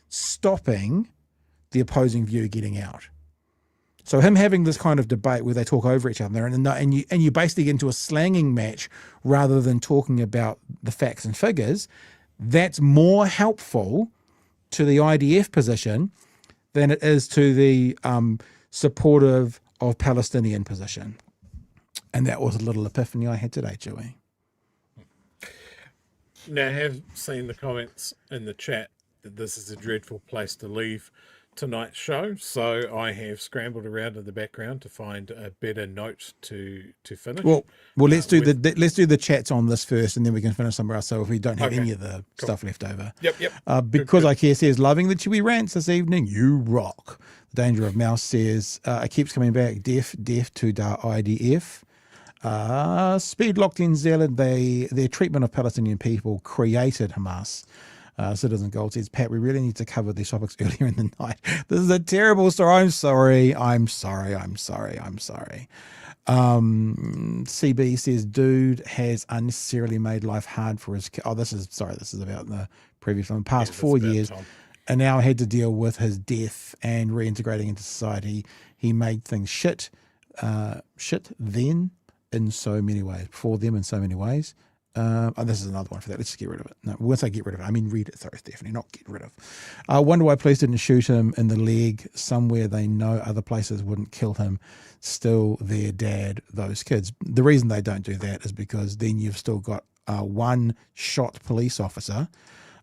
stopping the opposing view getting out. So him having this kind of debate where they talk over each other and you basically get into a slanging match rather than talking about the facts and figures, that's more helpful to the IDF position than it is to the supportive of Palestinian position. And that was a little epiphany I had today, Chewie. Now, I have seen the comments in the chat that this is a dreadful place to leave tonight's show, so I have scrambled around in the background to find a better note to finish. Well, let's do the chats on this first, and then we can finish somewhere else. So if we don't have any of the stuff left over, because I care says loving the Chewy rants this evening. You rock. The Danger of Mouse says it keeps coming back. Deaf to the IDF. Speed locked in Zealand. Their treatment of Palestinian people created Hamas. Citizen Gold says, Pat, we really need to cover these topics earlier in the night. This is a terrible story. I'm sorry. CB says, dude has unnecessarily made life hard for his kid. This is about the previous one. Past 4 years, and now had to deal with his death and reintegrating into society. He made things shit then in so many ways, for them in so many ways. This is another one for that. Let's just get rid of it. No, once I get rid of it, I mean read it. Sorry, Stephanie, not get rid of. Wonder why police didn't shoot him in the leg somewhere they know other places wouldn't kill him. Still their dad, those kids. The reason they don't do that is because then you've still got one shot police officer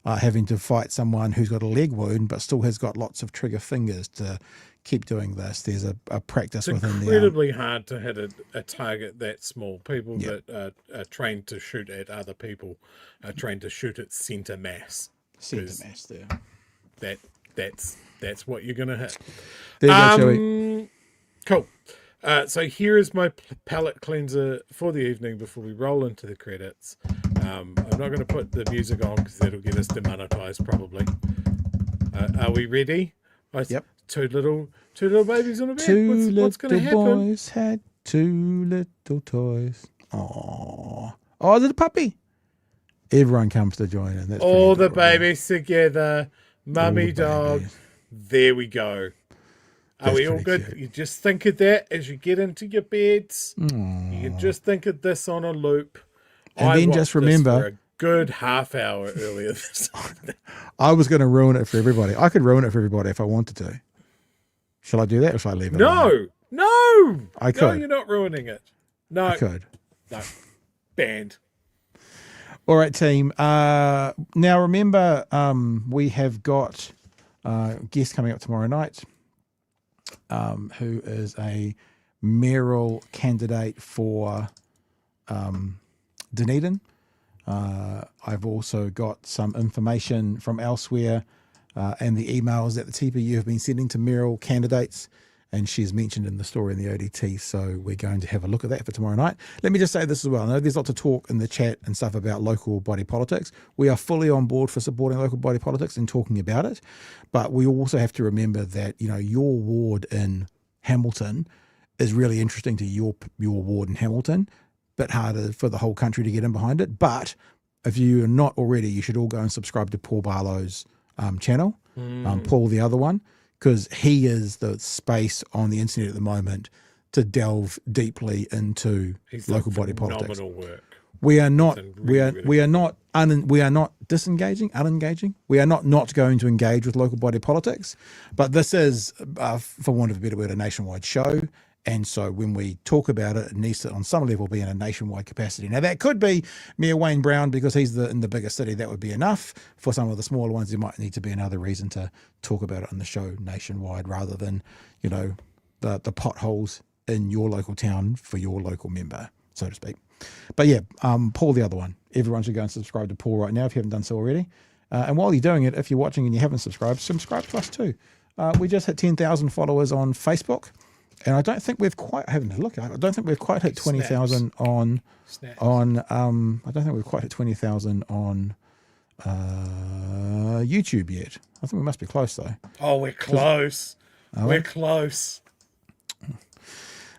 having to fight someone who's got a leg wound but still has got lots of trigger fingers to keep doing this. There's a practice within there. It's incredibly hard to hit a target that small. People that are trained to shoot at other people are trained to shoot at centre mass. Centre mass there. That's what you're going to hit. There you go, Joey. Cool. So here is my palate cleanser for the evening before we roll into the credits. I'm not going to put the music on because that'll get us demonetized probably. Are we ready? Yep. Two little babies on a bed. What's going to happen? Two little boys had two little toys. Oh, is it a puppy? Everyone comes to join in. That's all the babies together. Mummy dog. Babies. There we go. Are we all good? Cute. You just think of that as you get into your beds. Aww. You can just think of this on a loop. And then just remember, good half hour earlier this morning. I was going to ruin it for everybody. I could ruin it for everybody if I wanted to. Shall I do that or shall I leave it? No. I could. No, you're not ruining it. No. I could. No. Banned. All right, team. Now remember, we have got a guest coming up tomorrow night who is a mayoral candidate for Dunedin. I've also got some information from elsewhere and the emails that the TPU have been sending to mayoral candidates and she's mentioned in the story in the ODT, so we're going to have a look at that for tomorrow night. Let me just say this as well. I know there's lots of talk in the chat and stuff about local body politics. We are fully on board for supporting local body politics and talking about it, but we also have to remember that, you know, your ward in Hamilton is really interesting to your ward in Hamilton, bit harder for the whole country to get in behind it. But if you're not already, you should all go and subscribe to Paul Barlow's channel, Paul the other one, because he is the space on the internet at the moment to delve deeply into local body politics. Work. We are not disengaging, unengaging. We are not going to engage with local body politics, but this is, for want of a better word, a nationwide show. And so when we talk about it, it needs to, on some level, be in a nationwide capacity. Now, that could be Mayor Wayne Brown, because he's in the bigger city. That would be enough. For some of the smaller ones, there might need to be another reason to talk about it on the show nationwide, rather than, you know, the potholes in your local town for your local member, so to speak. But yeah, Paul the other one. Everyone should go and subscribe to Paul right now if you haven't done so already. And while you're doing it, if you're watching and you haven't subscribed to us too. We just hit 10,000 followers on Facebook. And I don't think we've quite, I haven't had a look. I don't think we've quite hit 20,000 on I don't think we've quite hit 20,000 on YouTube yet. I think we must be close though. Oh, we're close. We're close.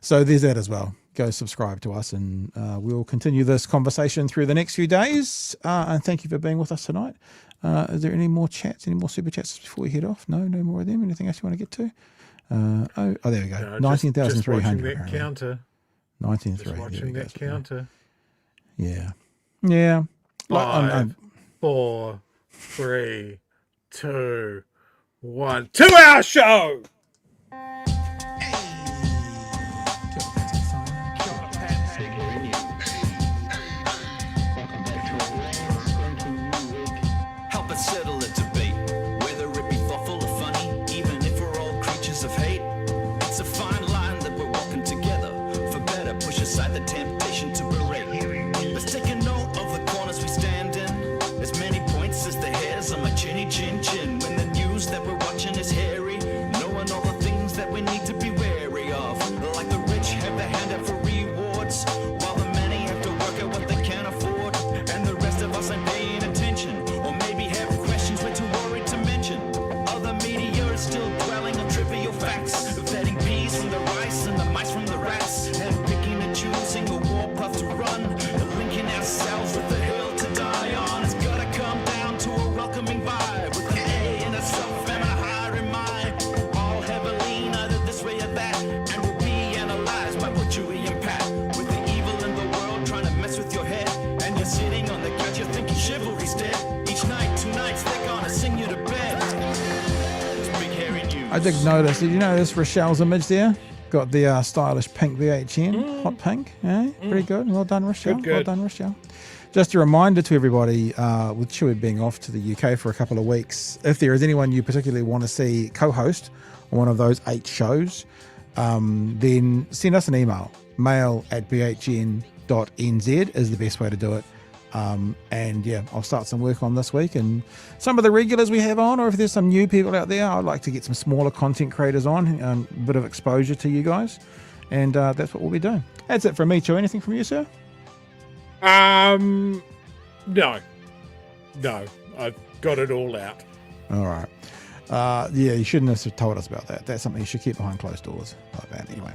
So there's that as well. Go subscribe to us, and we'll continue this conversation through the next few days. And thank you for being with us tonight. Is there any more chats, any more super chats before we head off? No more of them. Anything else you want to get to? There we go. No, 19,300. That counter. 19,300. Watching that counter. Yeah. 5, 4, 3, 2, 1. 2-hour show. Help us settle a debate, whether it be thoughtful or funny, even if we're all creatures of hate. It's a fine line that we're walking together. For better, push aside the temptation to berate. Let's take a note of the corners we stand in. As many points as the hairs on my chinny chin chin. When the news that we're watching is hairy, knowing all the things that we need to be wary of. Like the rich have their hand out for rewards, while the many have to work at what they can't afford. And the rest of us ain't paying attention, or maybe have questions we're too worried to mention. Other media is still dwelling on trivial facts, vetting peas from the rice and the mice from the rats, and picking and choosing a warpath to run, and linking ourselves with the hill to die on. It's gotta come down to a welcoming vibe, with an A and a self and a higher in mind. All have a lean either this way or that, and will be analyzed by what you impact. With the evil in the world trying to mess with your head, and you're sitting on the couch, you're thinking chivalry's dead. Each night, 2 nights, they're gonna sing you to bed. It's big hairy news. I did notice. Did you notice Rochelle's image there? Got the stylish pink VHN, hot pink. Yeah, pretty good. Well done, Rochelle. Good. Well done, Rochelle. Just a reminder to everybody, with Chewie being off to the UK for a couple of weeks, if there is anyone you particularly want to see co-host on one of those 8 shows, then send us an email. mail@bhn.nz is the best way to do it. And yeah, I'll start some work on this week, and some of the regulars we have on, or if there's some new people out there, I'd like to get some smaller content creators on, a bit of exposure to you guys, and that's what we'll be doing. That's it from me, Chewie. Anything from you, sir? No, I've got it all out. All right. Yeah, you shouldn't have told us about that. That's something you should keep behind closed doors like that. Anyway,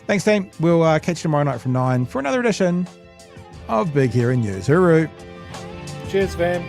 thanks, team. We'll catch you tomorrow night from 9 for another edition of Big Hairy News. Hooroo. Cheers, fam.